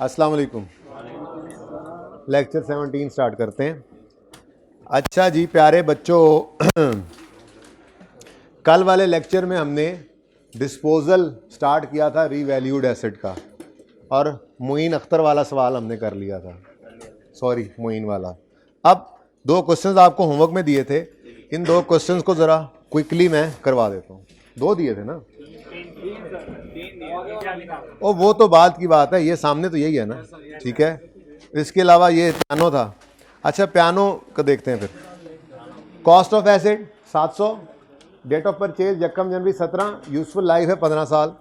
अस्सलाम वालेकुम। Lecture 17 start करते हैं। अच्छा जी प्यारे बच्चों, कल वाले लेक्चर में हमने डिस्पोजल स्टार्ट किया था रीवैल्यूड एसेट का, और मोइन अख्तर वाला सवाल हमने कर लिया था। सॉरी, मोइन वाला। अब दो क्वेश्चंस आपको होमवर्क में दिए थे, इन दो क्वेश्चंस को ज़रा क्विकली मैं करवा देता हूँ। दो दिए थे ना? ओ वो तो बाद की बात है, ये सामने तो यही है ना। ठीक है, इसके अलावा ये पियानो था। अच्छा, पियानो को देखते हैं फिर। Cost of asset 700, date of purchase यकम जनवरी 17, यूजफुल लाइफ है 15 साल।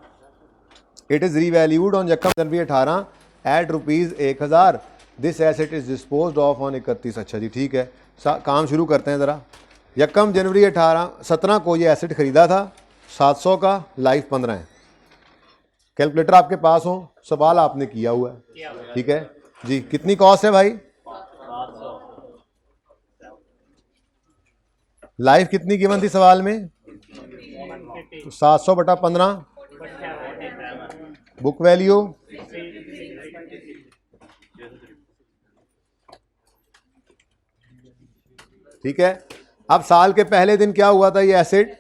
इट इज़ रीवैल्यूड ऑन यकम जनवरी 18 at ₹1000। This asset is disposed of on 31। अच्छा जी, ठीक है, काम शुरू करते हैं ज़रा। यकम जनवरी 17 को ये एसेट ख़रीदा था, 700 का, लाइफ 15 है। कैलकुलेटर आपके पास हो, सवाल आपने किया हुआ है। ठीक है जी, कितनी कॉस्ट है भाई? लाइफ कितनी गिवन थी सवाल में? 700 बटा 15। बुक वैल्यू ठीक है। अब साल के पहले दिन क्या हुआ था? ये एसेट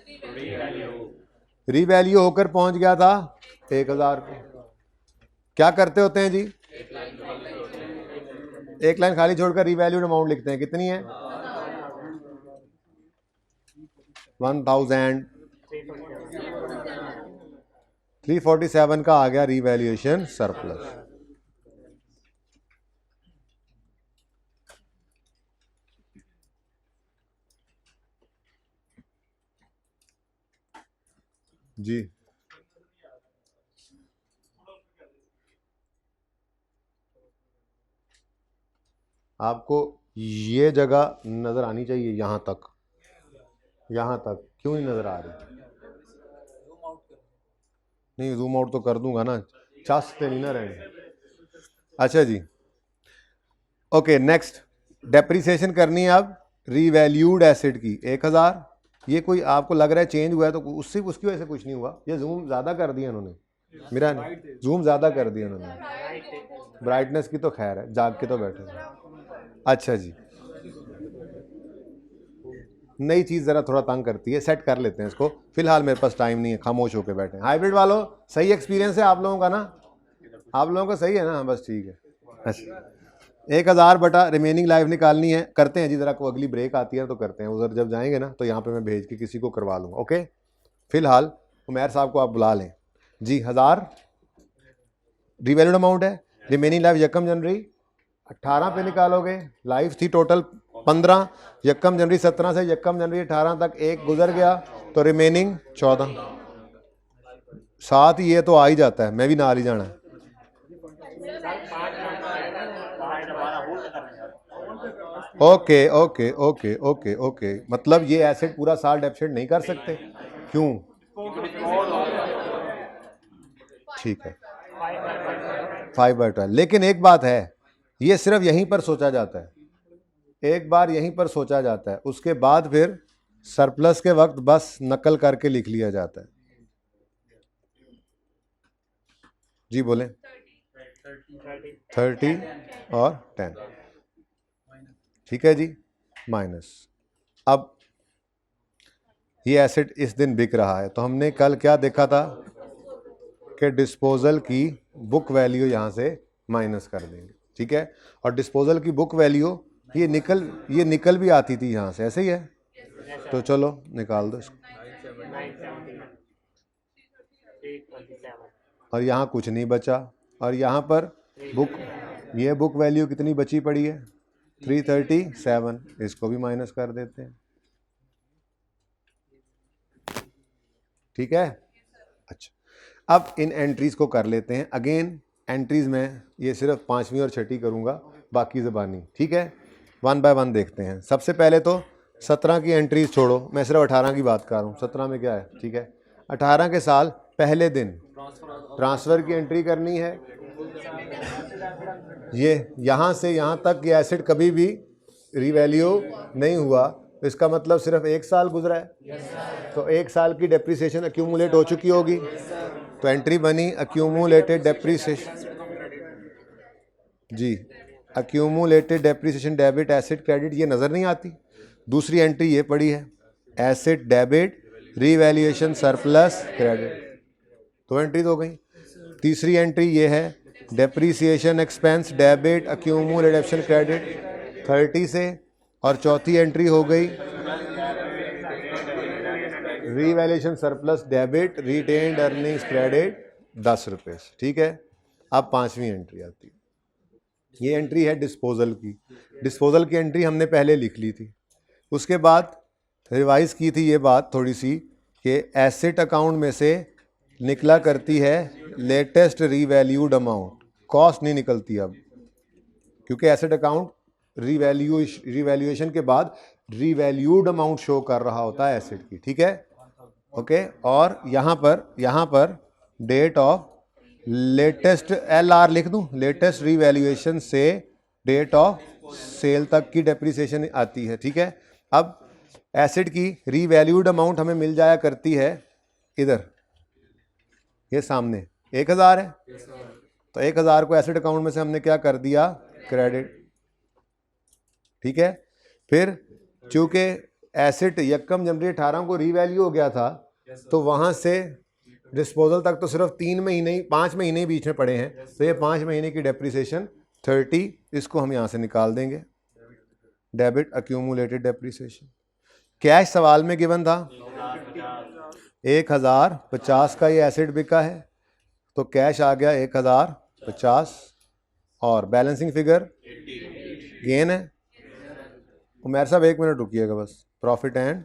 रीवैल्यू होकर पहुंच गया था 1000 पे। क्या करते होते हैं जी? एक लाइन खाली छोड़कर रीवैल्यूड अमाउंट लिखते हैं। कितनी है? 1347 का आ गया रीवैल्यूएशन सरप्लस। जी आपको ये जगह नजर आनी चाहिए, यहां तक। यहां तक क्यों नहीं नजर आ रही? नहीं, जूम आउट तो कर दूंगा ना, चाहते नहीं ना रहे। अच्छा जी, ओके नेक्स्ट। डेप्रिसिएशन करनी है अब रीवैल्यूड एसेट की 1000। ये कोई आपको लग रहा है चेंज हुआ है, तो उससे उसकी वजह से कुछ नहीं हुआ। ये जूम ज़्यादा कर दिया उन्होंने, मेरा जूम ज़्यादा कर दिया उन्होंने। ब्राइटनेस की तो खैर है, जाग के तो बैठे थे। अच्छा जी, नई चीज़ ज़रा थोड़ा तंग करती है, सेट कर लेते हैं इसको। फिलहाल मेरे पास टाइम नहीं है, खामोश होकर बैठे हैं। हाइब्रिड वालों, सही एक्सपीरियंस है आप लोगों का ना? आप लोगों का सही है ना? बस ठीक है। अच्छा, 1000 बटा रिमेनिंग लाइफ निकालनी है। करते हैं जी, ज़रा को अगली ब्रेक आती है तो करते हैं। उधर जब जाएंगे ना तो यहाँ पे मैं भेज के किसी को करवा लूँगा। ओके, फिलहाल उमैर साहब को आप बुला लें जी। 1000 रिवैल्यूड अमाउंट है। रिमेनिंग लाइफ यकम जनवरी 18 पे निकालोगे। लाइफ थी टोटल 15, यकम जनवरी 17 से यकम जनवरी 18 तक एक गुजर गया, तो रिमेनिंग 14। साथ ही ये तो आ ही जाता है, मैं भी ना ही जाना है। Okay okay okay okay okay, मतलब ये एसेट पूरा साल डेप्रिसिएट नहीं कर सकते? क्यों? ठीक है, 5/12। लेकिन एक बात है, ये सिर्फ यहीं पर सोचा जाता है, एक बार यहीं पर सोचा जाता है, उसके बाद फिर सरप्लस के वक्त बस नकल करके लिख लिया जाता है। जी बोलें। 30 और 10, ठीक है जी, माइनस। अब ये एसेट इस दिन बिक रहा है, तो हमने कल क्या देखा था कि डिस्पोजल की बुक वैल्यू यहाँ से माइनस कर देंगे। ठीक है, और डिस्पोजल की बुक वैल्यू ये निकल भी आती थी यहाँ से, ऐसे ही है। तो चलो निकाल दो इसको। और यहाँ कुछ नहीं बचा, और यहाँ पर ये बुक वैल्यू कितनी बची पड़ी है? 337। इसको भी माइनस कर देते हैं। ठीक है, अच्छा, अब इन एंट्रीज को कर लेते हैं। अगेन एंट्रीज में ये सिर्फ 5वीं और 6ठी करूंगा, बाकी ज़बानी। ठीक है, 1 बाय 1 देखते हैं। सबसे पहले तो 17 की एंट्रीज छोड़ो, मैं सिर्फ 18 की बात कर रहा हूँ। 17 में क्या है? ठीक है, 18 के साल पहले दिन ट्रांसफ़र की एंट्री करनी है। ये यहाँ से यहाँ तक ये एसेट कभी भी रीवैल्यू नहीं हुआ, इसका मतलब सिर्फ 1 साल गुजरा है। तो 1 साल की डेप्रिसिएशन एक्यूमुलेट हो चुकी होगी, तो एंट्री बनी एक्यूमुलेटेड डेप्रिसिएशन। जी accumulated depreciation debit asset credit ये नज़र नहीं आती। दूसरी एंट्री ये पड़ी है asset debit revaluation surplus credit, तो एंट्री तो हो गई। तीसरी एंट्री ये है depreciation expense debit accumulated depreciation credit 30 से, और चौथी एंट्री हो गई revaluation surplus debit retained earnings credit 10 रुपये। ठीक है, अब पांचवी एंट्री आती है, ये एंट्री है डिस्पोजल की। डिस्पोजल की एंट्री हमने पहले लिख ली थी, उसके बाद रिवाइज की थी ये बात थोड़ी सी कि एसेट अकाउंट में से निकला करती है लेटेस्ट रीवैल्यूड अमाउंट, कॉस्ट नहीं निकलती अब, क्योंकि एसेट अकाउंट रीवैल्यूएशन के बाद रीवैल्यूड अमाउंट शो कर रहा होता है एसेट की। ठीक है, ओके। और यहाँ पर डेट ऑफ लेटेस्ट LR लिख दूं, लेटेस्ट रीवैल्यूएशन से डेट ऑफ सेल तक की डेप्रिसिएशन आती है। ठीक है, अब एसेट की रीवैल्यूड अमाउंट हमें मिल जाया करती है इधर, ये सामने 1000 है, तो 1000 को एसेट अकाउंट में से हमने क्या कर दिया, क्रेडिट। ठीक है, फिर चूंकि एसेट यकम जनवरी 18 को रीवैल्यू हो गया था, तो वहां से डिस्पोजल तक तो सिर्फ 5 महीने ही बीच में पड़े हैं, तो ये 5 महीने की डेप्रिसिएशन 30, इसको हम यहाँ से निकाल देंगे, डेबिट अक्यूमुलेटेड डेप्रिसिएशन। कैश सवाल में गिवन था 1050 का ये एसेट बिका है, तो कैश आ गया 1050, और बैलेंसिंग फिगर गेन है। उमर साहब 1 मिनट रुकिएगा बस, प्रॉफिट एंड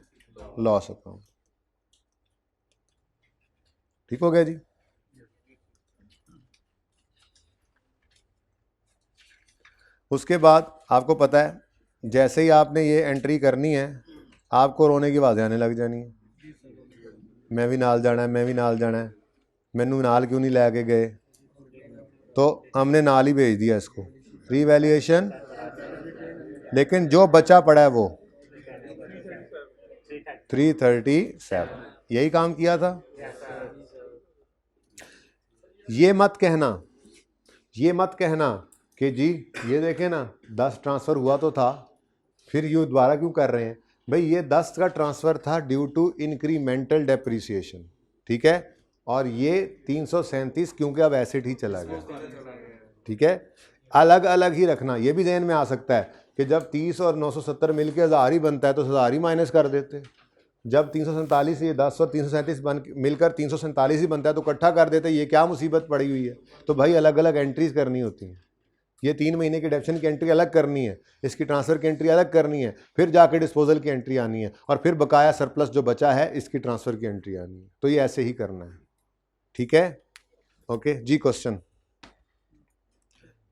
लॉस अकाउंट। ठीक हो गया जी। उसके बाद आपको पता है जैसे ही आपने ये एंट्री करनी है, आपको रोने की आवाज़ें आने लग जानी है, मैं भी नाल जाना है, मैं भी नाल जाना है, मैनू नाल क्यों नहीं लैके गए, तो हमने नाल ही भेज दिया इसको रीवैल्यूएशन, लेकिन जो बचा पड़ा है वो 337, यही काम किया था। ये मत कहना कि जी ये देखें ना 10 ट्रांसफ़र हुआ तो था, फिर ये दोबारा क्यों कर रहे हैं। भाई ये 10 का ट्रांसफ़र था ड्यू टू इंक्रीमेंटल डेप्रिसिएशन, ठीक है, और ये 337 क्योंकि अब एसेट ही चला गया। ठीक है, अलग अलग ही रखना, ये भी ध्यान में आ सकता है कि जब 30 और 970 मिलकर 1000 ही बनता है तो 1000 ही माइनस कर देते, जब 347 ये 10 और 337 मिलकर 347 ही बनता है तो इकट्ठा कर देते, ये क्या मुसीबत पड़ी हुई है। तो भाई अलग अलग एंट्रीज करनी होती हैं, ये 3 महीने की डेप्शन की एंट्री अलग करनी है, इसकी ट्रांसफ़र की एंट्री अलग करनी है, फिर जाके डिस्पोजल की एंट्री आनी है, और फिर बकाया सरप्लस जो बचा है इसकी ट्रांसफ़र की एंट्री आनी है। तो ये ऐसे ही करना है। ठीक है, ओके जी। क्वेश्चन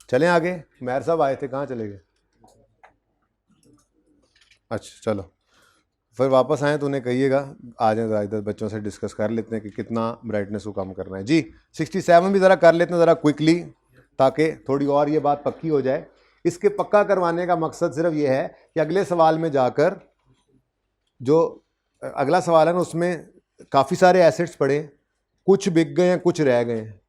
चलें आगे, मेहर साहब आए थे, कहाँ चले गए। अच्छा चलो, फिर वापस आए तो उन्हें कहिएगा आ जाए, ज़रा इधर बच्चों से डिस्कस कर लेते हैं कि कितना ब्राइटनेस को कम करना है। जी 67 भी ज़रा कर लेते हैं ज़रा क्विकली, ताकि थोड़ी और ये बात पक्की हो जाए। इसके पक्का करवाने का मकसद सिर्फ ये है कि अगले सवाल में जाकर, जो अगला सवाल है ना उसमें काफ़ी सारे एसेट्स पड़े, कुछ बिक गए हैं कुछ रह गए हैं,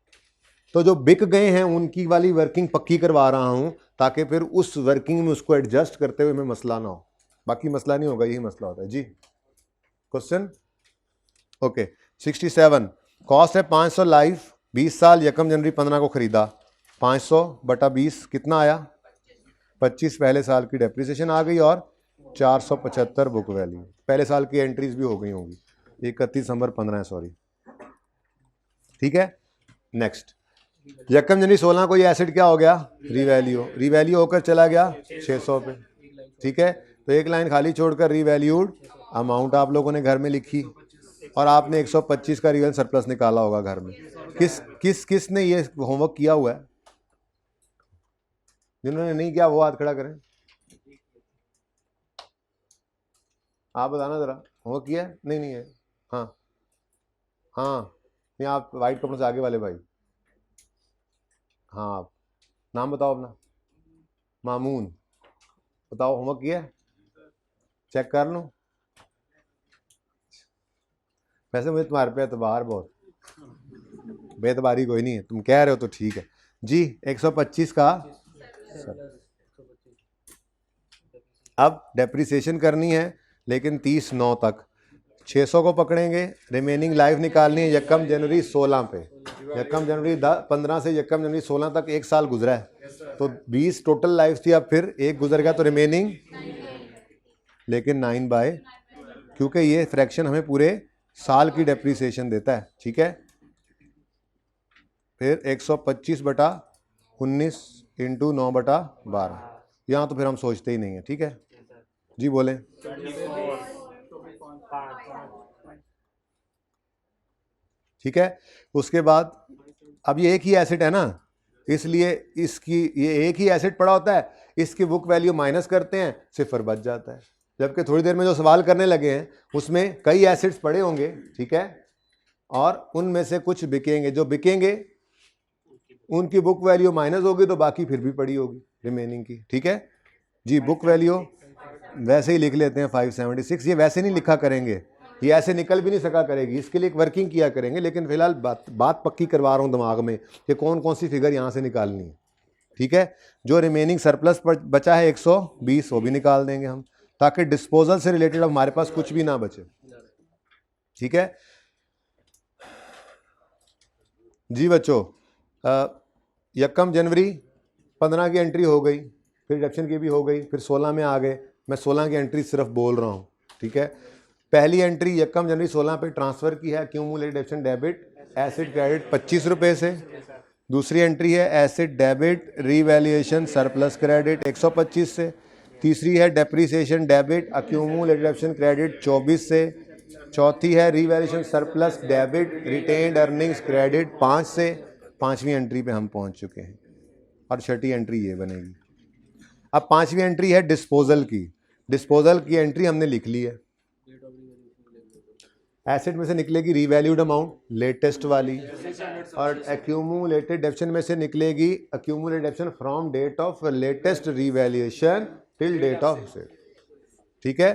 तो जो बिक गए हैं उनकी वाली वर्किंग पक्की करवा रहा हूँ, ताकि फिर उस वर्किंग में उसको एडजस्ट करते हुए हमें मसला ना हो। बाकी मसला नहीं होगा, यही मसला होता है जी। क्वेश्चन ओके 67, कॉस्ट है 500 लाइफ, 20 साल, यकम जनवरी 15 को खरीदा, 500 बटा 20 कितना आया, 25 पहले साल की डेप्रिसिएशन आ गई, और 475 बुक वैल्यू। पहले साल की एंट्रीज भी हो गई होंगी, 31 दिसंबर 15 है, सॉरी। ठीक है, नेक्स्ट यकम जनवरी 16 को ये एसेट क्या हो गया, रीवैल्यू होकर चला गया 600 पे। ठीक है, तो एक लाइन खाली छोड़कर रीवैल्यूड अमाउंट आप लोगों ने घर में लिखी, और आपने 125 का रियल सरप्लस निकाला होगा घर में। किसने ये होमवर्क किया हुआ है, जिन्होंने नहीं किया वो हाथ खड़ा करें। आप बताना जरा, होमवर्क किया है, नहीं है। हाँ हाँ, नहीं आप वाइट कपड़ों से आगे वाले भाई, हाँ आप नाम बताओ अपना। मामून, बताओ होमवर्क किया है, चेक कर लूँ। वैसे मुझे तुम्हारे पे एतबार बहुत, बेतबारी कोई नहीं है, तुम कह रहे हो तो ठीक है जी। 125 का अब डेप्रिसिएशन करनी है लेकिन 30/9 तक 600 को पकड़ेंगे, रिमेनिंग लाइफ निकालनी है यकम जनवरी 16 पे, यकम जनवरी 15 से यकम जनवरी 16 तक 1 साल गुजरा है, तो 20 टोटल लाइफ थी, अब फिर एक गुजर गया तो रिमेनिंग लेकिन 9 बाय, क्योंकि ये फ्रैक्शन हमें पूरे साल की डेप्रिसिएशन देता है, ठीक है। फिर 125/19 इंटू 9/12, यहाँ तो फिर हम सोचते ही नहीं है, ठीक है जी, बोलें। ठीक है, उसके बाद अब ये एक ही एसेट है ना, इसलिए इसकी ये एक ही एसेट पड़ा होता है, इसकी बुक वैल्यू माइनस करते हैं, सिफर बच जाता है। जबकि थोड़ी देर में जो सवाल करने लगे हैं उसमें कई एसेट्स पड़े होंगे, ठीक है, और उनमें से कुछ बिकेंगे, जो बिकेंगे उनकी बुक वैल्यू माइनस होगी तो बाकी फिर भी पड़ी होगी रिमेनिंग की, ठीक है जी। बुक वैल्यू वैसे ही लिख लेते हैं 576, ये वैसे नहीं लिखा करेंगे, ये ऐसे निकल भी नहीं सका करेगी, इसके लिए एक वर्किंग किया करेंगे, लेकिन फिलहाल बात पक्की करवा रहा हूँ दिमाग में कि कौन कौन सी फिगर यहाँ से निकालनी है, ठीक है। जो रिमेनिंग सरप्लस बचा है 120, वो भी निकाल देंगे हम, ताकि डिस्पोजल से रिलेटेड अब हमारे पास कुछ भी ना बचे, ठीक है जी बच्चों। यकम जनवरी 15 की एंट्री हो गई, फिर रिडक्शन की भी हो गई, फिर 16 में आ गए, मैं 16 की एंट्री सिर्फ बोल रहा हूँ, ठीक है। पहली एंट्री यकम जनवरी 16 पे ट्रांसफर की है accumulated deduction debit acid credit 25 रुपये से। दूसरी एंट्री है acid debit revaluation surplus credit 125 से। तीसरी है depreciation debit accumulated deduction credit 24 से। चौथी है revaluation surplus debit retained earnings credit 5 से। पांचवी एंट्री पे हम पहुंच चुके हैं और छठी एंट्री ये बनेगी। अब पांचवी एंट्री है डिस्पोजल की। डिस्पोजल की एंट्री हमने लिख ली है। एसेट में से निकलेगी रीवैल्यूड अमाउंट लेटेस्ट वाली, और एक्यूमुलेटेड डेप्शन में से निकलेगी accumulated depreciation from date of latest revaluation till date of sale, ठीक है।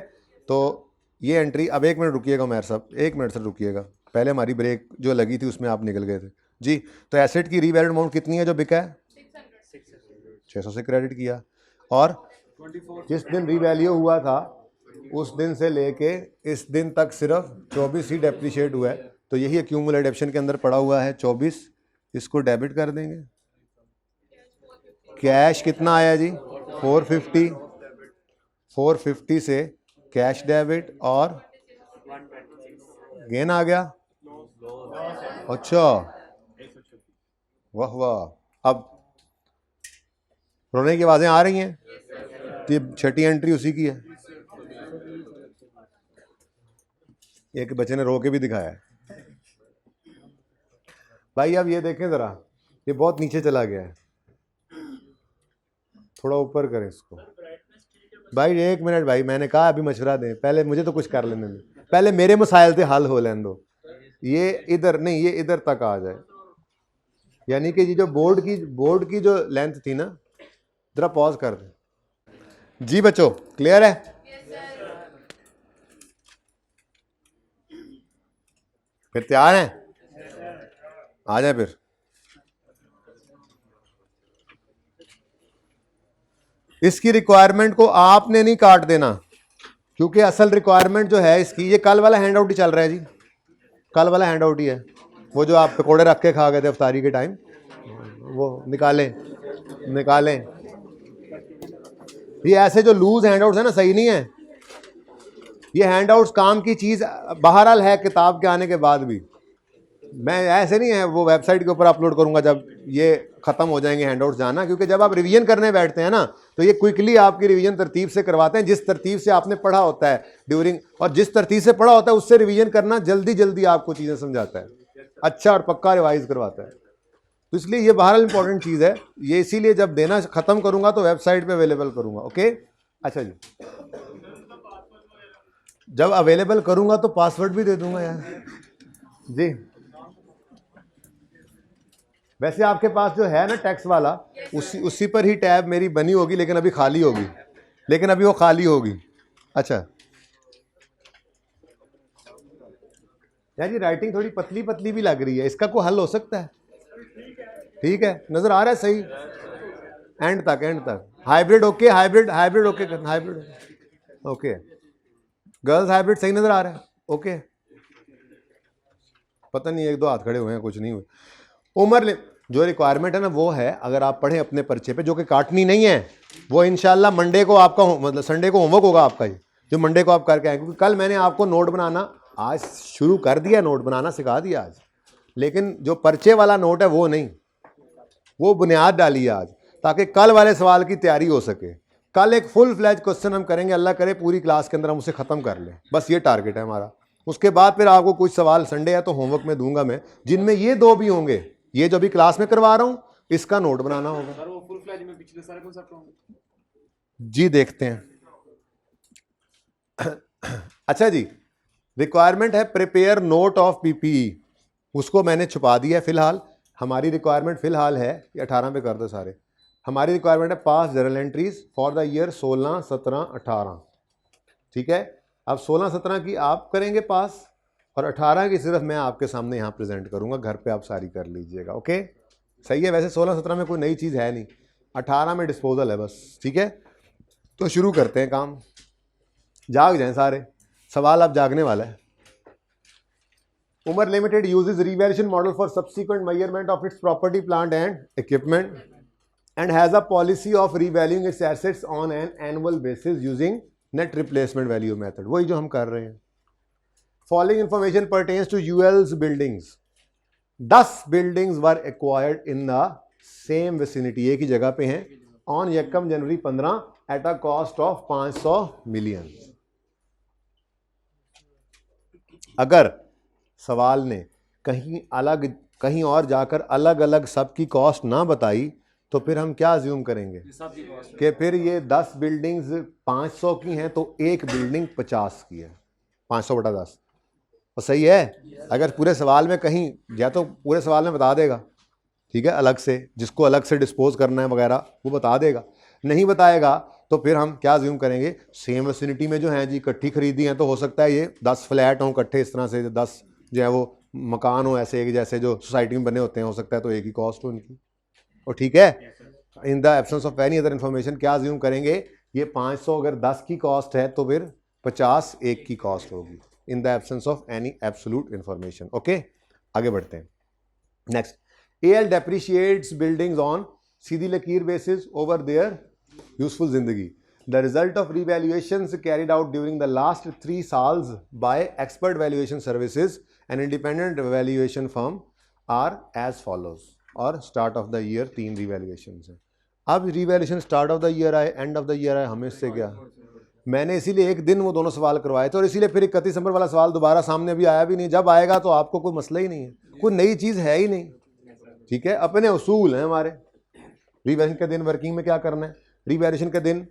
तो ये एंट्री, अब 1 मिनट रुकिएगा उमैर साहब, 1 मिनट सर रुकिएगा, पहले हमारी ब्रेक जो लगी थी उसमें आप निकल गए थे जी। तो एसेट की रीवैल्यूड अमाउंट कितनी है जो बिका है? 600 से क्रेडिट किया, और जिस दिन रीवैल्यू हुआ था उस दिन से लेके इस दिन तक सिर्फ 24 ही डेप्रिशिएट हुआ है, तो यही एक्यूमुलेटेड डेप्शन के अंदर पड़ा हुआ है 24, इसको डेबिट कर देंगे। कैश कितना आया जी? 450, 450 से कैश डेबिट, और गेन आ गया। अच्छा, वाह वाह, अब रोने की आवाजें आ रही हैं, तो ये छठी एंट्री उसी की है। एक बच्चे ने रो के भी दिखाया है भाई। अब ये देखें जरा, ये बहुत नीचे चला गया है, थोड़ा ऊपर करें इसको भाई। 1 मिनट भाई, मैंने कहा अभी मशवरा दें, पहले मुझे तो कुछ कर लेने दें, पहले मेरे मसाइल से हल हो लेने दो। ये इधर नहीं, ये इधर तक आ जाए, यानी कि ये जो बोर्ड की जो लेंथ थी ना, जरा पॉज कर दें जी बच्चों। क्लियर है? फिर तैयार हैं? आ जाए फिर। इसकी रिक्वायरमेंट को आपने नहीं काट देना, क्योंकि असल रिक्वायरमेंट जो है इसकी, ये कल वाला हैंड आउट ही चल रहा है जी, कल वाला हैंड आउट ही है, वो जो आप पकौड़े रख के खा गए थे अफ्तारी के टाइम, वो निकालें। ये ऐसे जो लूज हैंड आउट्स है ना, सही नहीं है। ये हैंड आउट्स काम की चीज़ बहरहाल है किताब के आने के बाद भी, मैं ऐसे नहीं है वो वेबसाइट के ऊपर अपलोड करूंगा जब ये खत्म हो जाएंगे हैंडआउट्स जाना, क्योंकि जब आप रिवीजन करने बैठते हैं ना, तो ये क्विकली आपकी रिवीजन तरतीब से करवाते हैं, जिस तरतीब से आपने पढ़ा होता है ड्यूरिंग, और जिस तरतीब से पढ़ा होता है उससे रिवीजन करना जल्दी आपको चीज़ें समझाता है, अच्छा और पक्का रिवाइज करवाता है। तो इसलिए ये बहरहाल इंपॉर्टेंट चीज़ है ये, इसीलिए जब देना खत्म करूंगा तो वेबसाइट पर अवेलेबल करूंगा। ओके, अच्छा जी, जब अवेलेबल करूंगा तो पासवर्ड भी दे दूंगा यार जी। वैसे आपके पास जो है ना टैक्स वाला, उसी पर ही टैब मेरी बनी होगी, लेकिन अभी खाली होगी, वो खाली होगी। अच्छा यार, ये राइटिंग थोड़ी पतली भी लग रही है, इसका कोई हल हो सकता है? ठीक है, नजर आ रहा है सही? एंड तक, एंड तक। Hybrid okay, hybrid hybrid okay, hybrid okay. Girls hybrid सही नजर आ रहा है? ओके, पता नहीं एक दो हाथ खड़े हुए हैं, कुछ नहीं हुए। उम्र जो रिक्वायरमेंट है ना वो है, अगर आप पढ़ें अपने पर्चे पे, जो कि काटनी नहीं है, वो इंशाल्लाह मंडे को आपका मतलब संडे को होमवर्क होगा आपका, ये जो मंडे को आप करके आए, क्योंकि कल मैंने आपको नोट बनाना आज शुरू कर दिया, नोट बनाना सिखा दिया आज, लेकिन जो पर्चे वाला नोट है वो नहीं, वो बुनियाद डाली है आज, ताकि कल वाले सवाल की तैयारी हो सके। कल एक फुल फ्लैज क्वेश्चन हम करेंगे, अल्लाह करे पूरी क्लास के अंदर हम उसे ख़त्म कर लें, बस ये टारगेट है हमारा। उसके बाद फिर आपको कुछ सवाल संडे है तो होमवर्क में दूंगा मैं, जिनमें ये दो भी होंगे, ये जो भी क्लास में करवा रहा हूं इसका नोट बनाना होगा। सर वो फुल फ्लैज में पिछले सारे कॉन्सेप्ट होंगे जी, देखते हैं। अच्छा जी, रिक्वायरमेंट है प्रिपेयर नोट ऑफ पीपीई, उसको मैंने छुपा दिया है फिलहाल। हमारी रिक्वायरमेंट फिलहाल है, 18 पे कर दो सारे। हमारी रिक्वायरमेंट है पास journal entries for the year 16, 17, 18, ठीक है। अब 16, 17 की आप करेंगे पास, और 18 की सिर्फ मैं आपके सामने यहाँ प्रेजेंट करूँगा, घर पे आप सारी कर लीजिएगा। ओके, सही है। वैसे 16, 17 में कोई नई चीज़ है नहीं, 18 में डिस्पोजल है बस, ठीक है। तो शुरू करते हैं काम, जाग जाएं सारे, सवाल अब जागने वाला है। Umar limited uses revaluation model for subsequent measurement of its property, plant and equipment, and has a policy of revaluing its assets on an annual basis using net replacement value method। वही जो हम कर रहे हैं। Following information pertains to UL's buildings। 10 buildings were acquired in the same vicinity, एक ही जगह पे हैं, on यकम जनवरी 15 at a cost of 500 million। अगर सवाल ने कहीं और जाकर अलग अलग सब की कॉस्ट ना बताई तो फिर हम क्या अज्यूम करेंगे कि फिर ये 10 बिल्डिंग्स 500 की हैं तो एक बिल्डिंग 50 की है, 500/10। तो सही है। अगर पूरे सवाल में कहीं या तो पूरे सवाल में बता देगा, ठीक है, अलग से जिसको अलग से डिस्पोज करना है वगैरह वो बता देगा, नहीं बताएगा तो फिर हम क्या अज्यूम करेंगे, सेम विसिनिटी में जो है जी इकट्ठी खरीदी हैं, तो हो सकता है ये 10 फ्लैट हों इकट्ठे, इस तरह से 10 जो है वो मकान हो ऐसे एक जैसे जो सोसाइटी में बने होते हैं, हो सकता है तो एक ही कॉस्ट हो उनकी, और ठीक है। इन the absence of any other information क्या अज्यूम करेंगे, ये 500 अगर 10 की कॉस्ट है तो फिर 50 एक की कॉस्ट होगी, in the absence of any absolute information. Okay, आगे बढ़ते हैं। Next, AL depreciates buildings on सीधी लकीर बेसिस ओवर देयर यूजफुल जिंदगी। The result of revaluations carried out during the last 3 salts by expert valuation services and independent valuation firm are as follows। और start of the year 3 रिवैल्यूएशंस हैं। अब revaluation start of the year आए, end of the year आए, हमें इससे क्या, मैंने इसीलिए एक दिन वो दोनों सवाल करवाए थे, और इसीलिए फिर 31 दिसंबर वाला सवाल दोबारा सामने अभी आया भी नहीं। जब आएगा तो आपको कोई मसला ही नहीं है, कोई नई चीज़ है ही नहीं, ठीक है। अपने उसूल हैं हमारे। रिवैल्यूएशन के दिन वर्किंग में क्या करना है, रिवैल्यूएशन के दिन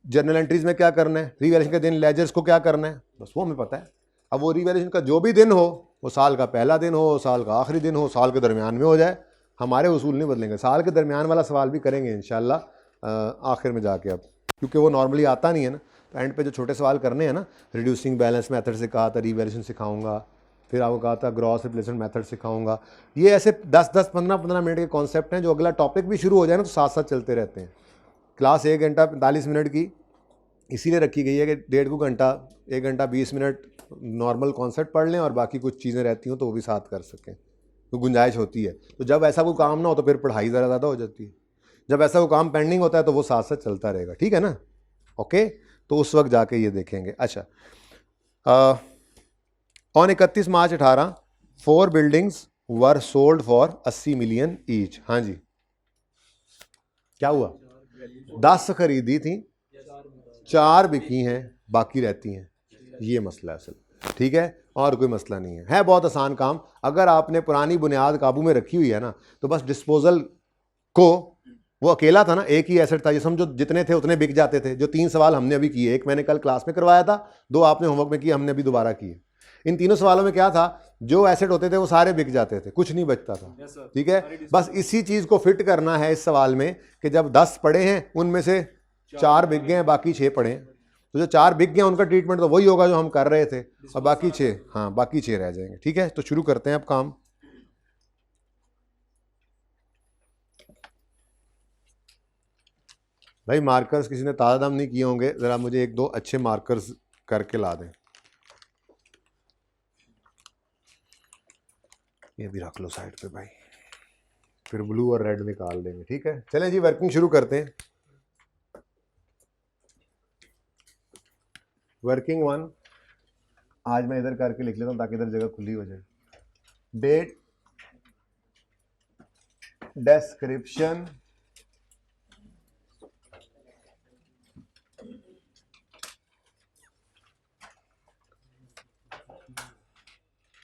जर्नल एंट्रीज में क्या करना है, रिवैल्यूएशन के दिन लेजर्स को क्या करना है, बस वो हमें पता है। अब वो रिवैल्यूएशन का जो भी दिन हो, वो साल का पहला दिन हो, साल का आखिरी दिन हो, साल के दरमियान में हो जाए, हमारे उसूल नहीं बदलेंगे। साल के दरमियान वाला सवाल भी करेंगे इंशाल्लाह आखिर में जाके, अब क्योंकि वो नॉर्मली आता नहीं है ना, तो एंड पे जो छोटे सवाल करने हैं ना, रिड्यूसिंग बैलेंस मेथड से कहा था, रिवैल्यूएशन सिखाऊंगा, फिर आपको कहा था ग्रॉस रिप्लेसमेंट मेथड सिखाऊंगा। ये ऐसे 10-10, 15-15 मिनट के कॉन्सेप्ट हैं, जो अगला टॉपिक भी शुरू हो जाए ना तो साथ साथ चलते रहते हैं। क्लास 1 घंटा 45 मिनट की इसीलिए रखी गई है कि 1.5 घंटा 1 घंटा 20 मिनट नॉर्मल कॉन्सेप्ट पढ़ लें, और बाकी कुछ चीज़ें रहती हों तो वो भी साथ कर सकें, तो गुंजाइश होती है। तो जब ऐसा कोई काम ना हो तो फिर पढ़ाई ज़रा ज़्यादा हो जाती है, जब ऐसा कोई काम पेंडिंग होता है तो वो साथ साथ चलता रहेगा, ठीक है ना। ओके, तो उस वक्त जाके ये देखेंगे। अच्छा, on 31 March 18 4 buildings were sold for 80 million each. हाँ जी, क्या हुआ, 10 खरीदी थी, 4 बिकी हैं, बाकी रहती हैं, ये मसला है असल, ठीक है, और कोई मसला नहीं है बहुत आसान काम। अगर आपने पुरानी बुनियाद काबू में रखी हुई है ना, तो बस डिस्पोजल को, वो अकेला था ना, एक ही एसेट था, ये समझो जितने थे उतने बिक जाते थे। जो 3 सवाल हमने अभी किए, एक मैंने कल क्लास में करवाया था, 2 आपने होमवर्क में किए, हमने अभी दोबारा किए। इन तीनों सवालों में क्या था, जो एसेट होते थे वो सारे बिक जाते थे, कुछ नहीं बचता था, ठीक है। बस इसी चीज़ को फिट करना है इस सवाल में कि जब 10 पड़े हैं उनमें से 4 बिक गए हैं, बाकी 6 पड़े हैं, तो जो 4 बिक गए उनका ट्रीटमेंट तो वही होगा जो हम कर रहे थे, और बाकी 6, हाँ बाकी 6 रह जाएंगे, ठीक है। तो शुरू करते हैं अब काम। भाई मार्कर्स किसी ने ताज़ा दम नहीं किए होंगे, ज़रा मुझे एक दो अच्छे मार्कर्स करके ला दें। ये भी रख लो साइड पे भाई, फिर ब्लू और रेड निकाल देंगे। ठीक है, चलें जी वर्किंग शुरू करते हैं। वर्किंग 1 आज मैं इधर करके लिख लेता हूँ ताकि इधर जगह खुली हो जाए। डेट, डिस्क्रिप्शन,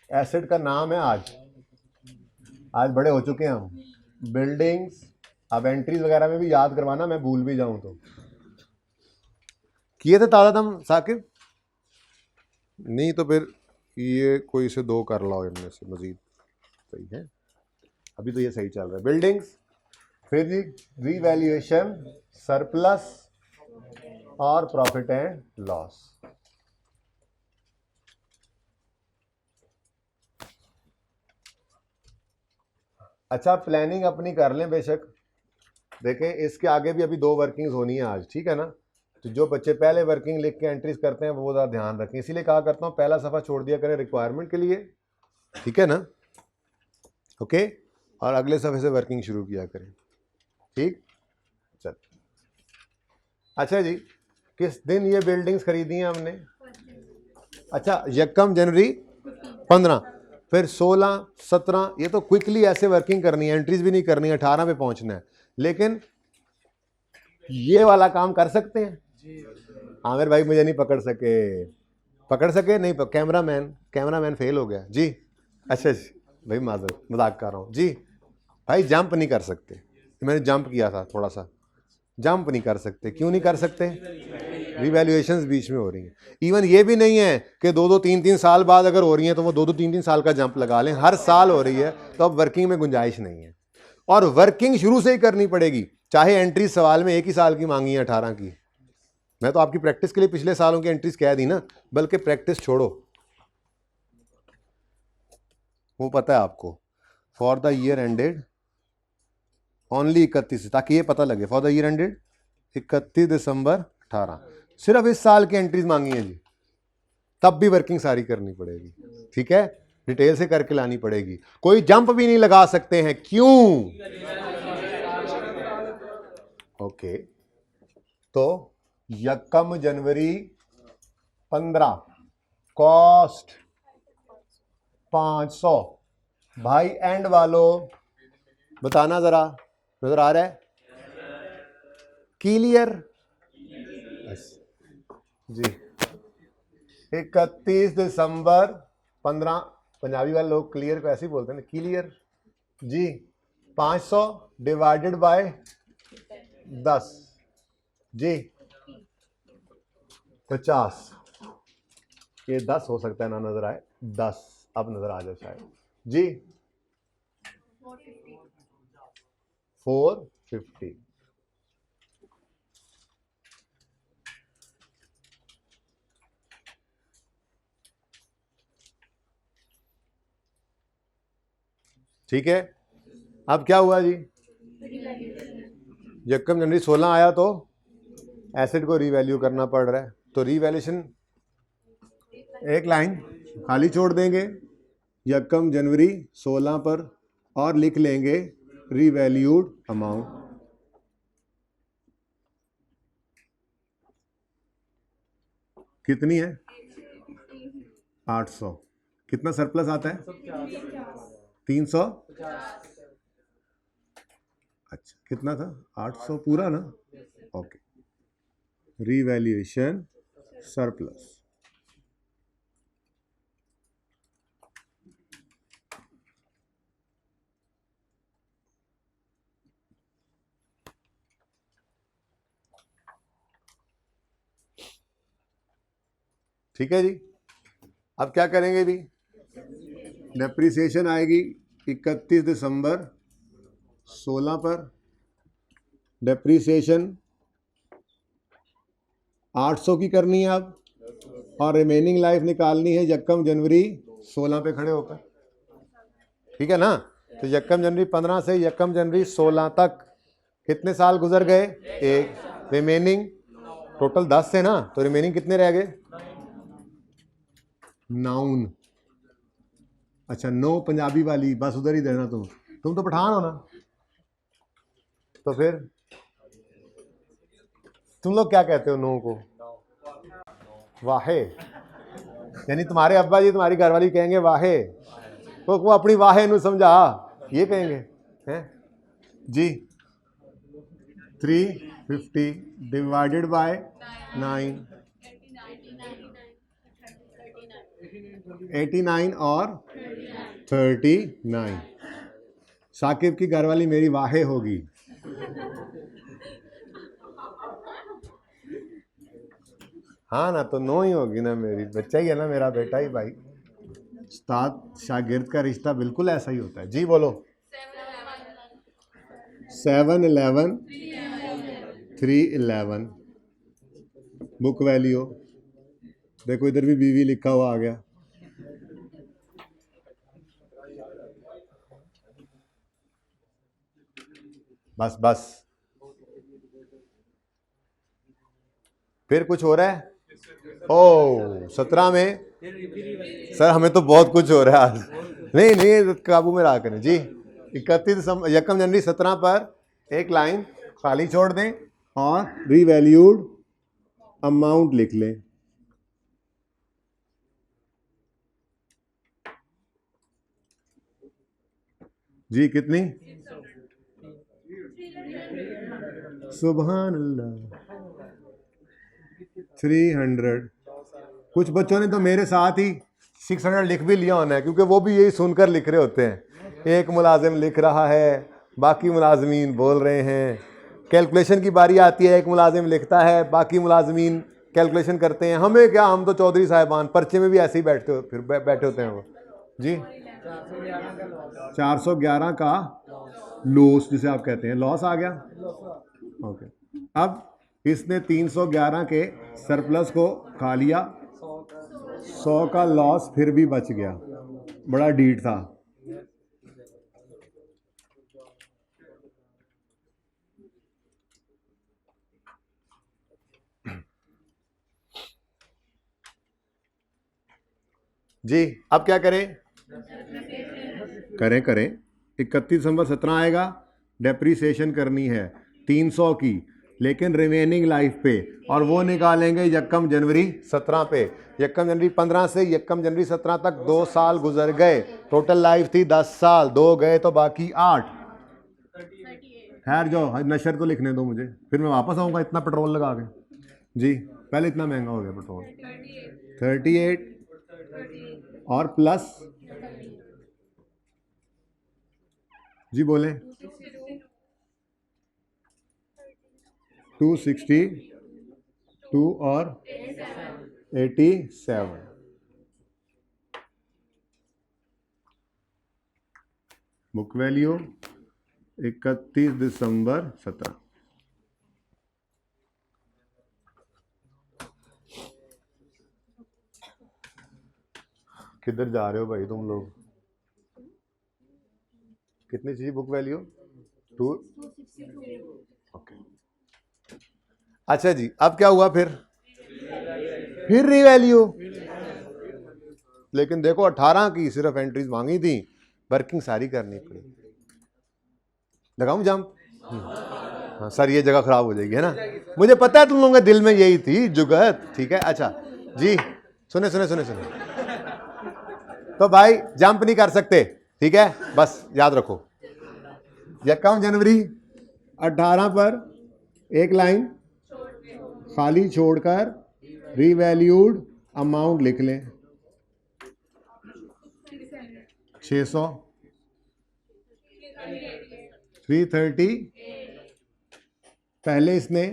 एसेट का नाम है आज बड़े हो चुके हैं हम, बिल्डिंग्स। अब एंट्रीज वगैरह में भी याद करवाना, मैं भूल भी जाऊं तो। किए थे ताज़ा दम साकिब? नहीं तो फिर ये कोई से 2 कर लाओ इनमें से मजीद। सही है, अभी तो ये सही चल रहा है। बिल्डिंग्स, फिर जी रीवैल्यूएशन, सरप्लस और प्रॉफिट एंड लॉस। अच्छा, प्लानिंग अपनी कर लें बेशक। देखें इसके आगे भी अभी 2 वर्किंग्स होनी है आज, ठीक है ना। तो जो बच्चे पहले वर्किंग लिख के एंट्रीज करते हैं वो ज़रा ध्यान रखें, इसीलिए कहा करता हूँ पहला सफ़ा छोड़ दिया करें रिक्वायरमेंट के लिए, ठीक है ना। ओके, और अगले सफ़े से वर्किंग शुरू किया करें। ठीक, चल। अच्छा जी, किस दिन ये बिल्डिंग्स खरीदी हैं हमने? अच्छा, 1 जनवरी 15, फिर 16, 17, ये तो क्विकली ऐसे वर्किंग करनी है, एंट्रीज भी नहीं करनी है, 18 पे पहुंचना है। लेकिन ये वाला काम कर सकते हैं? आमिर भाई मुझे नहीं पकड़ सके नहीं, कैमरामैन फेल हो गया जी। अच्छा जी भाई, माजर मजाक कर रहा हूँ जी। भाई जंप नहीं कर सकते, मैंने जंप किया था थोड़ा सा, जंप नहीं कर सकते। क्यों नहीं कर सकते? रिवैल्यूएशंस बीच में हो रही हैं। इवन ये भी नहीं है कि 2-2, 3-3 साल बाद अगर हो रही हैं तो वो 2-2, 3-3 साल का जंप लगा लें, हर साल हो रही है तो अब वर्किंग में गुंजाइश नहीं है। और वर्किंग शुरू से ही करनी पड़ेगी, चाहे एंट्री सवाल में 1 ही साल की मांगी है 18 की। मैं तो आपकी प्रैक्टिस के लिए पिछले सालों की एंट्रीज कह दी ना, बल्कि प्रैक्टिस छोड़ो, वो पता है आपको। For the year ended only 31, ताकि ये पता लगे फॉर द ईयर एंडेड 31 दिसंबर 18, सिर्फ इस साल की एंट्रीज मांगी हैं जी, तब भी वर्किंग सारी करनी पड़ेगी। ठीक है, डिटेल से करके लानी पड़ेगी, कोई जंप भी नहीं लगा सकते हैं। क्यों? ओके, तो 1 जनवरी 15, कॉस्ट 500। भाई एंड वालों बताना जरा, नजर आ रहा है? क्लियर जी। 31 दिसंबर 15, पंजाबी वाले लोग क्लियर को ऐसे ही बोलते हैं ना, क्लियर जी। 500 डिवाइडेड बाय 10 जी, 50। ये 10 हो सकता है ना नजर आए, 10 अब नजर आ जाए शायद जी। 450। ठीक है, अब क्या हुआ जी? 1 जनवरी 16 आया तो एसेट को रीवैल्यू करना पड़ रहा है, तो रीवैल्यूएशन एक लाइन खाली छोड़ देंगे 1 जनवरी 16 पर और लिख लेंगे रीवैल्यूड अमाउंट। कितनी है? 800। कितना सरप्लस आता है? 300। अच्छा, कितना था? 800 पूरा ना? Okay, revaluation surplus. ठीक है जी, अब क्या करेंगे भी? डेप्रिसिएशन आएगी 31 दिसंबर 16 पर, डेप्रिसिएशन 800 की करनी है अब, और रिमेनिंग लाइफ निकालनी है 1 जनवरी 16 पे खड़े होकर। ठीक है ना, तो 1 जनवरी 15 से 1 जनवरी 16 तक कितने साल गुजर गए? 1। रिमेनिंग टोटल 10 थे ना, तो रिमेनिंग कितने रह गए? नाउन। अच्छा, नो पंजाबी वाली बस उधर ही देना। तुम तो पठान हो ना, तो फिर तुम लोग क्या कहते हो नो को? वाहे। यानी तुम्हारे अब्बा जी तुम्हारी घरवाली कहेंगे वाहे, तो वो अपनी वाहे नु समझा, ये कहेंगे हैं जी। 350 डिवाइडेड बाय 9, 89 और 39। साकिब की घरवाली मेरी वाहे होगी। हाँ ना, तो नो ही होगी ना, मेरी बच्चा ही है ना, मेरा बेटा ही भाई। उस्ताद शागिर्द का रिश्ता बिल्कुल ऐसा ही होता है। जी बोलो। 711 311 बुक वैल्यू। देखो इधर भी बीवी लिखा हुआ आ गया। बस बस, फिर कुछ हो रहा है? ओ 17 में सर हमें तो बहुत कुछ हो रहा है आज। नहीं नहीं, काबू में रहा करें जी। 31 यकम जनवरी 17 पर एक लाइन खाली छोड़ दें और रीवैल्यूड अमाउंट लिख लें। जी कितनी? सुभान अल्लाह, 300। कुछ बच्चों ने तो मेरे साथ ही 600 लिख भी लिया होना है, क्योंकि वो भी यही सुनकर लिख रहे होते हैं। एक मुलाजिम लिख रहा है, बाकी मुलाजमीन बोल रहे हैं। कैलकुलेशन की बारी आती है, एक मुलाजिम लिखता है, बाकी मुलाजमीन कैलकुलेशन करते हैं। हमें क्या, हम तो चौधरी साहिबान पर्चे में भी ऐसे ही बैठे होते हैं वो जी। 411 का लॉस जिसे आप कहते हैं, लॉस आ गया। ओके, अब इसने 311 के सरप्लस को खा लिया, 100 का लॉस फिर भी बच गया। बड़ा डीट था। जी अब क्या करें? करें 31 दिसंबर 17 आएगा, डेप्रीसिएशन करनी है 300 की, लेकिन रिमेनिंग लाइफ पे, और वो निकालेंगे यकम जनवरी 17 पे। यकम जनवरी 15 से यकम जनवरी 17 तक 2 साल गुजर गए। टोटल लाइफ थी 10 साल, 2 गए तो बाकी 8। खैर जो नशर तो लिखने दो मुझे, फिर मैं वापस आऊँगा इतना पेट्रोल लगा के। जी पहले इतना महंगा हो गया पेट्रोल। 38 और प्लस जी बोले 262 और 87। बुक वैल्यू 31 दिसंबर 17। किधर जा रहे हो भाई तुम लोग? कितनी चाहिए बुक वैल्यू? 2। ओके, अच्छा जी अब क्या हुआ फिर रीवैल्यू। लेकिन देखो 18 की सिर्फ एंट्रीज मांगी थी, वर्किंग सारी करनी पड़ी। लगाऊं जंप? हाँ सर, ये जगह खराब हो जाएगी है ना, मुझे पता है तुम लोगों के दिल में यही थी जुगत। ठीक है, अच्छा जी सुने सुने सुने सुने, तो भाई जंप नहीं कर सकते, ठीक है, बस याद रखो। यकम जनवरी 18 पर एक लाइन खाली छोड़कर रीवैल्यूड अमाउंट लिख लें 600, 330। पहले इसने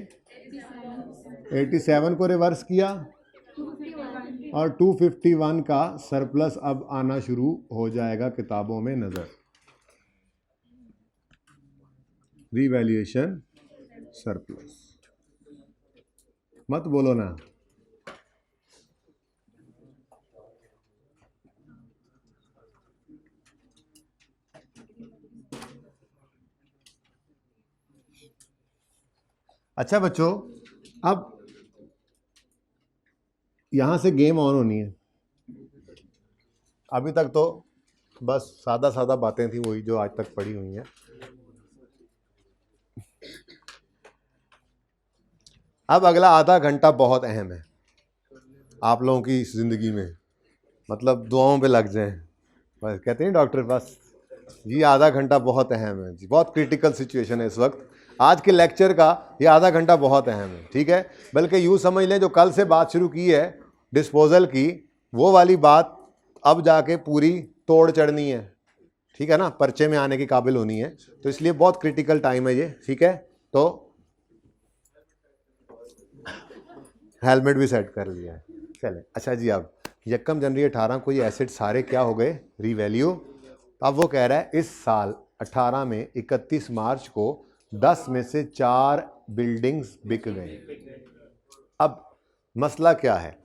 87 को रिवर्स किया और 251 का सरप्लस अब आना शुरू हो जाएगा किताबों में नजर। रीवैल्यूएशन सरप्लस, मत बोलो ना। अच्छा बच्चों, अब यहां से गेम ऑन होनी है। अभी तक तो बस सादा सादा बातें थी, वही जो आज तक पड़ी हुई हैं। अब अगला आधा घंटा बहुत अहम है आप लोगों की इस जिंदगी में, मतलब दुआओं पे लग जाएं। बस कहते हैं डॉक्टर बस जी, आधा घंटा बहुत अहम है जी, बहुत क्रिटिकल सिचुएशन है इस वक्त। आज के लेक्चर का ये आधा घंटा बहुत अहम है, ठीक है। बल्कि यूँ समझ लें, जो कल से बात शुरू की है डिस्पोजल की, वो वाली बात अब जाके पूरी तोड़ चढ़नी है, ठीक है ना, पर्चे में आने की काबिल होनी है। तो इसलिए बहुत क्रिटिकल टाइम है ये, ठीक है। तो हेलमेट भी सेट कर लिया है, चले। अच्छा जी, अब यकम जनवरी 18 को ये एसेट सारे क्या हो गए, रीवैल्यू। अब वो कह रहा है इस साल 18 में 31 मार्च को 10 में से 4 बिल्डिंग्स बिक गए। अब मसला क्या है?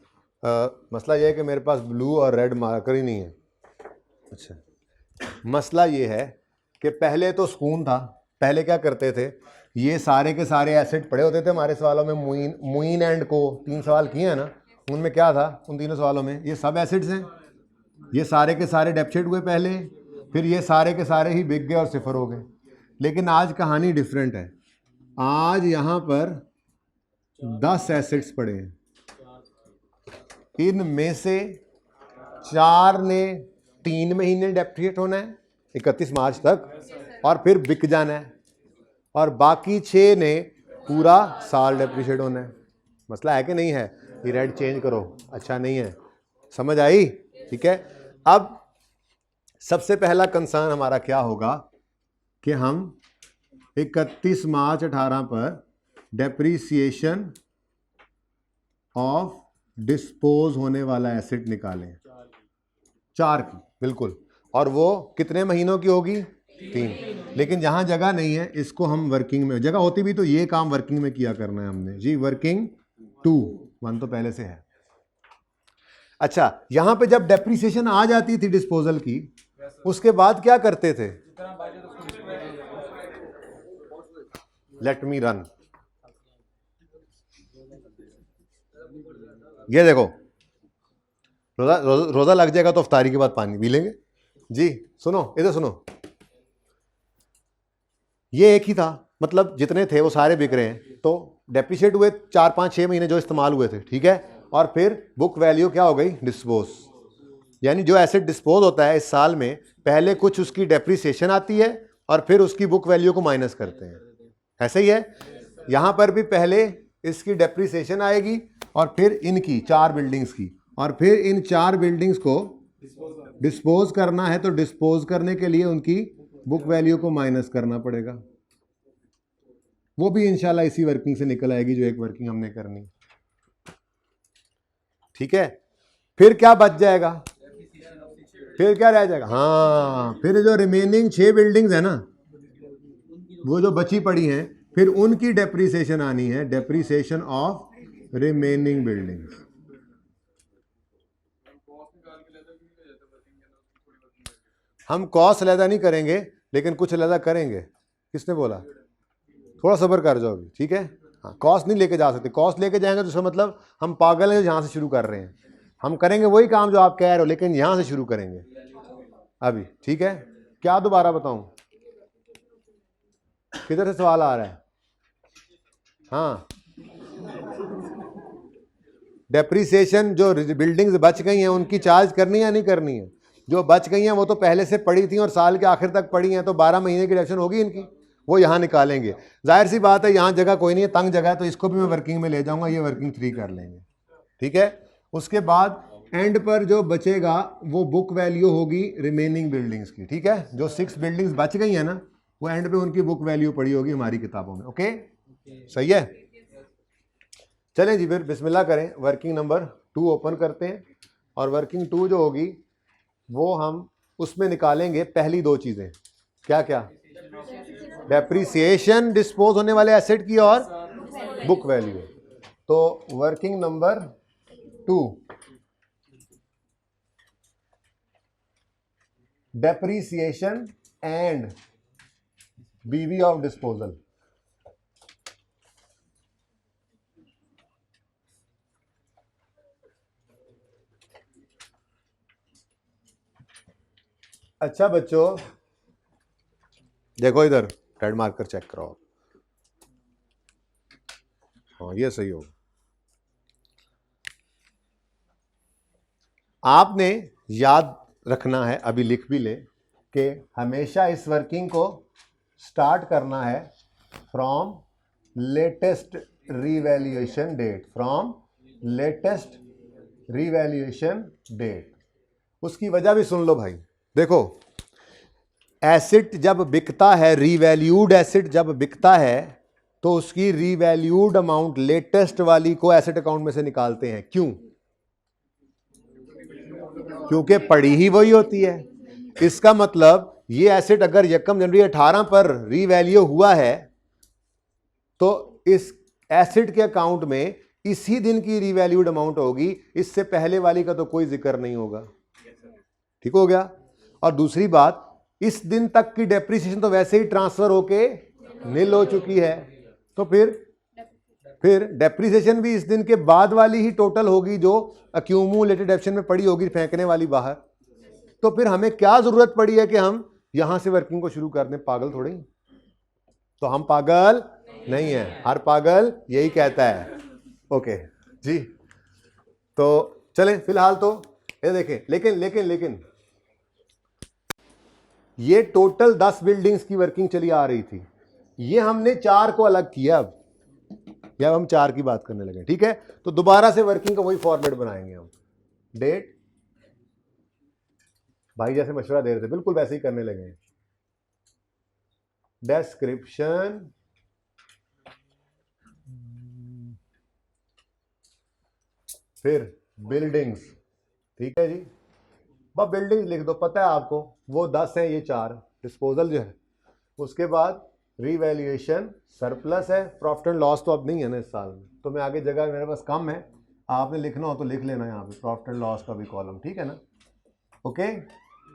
मसला ये है कि मेरे पास ब्लू और रेड मार्कर ही नहीं है। अच्छा, मसला ये है कि पहले तो सुकून था। पहले क्या करते थे, ये सारे के सारे एसेट पड़े होते थे हमारे सवालों में। मुइन एंड को 3 सवाल किए हैं ना, उनमें क्या था, उन तीनों सवालों में ये सब एसेट्स हैं। ये सारे के सारे डेप्थ हुए पहले, फिर ये सारे के सारे ही बिक गए और सिफर हो गए। लेकिन आज कहानी डिफरेंट है। आज यहाँ पर 10 एसेट्स पड़े हैं, इनमें से 4 ने 3 महीने डेप्रिशिएट होना है 31 मार्च तक, और फिर बिक जाना है, और बाकी 6 ने पूरा साल डेप्रिशिएट होना है। मसला है कि नहीं है? ये रेड चेंज करो, अच्छा नहीं है, समझ आई? ठीक है। अब सबसे पहला कंसर्न हमारा क्या होगा कि हम 31 मार्च 18 पर डेप्रीसिएशन ऑफ डिस्पोज होने वाला एसेट निकालें, 4 की, बिल्कुल। और वो कितने महीनों की होगी? 3। लेकिन जहां जगह नहीं है, इसको हम वर्किंग में, जगह होती भी तो ये काम वर्किंग में किया करना है हमने जी। वर्किंग 2 1 तो पहले से है। अच्छा, यहां पे जब डेप्रीसिएशन आ जाती थी डिस्पोजल की, उसके बाद क्या करते थे? Let me run. ये देखो, रोजा लग जाएगा तो अफ्तारी के बाद पानी पी लेंगे जी। सुनो, इधर सुनो, ये एक ही था, मतलब जितने थे वो सारे बिक रहे हैं। तो डेप्रिशिएट हुए 4 5 6 महीने जो इस्तेमाल हुए थे, ठीक है। और फिर बुक वैल्यू क्या हो गई? डिस्पोज। यानी जो एसेट डिस्पोज होता है इस साल में, पहले कुछ उसकी डेप्रिसिएशन आती है और फिर उसकी बुक वैल्यू को माइनस करते हैं। ऐसे ही है यहां पर भी, पहले इसकी डेप्रिसिएशन आएगी और फिर इनकी 4 बिल्डिंग्स की, और फिर इन 4 बिल्डिंग्स को डिस्पोज करना है। तो डिस्पोज करने के लिए उनकी बुक वैल्यू को माइनस करना पड़ेगा। वो भी इंशाल्लाह इसी वर्किंग से निकल आएगी जो एक वर्किंग हमने करनी, ठीक है। फिर क्या बच जाएगा? फिर क्या रह जाएगा? हाँ, फिर जो रिमेनिंग 6 बिल्डिंग्स है ना, वो जो बची पड़ी हैं, फिर उनकी डेप्रीसिएशन आनी है, डेप्रीसिएशन ऑफ रिमेनिंग बिल्डिंग्स। हम कॉस्ट अलहदा नहीं करेंगे, लेकिन कुछ अलहदा करेंगे। किसने बोला? थोड़ा सब्र कर जाओ अभी, ठीक है। हाँ, कॉस्ट नहीं लेके जा सकते। कॉस्ट लेके जाएंगे तो उसका मतलब हम पागल हैं जो यहाँ से शुरू कर रहे हैं। हम करेंगे वही काम जो आप कह रहे हो, लेकिन यहाँ से शुरू करेंगे अभी, ठीक है। क्या दोबारा बताऊं? किधर से सवाल आ रहा है? हाँ, डेप्रीसिएशन जो बिल्डिंग्स बच गई हैं उनकी चार्ज करनी है या नहीं करनी है? जो बच गई हैं वो तो पहले से पड़ी थी और साल के आखिर तक पड़ी हैं, तो 12 महीने की डिडक्शन होगी इनकी, वो यहाँ निकालेंगे। जाहिर सी बात है, यहाँ जगह कोई नहीं है, तंग जगह है, तो इसको भी मैं वर्किंग में ले जाऊंगा, ये वर्किंग 3 कर लेंगे, ठीक है। उसके बाद एंड पर जो बचेगा वो बुक वैल्यू होगी रिमेनिंग बिल्डिंग्स की, ठीक है। जो 6 बिल्डिंग्स बच गई हैं ना, वो एंड पे उनकी बुक वैल्यू पड़ी होगी हमारी किताबों में, ओके। सही है, चलें जी, फिर बिस्मिल्लाह करें। वर्किंग नंबर 2 ओपन करते हैं, और वर्किंग 2 जो होगी वो हम उसमें निकालेंगे पहली 2 चीज़ें। क्या क्या? डेप्रीसिएशन डिस्पोज होने वाले एसेट की और बुक वैल्यू। तो वर्किंग नंबर 2, डेप्रीसिएशन एंड बीवी ऑफ डिस्पोजल। अच्छा बच्चों देखो इधर रेड मार्कर चेक करो। हाँ ये सही होगा। आपने याद रखना है, अभी लिख भी ले, कि हमेशा इस वर्किंग को स्टार्ट करना है from latest revaluation date, from latest revaluation date. उसकी वजह भी सुन लो भाई। देखो एसेट जब बिकता है, रीवैल्यूड एसेट जब बिकता है तो उसकी रीवैल्यूड अमाउंट लेटेस्ट वाली को एसेट अकाउंट में से निकालते हैं। क्यों? क्योंकि पड़ी ही वही होती है। इसका मतलब ये एसेट अगर यकम जनवरी 18 पर रीवैल्यू हुआ है तो इस एसेट के अकाउंट में इसी दिन की रीवैल्यूड अमाउंट होगी, इससे पहले वाली का तो कोई जिक्र नहीं होगा। ठीक हो गया। और दूसरी बात, इस दिन तक की डेप्रिसिएशन तो वैसे ही ट्रांसफर होके निल हो चुकी है, तो फिर डेप्रिसिएशन भी इस दिन के बाद वाली ही टोटल होगी जो अक्यूमुलेटेड डेप्रिसिएशन में पड़ी होगी, फेंकने वाली बाहर। तो फिर हमें क्या जरूरत पड़ी है कि हम यहां से वर्किंग को शुरू कर दें? पागल थोड़ी। तो हम पागल नहीं है, हर पागल यही कहता है। ओके जी, तो चलें फिलहाल तो ये देखें। लेकिन ये टोटल 10 बिल्डिंग्स की वर्किंग चली आ रही थी, ये हमने 4 को अलग किया। अब हम 4 की बात करने लगे, ठीक है। तो दोबारा से वर्किंग का वही फॉर्मेट बनाएंगे हम। डेट, भाई जैसे मशवरा दे रहे थे बिल्कुल वैसे ही करने लगे। डिस्क्रिप्शन, फिर बिल्डिंग्स, ठीक है जी। बस बिल्डिंग्स लिख दो, पता है आपको वो 10 हैं, ये 4 डिस्पोजल जो है। उसके बाद रीवैल्यूएशन, सरप्लस है, प्रॉफिट एंड लॉस तो अब नहीं है ना इस साल में, तो मैं आगे जगह मेरे पास कम है, आपने लिखना हो तो लिख लेना यहाँ पे प्रॉफिट एंड लॉस का भी कॉलम, ठीक है ना। ओके,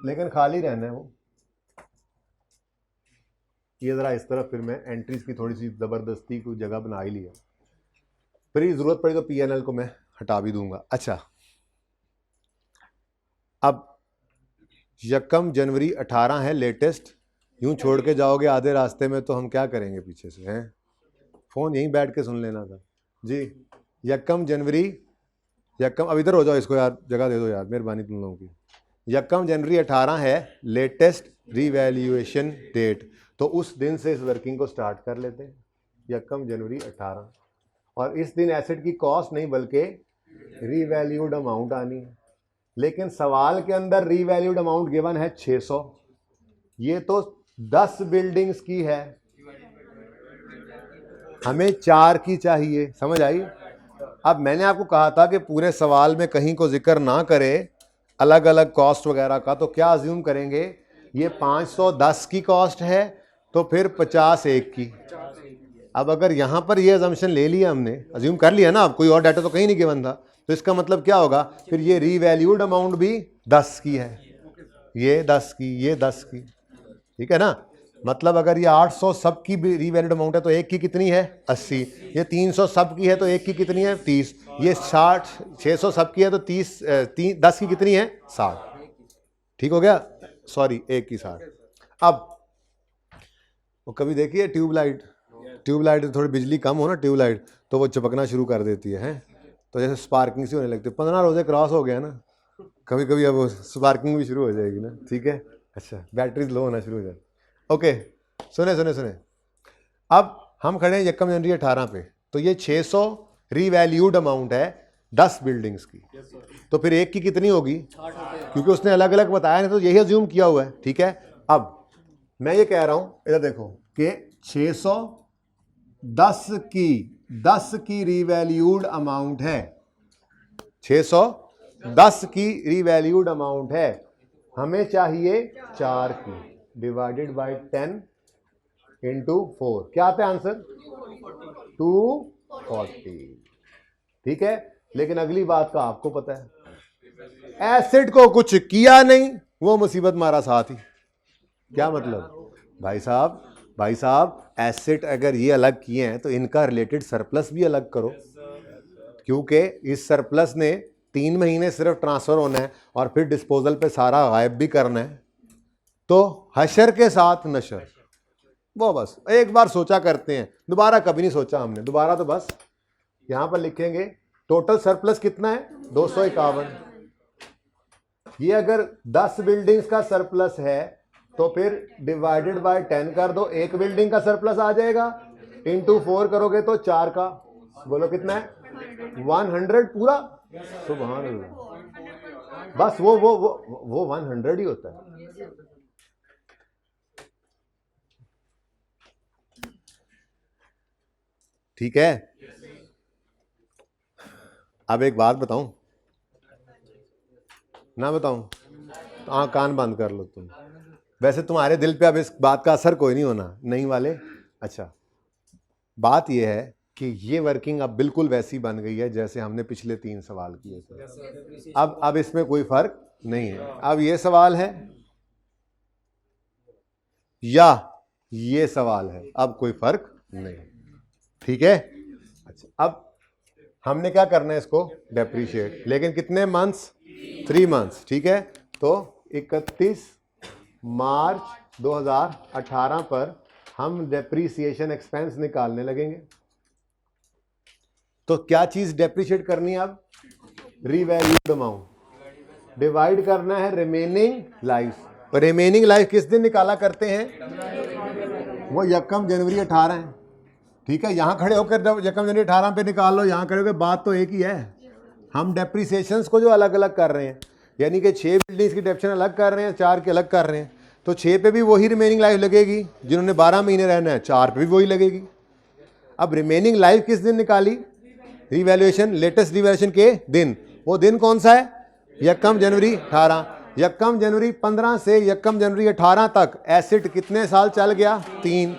लेकिन खाली रहना है वो। ये जरा इस तरफ, फिर मैं एंट्रीज की थोड़ी सी जबरदस्ती कोई जगह बना ही लिया, फिर जरूरत पड़ी तो पीएनएल को मैं हटा भी दूंगा। अच्छा, अब यकम जनवरी 18 है लेटेस्ट, यूं छोड़ के जाओगे आधे रास्ते में तो हम क्या करेंगे पीछे से? हैं, फोन यहीं बैठ के सुन लेना था जी। यकम जनवरी, अब इधर हो जाओ, इसको यार जगह दे दो यार, मेहरबानी तुम लोगों की। यकम जनवरी 18 है लेटेस्ट रीवैल्यूएशन डेट, तो उस दिन से इस वर्किंग को स्टार्ट कर लेते हैं, यकम जनवरी 18। और इस दिन एसेट की कॉस्ट नहीं बल्कि रीवैल्यूड अमाउंट आनी है। लेकिन सवाल के अंदर रीवैल्यूड अमाउंट गिवन है 600, ये तो 10 बिल्डिंग्स की है, हमें 4 की चाहिए, समझ आई? अब मैंने आपको कहा था कि पूरे सवाल में कहीं को जिक्र ना करे अलग अलग कॉस्ट वगैरह का, तो क्या अज्यूम करेंगे? ये 510 की कॉस्ट है तो फिर 50 एक की। अब अगर यहां पर ये अजम्पशन ले लिया हमने, अज्यूम कर लिया ना, अब कोई और डाटा तो कहीं नहीं गिवन था, तो इसका मतलब क्या होगा? फिर ये रीवैल्यूड अमाउंट भी 10 की है, ये 10 की, ये 10 की, ठीक है ना। मतलब अगर ये 800 सब की रीवैल्यूड अमाउंट है तो एक की कितनी है? 80। ये 300 सब की है तो एक की कितनी है? 30। ये 60, 600 सब की है तो 10 की कितनी है? 60। ठीक हो गया, सॉरी एक की 60। अब वो कभी देखिए ट्यूबलाइट थोड़ी बिजली कम हो ना ट्यूबलाइट, तो वो चपकना शुरू कर देती है, तो जैसे स्पार्किंग सी होने लगती है। 15 रोजे क्रॉस हो गया ना, कभी कभी अब स्पार्किंग भी शुरू हो जाएगी ना, ठीक है। अच्छा, बैटरीज लो होना शुरू हो जाए। ओके, सुने, अब हम खड़े हैं यकम जनवरी 18 पे, तो ये 600 रीवैल्यूड अमाउंट है 10 बिल्डिंग्स की, तो फिर एक की कितनी होगी? क्योंकि उसने अलग अलग बताया नहीं, तो यही अज्यूम किया हुआ है, ठीक है। अब मैं ये कह रहा हूं, इधर देखो कि 610 की रीवैल्यूड अमाउंट है, 610 की रीवैल्यूड अमाउंट है, हमें चाहिए 4 की, डिवाइडेड बाय 10 इंटू 4, क्या आता है आंसर? 240, ठीक है। लेकिन अगली बात का आपको पता है, एसिड को कुछ किया नहीं, वो मुसीबत मारा साथ ही। क्या मतलब? भाई साहब एसेट अगर ये अलग किए हैं तो इनका रिलेटेड सरप्लस भी अलग करो, क्योंकि इस सरप्लस ने 3 महीने सिर्फ ट्रांसफर होना है और फिर डिस्पोजल पे सारा गायब भी करना है। तो हशर के साथ नशर, वो बस एक बार सोचा करते हैं, दोबारा कभी नहीं सोचा हमने, दोबारा तो बस यहां पर लिखेंगे टोटल सरप्लस कितना है 251। ये अगर 10 बिल्डिंग्स का सरप्लस है तो फिर डिवाइडेड बाय 10 कर दो, एक बिल्डिंग का सरप्लस आ जाएगा, इंटू 4 करोगे तो 4 का, बोलो कितना है 100 पूरा। सुभान अल्लाह, बस वो 100 ही होता है। ठीक है, अब एक बात बताऊं ना, बताऊं तो आँख कान बंद कर लो तुम, वैसे तुम्हारे दिल पे अब इस बात का असर कोई नहीं होना, नहीं वाले। अच्छा, बात यह है कि ये वर्किंग अब बिल्कुल वैसी बन गई है जैसे हमने पिछले 3 सवाल किए थे। अब इसमें कोई फर्क नहीं है। अब ये सवाल है या ये सवाल है, अब कोई फर्क नहीं। ठीक है, अच्छा, अब हमने क्या करना है, इसको डेप्रीशिएट, लेकिन कितने मंथ्स, 3 मंथ्स। ठीक है, तो 31 मार्च 2018 पर हम डेप्रीसिएशन एक्सपेंस निकालने लगेंगे। तो क्या चीज डेप्रीशिएट करनी है अब, रीवैल्यूड अमाउंट, डिवाइड करना है रिमेनिंग लाइफ। रिमेनिंग लाइफ किस दिन निकाला करते हैं, वो 1 जनवरी 18 है। ठीक है, यहां खड़े होकर 1 जनवरी 18 पे निकाल लो, यहां खड़े होकर, बात तो एक ही है। हम डेप्रीसिएशंस को जो अलग अलग कर रहे हैं, यानी कि 6 बिल्डिंग्स की डेप्शन अलग कर रहे हैं, 4 के अलग कर रहे हैं, तो 6 पे भी वही रिमेनिंग लाइफ लगेगी, जिन्होंने 12 महीने रहना है 4 पे भी वही लगेगी। अब रिमेनिंग लाइफ किस दिन निकाली, रिवैल्यूएशन, लेटेस्ट रिवैल्यूएशन के दिन, वो दिन कौन सा है, 1 जनवरी 18। 1 जनवरी 15 से 1 जनवरी 18 तक एसेट कितने साल चल गया, 3,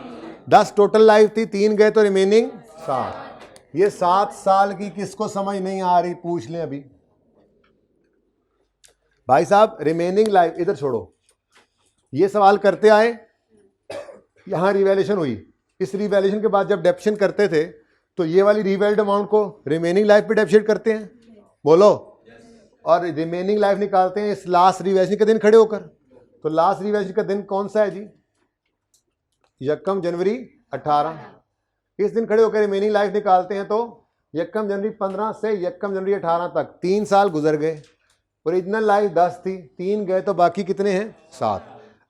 10 टोटल लाइफ थी, 3 गए तो रिमेनिंग 7। ये 7 साल की किसको समझ नहीं आ रही, पूछ लें अभी भाई साहब। रिमेनिंग लाइफ इधर छोड़ो, ये सवाल करते आए, यहां रिवैल्यूएशन हुई, इस रिवैल्यूएशन के बाद जब डेप्शन करते थे तो ये वाली रिवैल्यूड अमाउंट को रिमेनिंग लाइफ पे डेप्शिएट करते हैं, बोलो, और रिमेनिंग लाइफ निकालते हैं इस लास्ट रिवैल्यूएशन के दिन खड़े होकर। तो लास्ट रिवैल्यूएशन का दिन कौन सा है जी, 1 जनवरी 18। इस दिन खड़े होकर रिमेनिंग लाइफ निकालते हैं तो 1 जनवरी 15 से 1 जनवरी 18 तक 3 साल गुजर गए। ओरिजिनल लाइफ 10 थी, 3 गए तो बाकी कितने हैं, 7।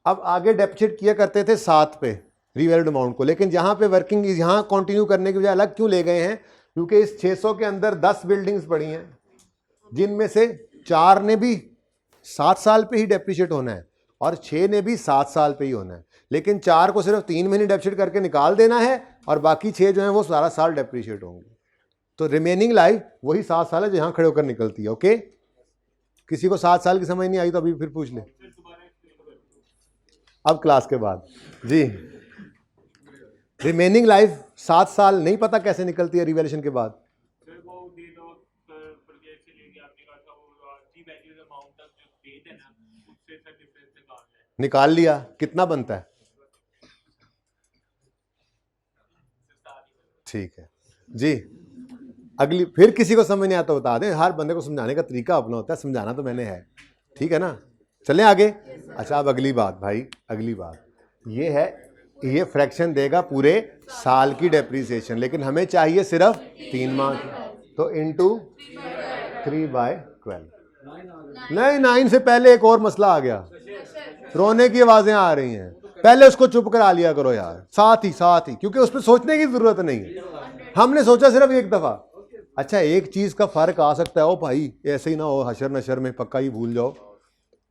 अब आगे डेप्शिएट किया करते थे 7 पे रिवैल्यूड अमाउंट को, लेकिन जहां पे वर्किंग यहां कंटिन्यू करने की बजाय अलग क्यों ले गए हैं, क्योंकि इस 600 के अंदर 10 बिल्डिंग्स पड़ी हैं, जिनमें से 4 ने भी 7 साल पे ही डेप्रीशिएट होना है और 6 ने भी 7 साल पे ही होना है, लेकिन 4 को सिर्फ 3 महीने डेप्रीशिएट करके निकाल देना है और बाकी 6 जो है वो सारा साल डेप्रीशिएट होंगे। तो रिमेनिंग लाइफ वही 7 साल है जो यहां खड़े होकर निकलती है। ओके, किसी को 7 साल की समझ नहीं आई तो अभी फिर पूछ ले, अब क्लास के बाद जी। रिमेनिंग लाइफ 7 साल नहीं पता कैसे निकलती है रिवैल्यूएशन के बाद, निकाल लिया, कितना बनता है, ठीक है जी। अगली, फिर किसी को समझ नहीं आता बता दें, हर बंदे को समझाने का तरीका अपना होता है, समझाना तो मैंने है, ठीक है ना। चलें आगे। अच्छा, अब अगली बात भाई, अगली बात ये है, ये फ्रैक्शन देगा पूरे साल की डेप्रीसिएशन, लेकिन हमें चाहिए सिर्फ 3 माह की, तो इंटू 3/12। नहीं, 9 से पहले एक और मसला आ गया, रोने की आवाजें आ रही हैं, पहले उसको चुप करा लिया करो यार, साथ ही, क्योंकि उस पर सोचने की जरूरत नहीं है, हमने सोचा सिर्फ एक दफा। अच्छा, एक चीज का फर्क आ सकता है, ओ भाई ऐसे ही ना हो हशर नशर में पक्का ही भूल जाओ,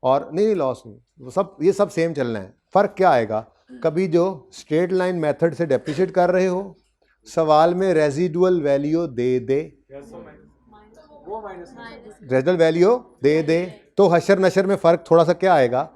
और नहीं लॉस नहीं, सब ये सब सेम चलना है। फर्क क्या आएगा, कभी जो स्ट्रेट लाइन मेथड से डेप्रिशिएट कर रहे हो, सवाल में रेजिडुअल वैल्यू दे दे, रेजिडुअल वैल्यू दे दे, तो हशर नशर में फर्क थोड़ा सा क्या आएगा,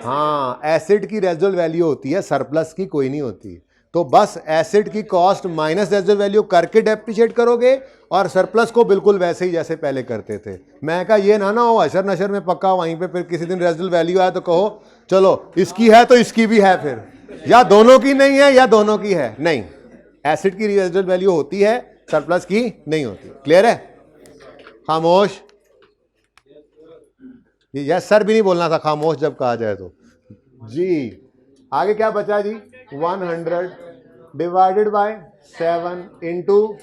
हाँ, एसिड की रेजिडुअल वैल्यू होती है, सरप्लस की कोई नहीं होती। तो बस एसिड की कॉस्ट माइनस रेजिडुअल वैल्यू करके डेप्रिशिएट करोगे और सरप्लस को बिल्कुल वैसे ही जैसे पहले करते थे। मैं कहा ये ना हो हशर नशर में पक्का वहीं पे फिर किसी दिन रेजिडुअल वैल्यू आए तो कहो चलो इसकी है तो इसकी भी है, फिर या दोनों की नहीं है या दोनों की है, नहीं, एसिड की रेजिडुअल वैल्यू होती है, सरप्लस की नहीं होती। क्लियर है, खामोश, ये यस सर भी नहीं बोलना था, खामोश जब कहा जाए तो जी। आगे क्या बचा जी? 100 डिवाइडेड बाय 7 इंटू,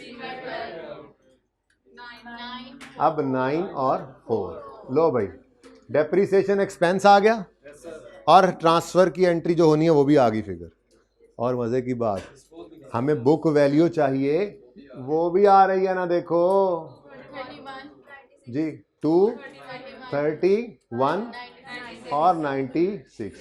अब 9 और 4। लो भाई, डेप्रीसिएशन एक्सपेंस आ गया और ट्रांसफर की एंट्री जो होनी है वो भी आ गई फिगर। और मजे की बात, हमें बुक वैल्यू चाहिए, वो भी आ रही है ना, देखो जी, 231 और 96।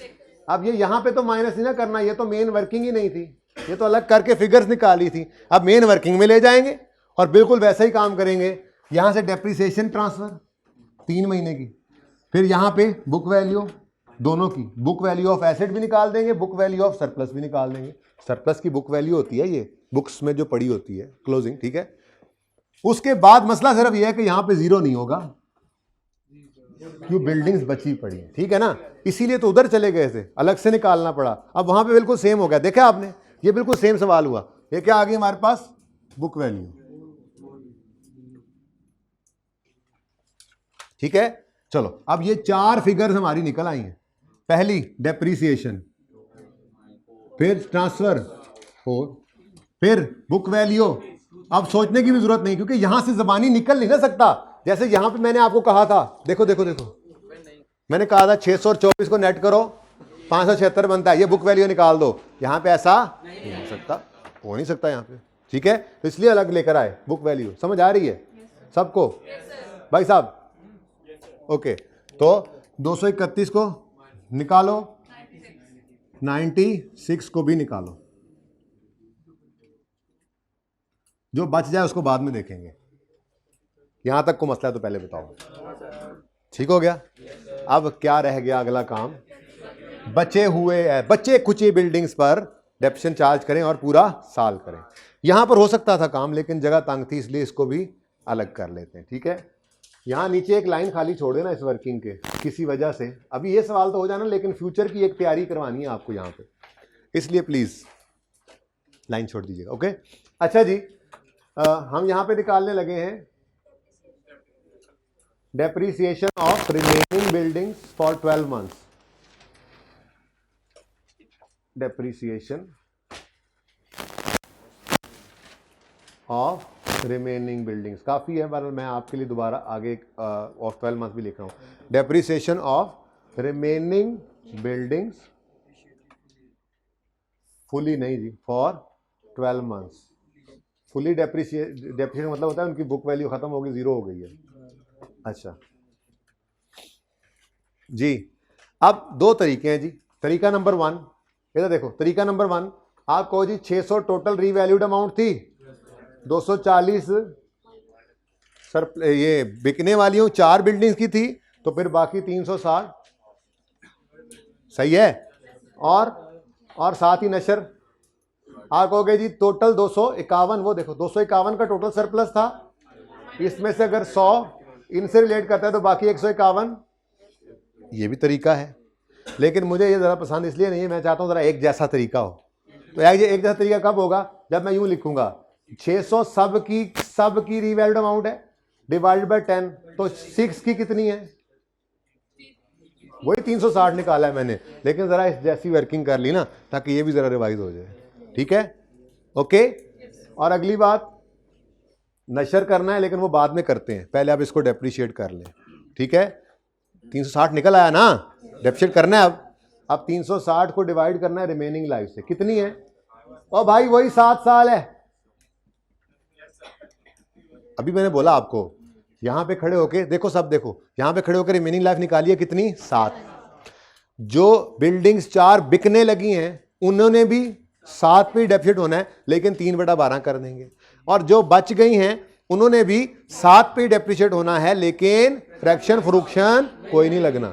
अब ये यहाँ पे तो माइनस नहीं ना करना, ये तो मेन वर्किंग ही नहीं थी, ये तो अलग करके फिगर्स निकाली थी। अब मेन वर्किंग में ले जाएंगे और बिल्कुल वैसा ही काम करेंगे। यहाँ से डेप्रीसिएशन ट्रांसफर 3 महीने की, फिर यहाँ पे बुक वैल्यू दोनों की, बुक वैल्यू ऑफ एसेट भी निकाल देंगे, बुक वैल्यू ऑफ सरप्लस भी निकाल देंगे। सरप्लस की बुक वैल्यू होती है ये बुक्स में जो पड़ी होती है क्लोजिंग, ठीक है। उसके बाद मसला सिर्फ यह है कि यहां पे जीरो नहीं होगा, क्यों बिल्डिंग्स बची पड़ी है, ठीक है ना, इसीलिए तो उधर चले गए थे, अलग से निकालना पड़ा। अब वहां पे बिल्कुल सेम हो गया, देखा आपने, ये बिल्कुल सेम सवाल हुआ। ये क्या आ गई हमारे पास? बुक वैल्यू, ठीक है। चलो अब ये 4 फिगर्स हमारी निकल आई हैं। पहली डेप्रीसिएशन, फिर ट्रांसफर 4, फिर बुक वैल्यू। अब सोचने की भी जरूरत नहीं, क्योंकि यहां से जबानी निकल नहीं ना सकता। जैसे यहां पे मैंने आपको कहा था, देखो देखो देखो, मैंने कहा था 600 और 24 को नेट करो 576 बनता है, ये बुक वैल्यू निकाल दो। यहां पे ऐसा नहीं हो सकता, हो नहीं सकता यहां पे, ठीक है। तो इसलिए अलग लेकर आए बुक वैल्यू। समझ आ रही है सबको भाई साहब? ओके, तो 231 को निकालो, 96 को भी निकालो, जो बच जाए उसको बाद में देखेंगे। यहां तक को मसला है तो पहले बताओ, ठीक हो गया। अब क्या रह गया अगला काम? बचे हुए बचे कुचे बिल्डिंग्स पर डेप्शन चार्ज करें और पूरा साल करें। यहां पर हो सकता था काम, लेकिन जगह तंग थी, इसलिए इसको भी अलग कर लेते हैं, ठीक है। यहां नीचे एक लाइन खाली छोड़ देना इस वर्किंग के किसी वजह से। अभी ये सवाल तो हो जाना, लेकिन फ्यूचर की एक तैयारी करवानी है आपको यहां पे, इसलिए प्लीज लाइन छोड़ दीजिएगा, ओके। अच्छा जी, हम यहां पे निकालने लगे हैं depreciation of remaining buildings for 12 months. Depreciation of remaining buildings काफी है, पर मैं आपके लिए दोबारा आगे ऑफ 12 मंथ भी लिख रहा हूं। Depreciation of remaining buildings, fully नहीं जी, फॉर 12 मंथ्स। फुली डेप्रीसिएशन मतलब होता है उनकी बुक वैल्यू खत्म हो गई, जीरो हो गई है। अच्छा जी, अब 2 तरीके हैं जी। तरीका नंबर 1, इधर देखो, तरीका नंबर 1, आप कहो जी 600 टोटल रीवैल्यूड अमाउंट थी, 240 सर ये बिकने वाली 4 बिल्डिंग्स की थी, तो फिर बाकी 360, सही है। और साथ ही नशर, आप कहोगे जी टोटल 251, वो देखो 251 का टोटल सरप्लस था, इसमें से अगर 100 इनसे रिलेट करता है तो बाकी 151। ये भी तरीका है, लेकिन मुझे ये ज़रा पसंद इसलिए नहीं है, मैं चाहता हूँ ज़रा एक जैसा तरीका हो। तो एक जैसा तरीका कब होगा? जब मैं यूँ लिखूंगा 600 सब की रीवैल्यूड अमाउंट है, डिवाइडेड बाय 10, तो 6 की कितनी है? वही 360 निकाला है मैंने, लेकिन ज़रा इस जैसी वर्किंग कर ली ना, ताकि ये भी ज़रा रिवाइज हो जाए, ठीक है, ओके। और अगली बात, नशर करना है, लेकिन वो बाद में करते हैं, पहले आप इसको डेप्रीशिएट कर लें, ठीक है। 360 निकल आया ना, डेप्रीशिएट करना है। अब 360 को डिवाइड करना है रिमेनिंग लाइफ से, कितनी है? और भाई वही 7 साल है। अभी मैंने बोला आपको, यहां पे खड़े होके देखो, सब देखो, यहां पे खड़े होकर रिमेनिंग लाइफ निकालिए, कितनी? 7। जो बिल्डिंग्स 4 बिकने लगी हैं उन्होंने भी 7 पे डेप्रीशिएट होना है, लेकिन 3/12 कर देंगे। और जो बच गई हैं उन्होंने भी 7 पे डेप्रीशिएट होना है, लेकिन फ्रैक्शन फ्रूक्शन कोई नहीं लगना,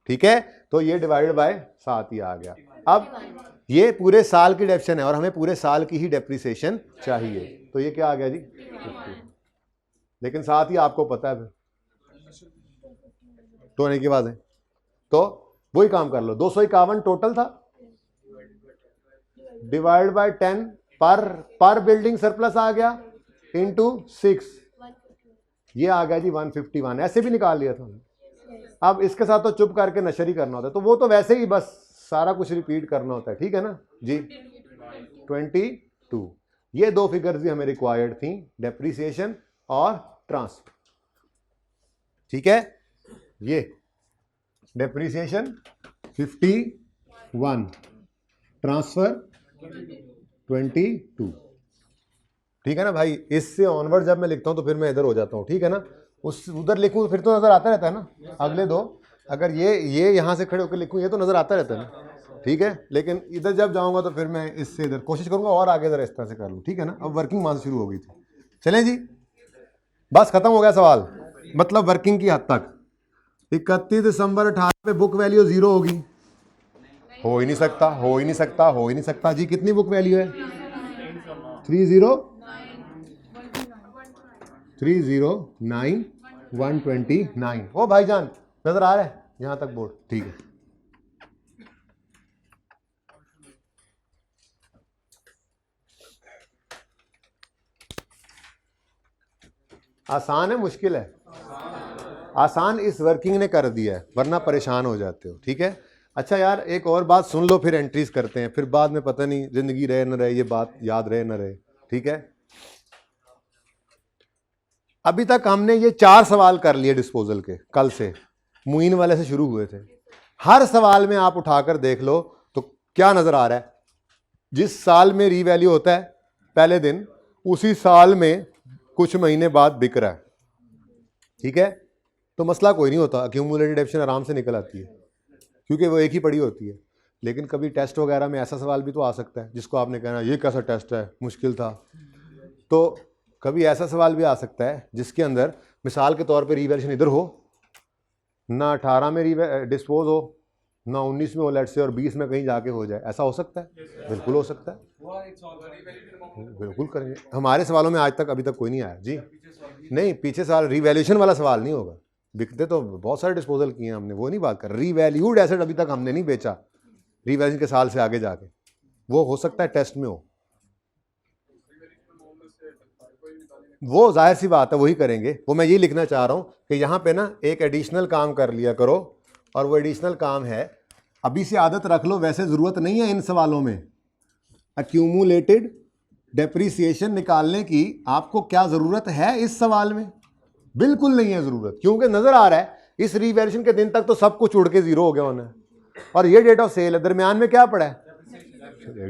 ठीक है। तो ये डिवाइडेड बाय 7 ही आ गया। अब ये पूरे साल की डेप्शन है और हमें पूरे साल की ही डेप्रीसिएशन चाहिए, तो ये क्या आ गया जी? 50। लेकिन साथ ही आपको पता है तो होने की बात है, तो वही काम कर लो। 251 टोटल था, डिवाइड बाय 10, पर बिल्डिंग सरप्लस आ गया, इंटू 6, ये आ गया जी 151। ऐसे भी निकाल लिया था। अब इसके साथ तो चुप करके नशर ही करना होता है, तो वो तो वैसे ही बस सारा कुछ रिपीट करना होता है, ठीक है ना जी। 22, ये दो फिगर्स भी हमें रिक्वायर्ड थी, डेप्रिसिएशन और ट्रांसफर, ठीक है। ये डेप्रिसिएशन 51, ट्रांसफर 22, ठीक है ना भाई। इससे ऑनवर्ड जब मैं लिखता हूं तो फिर मैं इधर हो जाता हूं, ठीक है ना। उस उधर लिखूं तो फिर तो नजर आता रहता है ना अगले दो, अगर ये यहां से खड़े होकर लिखूं ये तो नजर आता रहता है ना, ठीक है। लेकिन इधर जब जाऊंगा तो फिर मैं इससे इधर कोशिश करूंगा और आगे इधर इस तरह से कर लूं, ठीक है ना। अब वर्किंग वहां से शुरू हो गई थी। चलें जी, बस खत्म हो गया सवाल, मतलब वर्किंग की हद तक। 31 दिसंबर 18 पे बुक वैल्यू 0 होगी, हो ही नहीं सकता, हो ही नहीं सकता, हो ही नहीं सकता जी। कितनी बुक वैल्यू है? 309 129। ओ भाईजान नजर आ रहा है यहां तक बोर्ड, ठीक है। आसान है मुश्किल है? आसान इस वर्किंग ने कर दिया है, वरना परेशान हो जाते हो, ठीक है। अच्छा यार एक और बात सुन लो, फिर एंट्रीज करते हैं, फिर बाद में पता नहीं जिंदगी रहे न रहे, ये बात याद रहे न रहे, ठीक है। अभी तक हमने ये 4 सवाल कर लिए डिस्पोजल के, कल से मुइन वाले से शुरू हुए थे। हर सवाल में आप उठाकर देख लो तो क्या नजर आ रहा है, जिस साल में रीवैल्यू होता है पहले दिन, उसी साल में कुछ महीने बाद बिक रहा है, ठीक है। तो मसला कोई नहीं होता, अक्यूमुलेटेड ऑप्शन आराम से निकल आती है क्योंकि वो एक ही पड़ी होती है। लेकिन कभी टेस्ट वगैरह में ऐसा सवाल भी तो आ सकता है जिसको आपने कहना ये कैसा टेस्ट है, मुश्किल था। तो कभी ऐसा सवाल भी आ सकता है जिसके अंदर मिसाल के तौर पे रीवैल्यूएशन इधर हो ना, 18 में डिस्पोज हो ना, 19 में हो लेट्स से, और 20 में कहीं जाके हो जाए, ऐसा हो सकता है? बिल्कुल हो सकता है, बिल्कुल करेंगे। हमारे सवालों में आज तक अभी तक कोई नहीं आया जी। नहीं, पीछे साल रीवैल्यूएशन वाला सवाल नहीं होगा, बिकते तो बहुत सारे डिस्पोजल किए हमने, वो नहीं बात कर। रीवैल्यूड एसेट अभी तक हमने नहीं बेचा रीवैल्यूएशन के साल से आगे जाके, वो हो सकता है टेस्ट में हो, वो जाहिर सी बात है वही करेंगे। वो मैं ये लिखना चाह रहा हूं कि यहाँ पे ना एक एडिशनल काम कर लिया करो, और वो एडिशनल काम है, अभी से आदत रख लो, वैसे ज़रूरत नहीं है इन सवालों में एक्यूमुलेटेड डेप्रिसिएशन निकालने की। आपको क्या ज़रूरत है इस सवाल में? बिल्कुल नहीं है ज़रूरत, क्योंकि नज़र आ रहा है इस रीवैल्यूएशन के दिन तक तो सब कुछ उड़ के 0 हो गया होना है, और ये डेट ऑफ सेल है, दरमियान में क्या पड़ा है?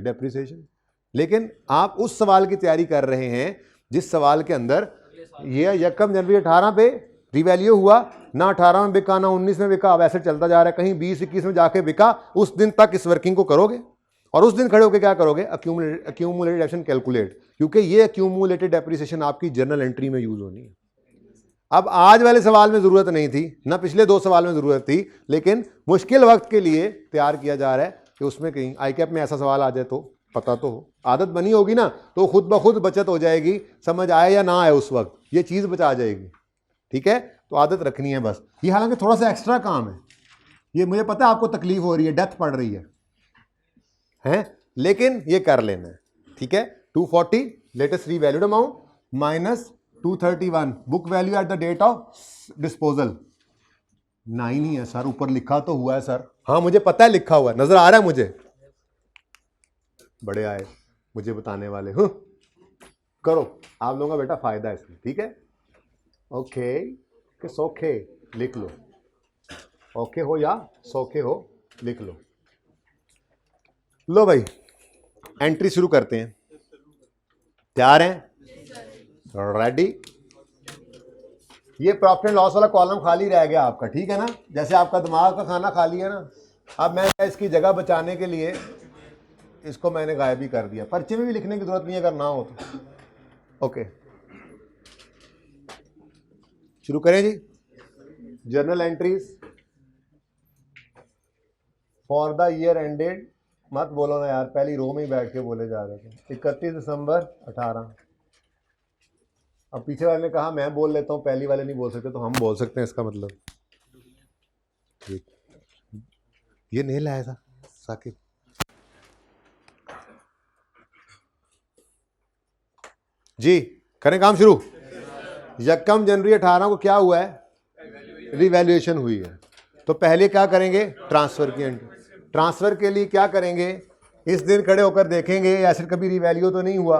डेप्रिसिएशन। लेकिन आप उस सवाल की तैयारी कर रहे हैं जिस सवाल के अंदर ये 1 जनवरी 18 पे रिवैल्यू हुआ ना, 18 में बिका ना 19 में बिका, अब ऐसे चलता जा रहा है, कहीं 20-21 में जाके बिका, उस दिन तक इस वर्किंग को करोगे, और उस दिन खड़े होकर क्या करोगे? अक्यूमुलेटेड एक्शन कैलकुलेट, क्योंकि ये अक्यूमुलेटेड डेप्रिसिएशन आपकी जर्नल एंट्री में यूज होनी है। अब आज वाले सवाल में जरूरत नहीं थी ना, पिछले 2 सवाल में जरूरत थी, लेकिन मुश्किल वक्त के लिए तैयार किया जा रहा है कि उसमें कहीं आईकैप में ऐसा सवाल आ जाए तो पता तो हो। आदत बनी होगी ना तो खुद ब खुद बचत हो जाएगी, समझ आए या ना आए उस वक्त ये चीज़ बचा जाएगी, ठीक है। तो आदत रखनी है बस। ये हालांकि थोड़ा सा एक्स्ट्रा काम है, ये मुझे पता है आपको तकलीफ हो रही है, डेथ पड़ रही है, लेकिन ये कर लेना है, ठीक है। 240 latest revalued amount minus 231 book value at the date of disposal. 9 ही है सर, ऊपर लिखा तो हुआ है सर। हाँ मुझे पता है लिखा हुआ है, नजर आ रहा है मुझे। बड़े आए मुझे बताने वाले, करो आप लोगों का बेटा फायदा है इसमें, ठीक है। ओके कि सौखे लिख लो, ओके हो या सौखे हो लिख लो। लो भाई एंट्री शुरू करते हैं, तैयार हैं? रेडी। ये प्रॉफिट एंड लॉस वाला कॉलम खाली रह गया आपका, ठीक है ना, जैसे आपका दिमाग का खाना खाली है ना। अब मैं इसकी जगह बचाने के लिए इसको मैंने गायब ही कर दिया, पर्चे में भी लिखने की जरूरत नहीं है अगर ना हो तो। ओके शुरू करें जी। Journal entries for the year ended, मत बोलो ना यार, पहली रो में ही बैठ के बोले जा रहे थे। 31 दिसंबर 18। अब पीछे वाले ने कहा मैं बोल लेता हूं, पहली वाले नहीं बोल सकते, तो हम बोल सकते हैं, इसका मतलब ये नहीं लाया था साकिब। जी करें काम शुरू। 1 जनवरी 18 को क्या हुआ है? रिवैल्यूएशन हुई है। तो पहले क्या करेंगे? ट्रांसफर की एंट्री। ट्रांसफर के लिए क्या करेंगे, इस दिन खड़े होकर देखेंगे एसेट कभी रीवैल्यू तो नहीं हुआ।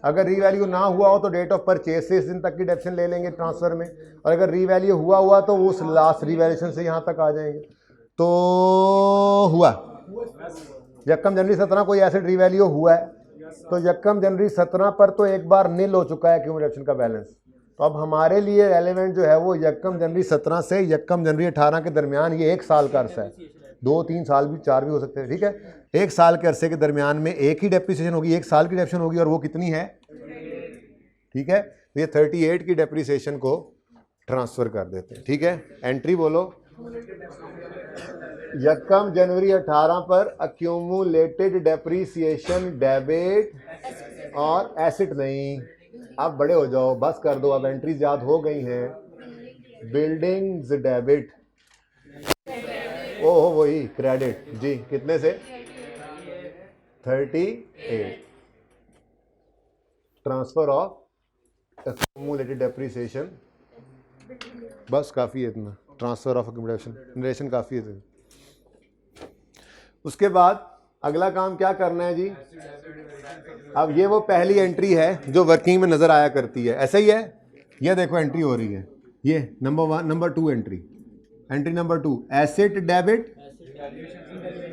अगर रीवैल्यू ना हुआ हो तो डेट ऑफ परचेज से इस दिन तक की डेप्शन ले लेंगे ट्रांसफर में, और अगर रीवैल्यू हुआ तो उस लास्ट रीवैल्यूएशन से यहाँ तक आ जाएंगे। तो हुआ यकम जनवरी 17 कोई एसेट रीवैल्यू हुआ है, तो यकम जनवरी 17 पर तो एक बार नील हो चुका है एक्यूमुलेशन का बैलेंस। तो अब हमारे लिए रेलेवेंट जो है वो यकम जनवरी 17 से यकम जनवरी 18 के दरमियान, ये 1 साल का अरसा है, 2-3 साल भी 4 भी हो सकते हैं, ठीक है। 1 साल के अरसे के दरमियान में एक ही डेप्रिसिएशन होगी, 1 साल की डेप्शन होगी, और वो कितनी है, ठीक है। तो ये 38 की डेप्रिसिएशन को ट्रांसफर कर देते हैं, ठीक है। एंट्री बोलो, यकम जनवरी 18 पर अक्यूमुलेटेड डेप्रिसिएशन डेबिट और एसेट नहीं। आप बड़े हो जाओ, बस कर दो, अब एंट्रीज याद हो गई हैं। बिल्डिंग्स डेबिट, ओहो वही क्रेडिट जी, कितने से 38। ट्रांसफर ऑफ अक्यूमुलेटेड डेप्रिसिएशन, बस काफ़ी है इतना। ट्रांसफर ऑफ अक्यूमुलेशन काफ़ी है इतना। उसके बाद अगला काम क्या करना है जी, अब ये वो पहली एंट्री है जो वर्किंग में नज़र आया करती है, ऐसा ही है। ये देखो एंट्री हो रही है, ये number 2 entry number 2, asset debit,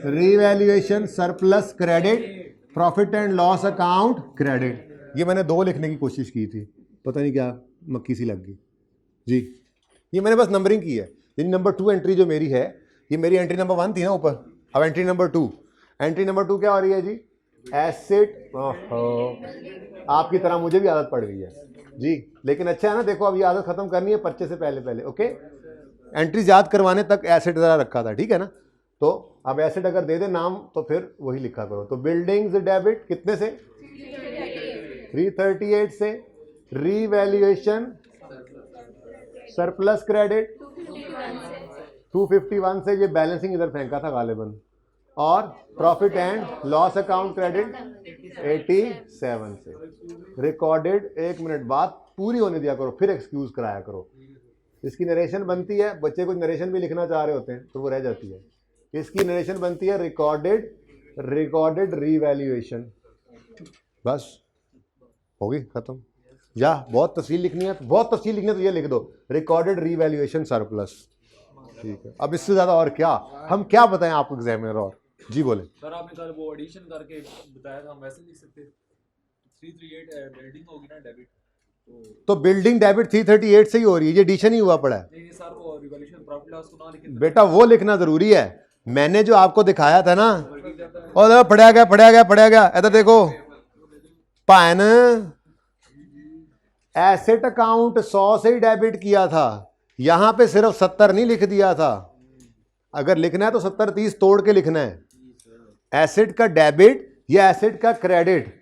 revaluation surplus credit, profit and loss account credit. ये मैंने 2 लिखने की कोशिश की थी, पता नहीं क्या मक्खी सी लग गई जी। ये मैंने बस नंबरिंग की है। यानी नंबर 2 एंट्री जो मेरी है, ये मेरी एंट्री नंबर 1 थी ना ऊपर, अब एंट्री नंबर 2। एंट्री नंबर 2 क्या हो रही है जी, एसेट। आपकी तरह मुझे भी आदत पड़ गई है जी, लेकिन अच्छा है ना, देखो अब ये आदत खत्म करनी है परचे से पहले ओके। एंट्रीज याद करवाने तक एसेट ज़रा रखा था, ठीक है ना। तो अब एसेट अगर दे दे नाम तो फिर वही लिखा करो। तो बिल्डिंग्स डेबिट कितने से 338 से, रीवैल्यूएशन सरप्लस क्रेडिट 251 से, ये बैलेंसिंग इधर फेंका था गालिबन, और profit and loss account credit 87 से। रिकॉर्डेड, 1 मिनट बात पूरी होने दिया करो, फिर एक्सक्यूज कराया करो। इसकी नरेशन बनती है, बच्चे कुछ नरेशन भी लिखना चाह रहे होते हैं तो वो रह जाती है। इसकी नरेशन बनती है रिकॉर्डेड रीवैल्यूएशन, बस होगी खत्म। या बहुत तफसील लिखनी है, तो ये लिख दो, रिकॉर्डेड रीवैल्यूएशन सरप्लस, ठीक है। अब इससे ज़्यादा और क्या हम क्या बताएं आपको एग्जामिनर, और जी बोले सर। आपने कल वो एडिशन करके बताया था, हम वैसे लिख सकते। 338 बिल्डिंग होगी ना डेबिट, तो बिल्डिंग डेबिट 338 से ही हो रही है, ये एडिशन ही हुआ पड़ा है। नहीं सर, वो रिवैल्यूएशन प्रॉफिट लॉस को ना लिखे बेटा वो लिखना जरूरी है, मैंने जो आपको दिखाया था ना, और पढ़ा गया इधर देखो पान, एसेट अकाउंट 100 से ही डेबिट किया था, यहां पे सिर्फ 70 नहीं लिख दिया था। अगर लिखना है तो 70-30 तोड़ के लिखना है। एसेट का डेबिट या एसेट का क्रेडिट,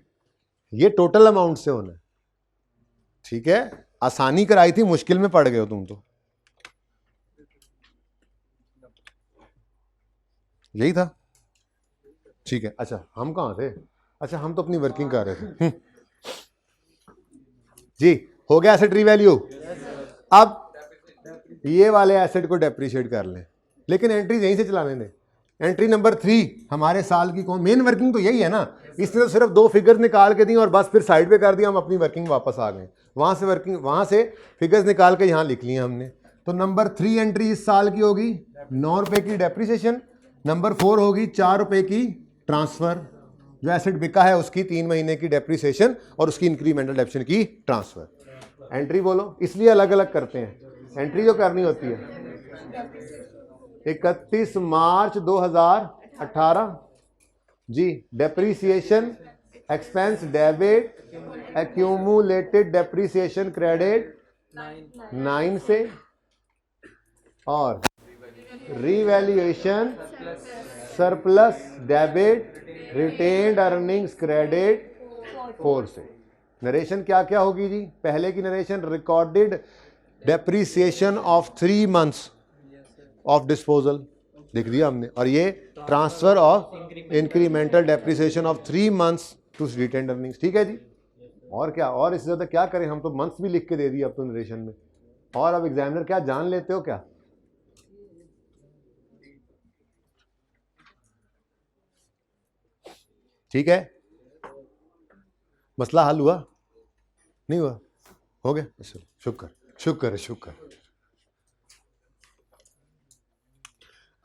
ये टोटल अमाउंट से होना है, ठीक है। आसानी कराई थी, मुश्किल में पड़ गए हो तुम तो, यही था, ठीक है। अच्छा हम कहां थे, अच्छा हम तो अपनी वर्किंग कर रहे थे जी। हो गया एसेट रीवैल्यू। अब ये वाले एसेट को डेप्रिशिएट कर लें, लेकिन एंट्री यहीं से चलाने दें। एंट्री नंबर 3 हमारे साल की कौन, मेन वर्किंग तो यही है ना, इसने तो सिर्फ 2 फिगर्स निकाल के दी और बस फिर साइड पे कर दिया, हम अपनी वर्किंग वापस आ गए। वहां से फिगर्स निकाल के यहाँ लिख लिए हमने। तो नंबर 3 एंट्री इस साल की होगी 9 रुपए की डेप्रिसिएशन, नंबर 4 होगी 4 रुपए की ट्रांसफर, जो एसेट बिका है उसकी 3 महीने की डेप्रिसिएशन और उसकी इंक्रीमेंटल डेप्शन की ट्रांसफर। एंट्री बोलो, इसलिए अलग अलग करते हैं। एंट्री जो करनी होती है 31 मार्च 2018 जी, depreciation expense debit, accumulated depreciation credit 9 से, और revaluation surplus debit, retained earnings credit 4 से। नरेशन क्या क्या होगी जी, पहले की narration recorded depreciation of 3 months of disposal लिख दिया हमने, और ये transfer of incremental depreciation of 3 months to retained earnings, ठीक है जी। और क्या, और इससे ज़्यादा क्या करें, हम तो मंथ्स भी लिख के दे दिए अब तो नरेशन में। और अब एग्जामिनर क्या जान लेते हो क्या, ठीक है, मसला हल हुआ नहीं हुआ? हो गया, चलो शुक्र शुक्र है शुक्र।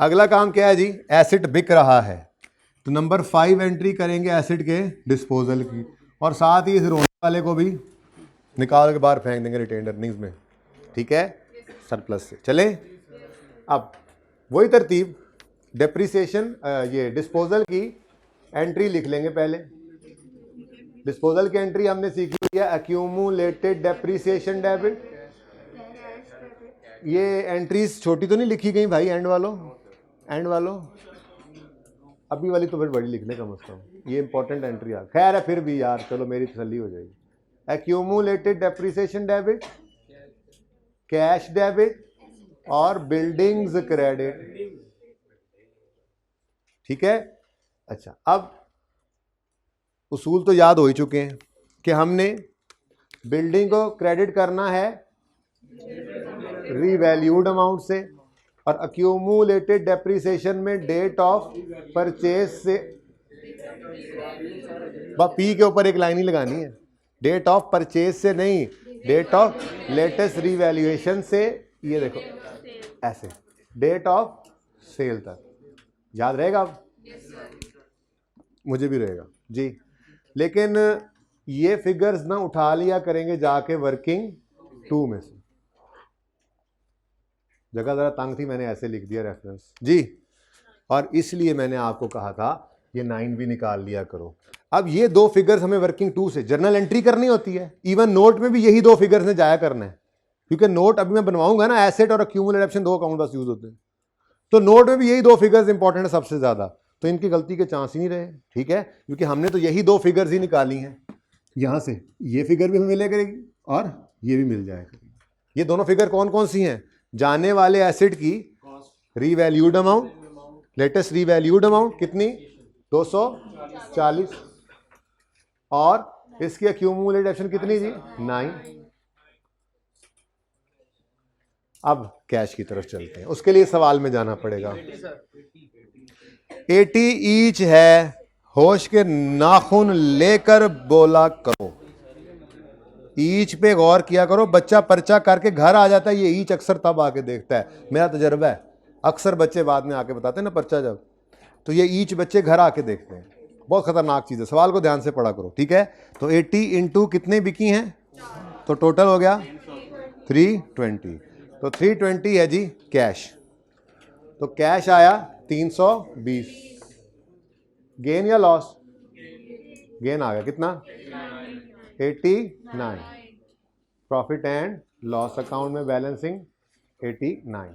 अगला काम क्या है जी? एसेट बिक रहा है, तो नंबर 5 एंट्री करेंगे एसेट के डिस्पोजल की, और साथ ही इस रोने वाले को भी निकाल के बाहर फेंक देंगे रिटेन्ड अर्निंग्स में, ठीक है, सरप्लस से। चले, अब वही तरतीब, डेप्रिसिएशन ये डिस्पोजल की एंट्री लिख लेंगे पहले। डिस्पोजल की एंट्री हमने सीख ली है, एक्यूमुलेटेड डेप्रिसिएशन डेबिट। ये एंट्रीज छोटी तो नहीं लिखी गई भाई? एंड वालों अभी वाली तो फिर बड़ी लिखने का मसला, ये इंपॉर्टेंट एंट्री आ, खैर है फिर भी यार, चलो मेरी तसल्ली हो जाएगी। Accumulated depreciation debit, cash debit और बिल्डिंग्स क्रेडिट, ठीक है। अच्छा, अब उसूल तो याद हो ही चुके हैं कि हमने बिल्डिंग को क्रेडिट करना है रीवैल्यूड अमाउंट से, और एक्यूमुलेटेड डेप्रिसिएशन में डेट ऑफ परचेज से, बस पी के ऊपर एक लाइन ही लगानी है, डेट ऑफ परचेज से नहीं, डेट ऑफ लेटेस्ट रीवैल्यूएशन से, ये देखो ऐसे डेट ऑफ सेल तक। याद रहेगा? अब मुझे भी रहेगा जी, लेकिन ये फिगर्स ना उठा लिया करेंगे जाके वर्किंग 2 में से, जगह ज़रा तंग थी, मैंने ऐसे लिख दिया रेफरेंस जी, और इसलिए मैंने आपको कहा था ये 9 भी निकाल लिया करो। अब ये 2 फिगर्स हमें वर्किंग 2 से जर्नल एंट्री करनी होती है, इवन नोट में भी यही 2 फिगर्स ने जाया करना है, क्योंकि नोट अभी मैं बनवाऊंगा ना, एसेट और एक्यूमुलेटेड ऑप्शन 2 अकाउंट बस यूज होते हैं, तो नोट में भी यही 2 फिगर्स इंपॉर्टेंट है सबसे ज़्यादा, तो इनकी गलती के चांस ही नहीं रहे, ठीक है, क्योंकि हमने तो यही 2 फिगर्स ही निकाली हैं। यहाँ से ये फिगर भी हमें मिले करेगी और ये भी मिल जाएगा। ये दोनों फिगर कौन कौन सी हैं? जाने वाले एसेट की revalued amount, latest revalued amount कितनी? 240, और इसकी एक्यूमुलेटेड ऑप्शन कितनी जी? 9। अब कैश की तरफ चलते हैं, उसके लिए सवाल में जाना पड़ेगा। 80 ईच है, होश के नाखून लेकर बोला करो, ईच पे गौर किया करो। बच्चा पर्चा करके घर आ जाता है, ये ईच अक्सर तब आके देखता है, मेरा तजर्बा है, अक्सर बच्चे बाद में आके बताते हैं ना पर्चा जब, तो ये ईच बच्चे घर आके देखते हैं, बहुत खतरनाक चीज़ है। सवाल को ध्यान से पढ़ा करो, ठीक है। तो 80 इंटू कितने बिकी हैं, तो टोटल हो गया 320, तो 320 है जी कैश, तो कैश आया 320। गेन या लॉस? गेन आ गया, कितना? 89। प्रॉफिट एंड लॉस अकाउंट में बैलेंसिंग 89।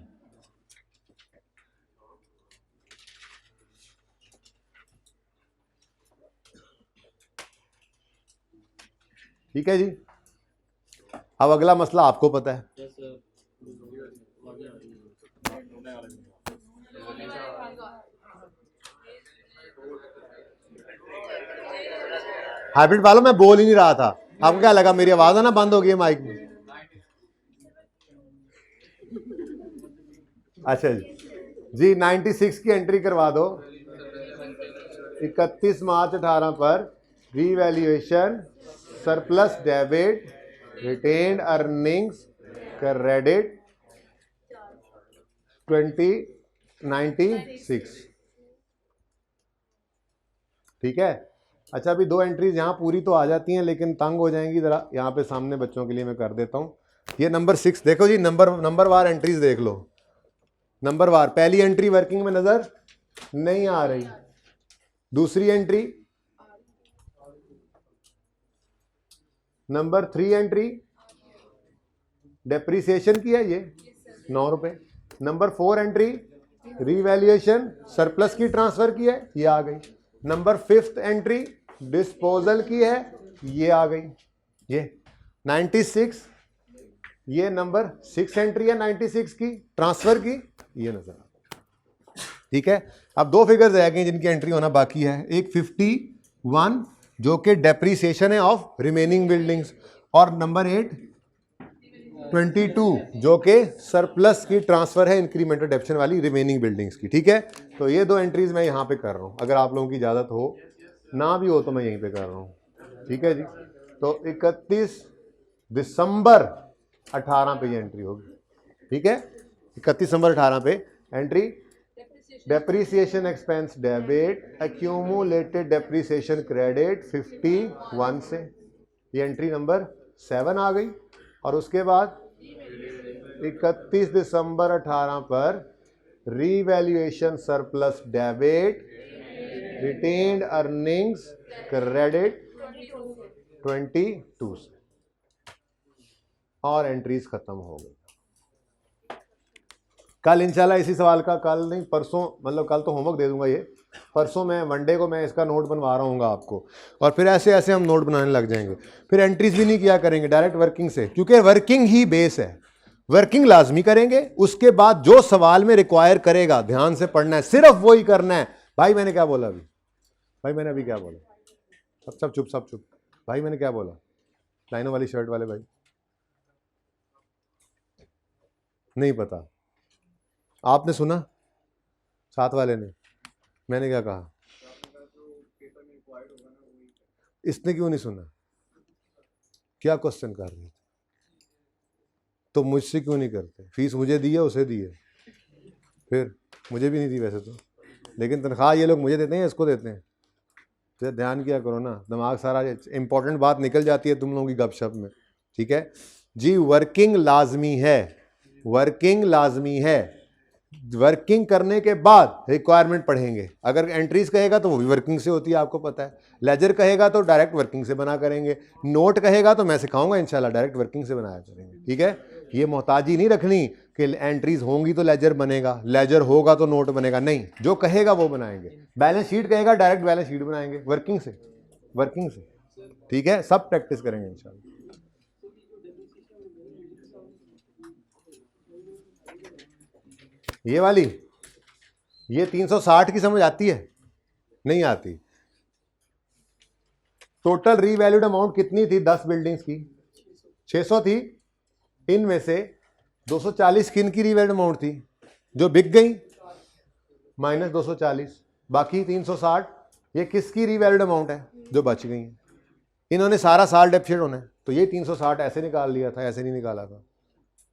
ठीक है जी। अब अगला मसला आपको पता है, हाइब्रिड वालों मैं बोल ही नहीं रहा था, आपको क्या लगा मेरी आवाज आना बंद हो गई माइक में? अच्छा जी 96 की एंट्री करवा दो। 31 मार्च 18 पर revaluation, surplus debit, retained earnings credit 2096, ठीक है। अच्छा, अभी 2 एंट्रीज यहाँ पूरी तो आ जाती हैं, लेकिन तंग हो जाएंगी ज़रा, यहाँ पे सामने बच्चों के लिए मैं कर देता हूँ। ये नंबर 6 देखो जी, नंबर वार एंट्रीज देख लो, नंबर वार। पहली एंट्री वर्किंग में नज़र नहीं आ रही, दूसरी एंट्री, नंबर 3 एंट्री डेप्रिसिएशन की है, ये 9 रुपये। नंबर 4 एंट्री रीवैल्यूएशन, सरप्लस की ट्रांसफर की है, ये आ गई। नंबर 5th एंट्री डिस्पोजल की है, ये आ गई, ये 96। ये नंबर 6 एंट्री है 96 की ट्रांसफर की, ये नजर आ गई, ठीक है। अब 2 फिगर्स रह गए जिनकी एंट्री होना बाकी है, एक 51 जो कि डेप्रिसिएशन है ऑफ रिमेनिंग बिल्डिंग्स, और नंबर 8 22 जो कि सरप्लस की ट्रांसफर है इंक्रीमेंटल डेप्शन वाली रिमेनिंग बिल्डिंग्स की, ठीक है। तो ये 2 एंट्रीज मैं यहाँ पे कर रहा हूँ, अगर आप लोगों की इजाज़त हो ना भी हो तो मैं यहीं पे कर रहा हूँ, ठीक है जी। तो 31 दिसंबर 18 पे ये एंट्री होगी, ठीक है। 31 दिसंबर 18 पे entry, depreciation expense debit, accumulated depreciation credit 51 से, ये एंट्री नंबर 7 आ गई। और उसके बाद 31 दिसंबर 18 पर revaluation surplus debit, retained earnings credit 22 से, और एंट्रीज खत्म हो गई। कल इंशाल्लाह इसी सवाल का, कल नहीं परसों, मतलब कल तो होमवर्क दे दूंगा ये, परसों मैं वनडे को मैं इसका नोट बनवा रहा हूँ आपको, और फिर ऐसे ऐसे हम नोट बनाने लग जाएंगे। फिर एंट्रीज भी नहीं किया करेंगे, डायरेक्ट वर्किंग से, क्योंकि वर्किंग ही बेस है। वर्किंग लाजमी करेंगे, उसके बाद जो सवाल में रिक्वायर करेगा ध्यान से पढ़ना है, सिर्फ वही करना है। भाई मैंने क्या बोला अभी, भाई मैंने अभी क्या बोला, सब चुप, सब चुप। भाई मैंने क्या बोला, लाइनों वाली शर्ट वाले भाई, नहीं पता, आपने सुना साथ वाले ने, मैंने क्या कहा, इसने क्यों नहीं सुना, क्या क्वेश्चन कर रहे थे, तो मुझसे क्यों नहीं करते, फीस मुझे दी है उसे दी है, फिर मुझे भी नहीं दी वैसे तो, लेकिन तनख्वाह ये लोग मुझे देते हैं, इसको देते हैं, तो ध्यान किया करो ना, दिमाग सारा इंपॉर्टेंट बात निकल जाती है तुम लोगों की गपशप में, ठीक है जी। वर्किंग लाजमी है, वर्किंग लाजमी है, वर्किंग करने के बाद रिक्वायरमेंट पढ़ेंगे। अगर एंट्रीज कहेगा तो वो भी वर्किंग से होती है, आपको पता है। लेजर कहेगा तो डायरेक्ट वर्किंग से बना करेंगे, नोट कहेगा तो मैं सिखाऊंगा इंशाल्लाह डायरेक्ट वर्किंग से बनाया करेंगे, ठीक है। ये मोहताजी नहीं रखनी कि एंट्रीज होंगी तो लेजर बनेगा, लेजर होगा तो नोट बनेगा, नहीं, जो कहेगा वो बनाएंगे। बैलेंस शीट कहेगा डायरेक्ट बैलेंस शीट बनाएंगे, वर्किंग से, वर्किंग से, ठीक है। सब प्रैक्टिस करेंगे इंशाल्लाह। ये वाली, ये 360 की समझ आती है, नहीं आती। टोटल रीवैल्यूड अमाउंट कितनी थी 10 बिल्डिंग्स की, 600 थी, इनमें से 240 किन की रीवैल्यूड अमाउंट थी, जो बिक गई माइनस 240, बाकी 360 ये किसकी रीवैल्यूड अमाउंट है, जो बच गई है। इन्होंने सारा साल डेप्सिट होना है, तो ये 360 ऐसे निकाल लिया था, ऐसे नहीं निकाला था,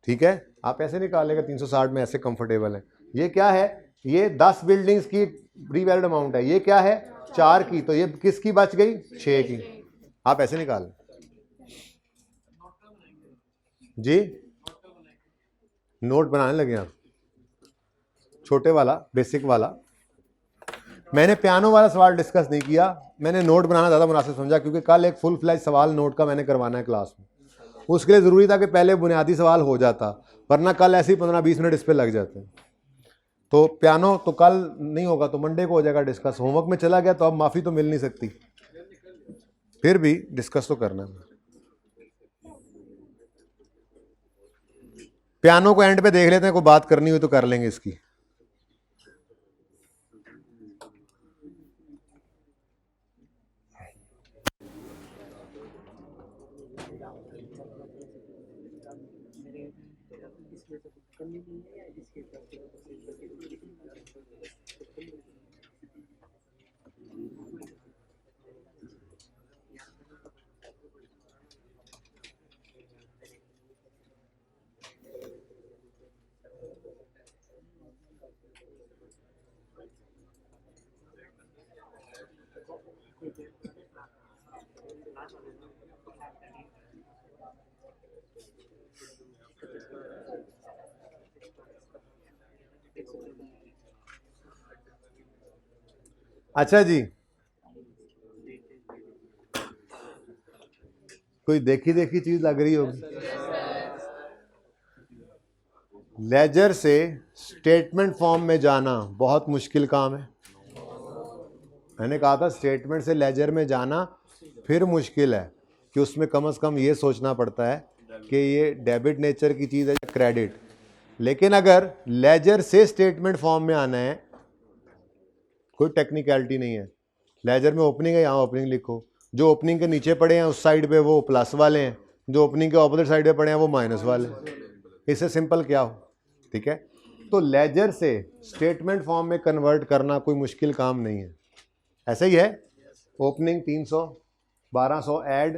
ठीक है। आप ऐसे निकालेगा 360 में, ऐसे कंफर्टेबल है। ये क्या है, ये 10 बिल्डिंग्स की रीवैल्यूड अमाउंट है, ये क्या है 4 की, तो ये किसकी बच गई 6 की, आप ऐसे निकाल जी। नोट बनाने लगे आप, छोटे वाला बेसिक वाला। मैंने पियानो वाला सवाल डिस्कस नहीं किया, मैंने नोट बनाना ज़्यादा मुनासिब समझा, क्योंकि कल एक फुल फ्लैज सवाल नोट का मैंने करवाना है क्लास में, उसके लिए ज़रूरी था कि पहले बुनियादी सवाल हो जाता, वरना कल ऐसे ही 15-20 मिनट इस पर लग जाते हैं। तो पियानो तो कल नहीं होगा, तो मंडे को हो जाएगा डिस्कस। होमवर्क में चला गया तो अब माफ़ी तो मिल नहीं सकती, फिर भी डिस्कस तो करना है। पियानो को एंड पे देख लेते हैं, कोई बात करनी हुई तो कर लेंगे इसकी। अच्छा जी, कोई देखी देखी चीज लग रही होगी। लेजर से स्टेटमेंट फॉर्म में जाना बहुत मुश्किल काम है। मैंने कहा था स्टेटमेंट से लेजर में जाना फिर मुश्किल है, कि उसमें कम से कम ये सोचना पड़ता है कि ये डेबिट नेचर की चीज़ है या क्रेडिट। लेकिन अगर लेजर से स्टेटमेंट फॉर्म में आना है, कोई टेक्निकलिटी नहीं है। लेजर में ओपनिंग है, यहाँ ओपनिंग लिखो, जो ओपनिंग के नीचे पड़े हैं उस साइड पे वो प्लस वाले हैं, जो ओपनिंग के ऑपोजिट साइड पे पड़े हैं वो माइनस वाले हैं। इससे सिंपल क्या हो, ठीक है। तो लेजर से स्टेटमेंट फॉर्म में कन्वर्ट करना कोई मुश्किल काम नहीं है, ऐसा ही है। ओपनिंग 300, 1200 ऐड,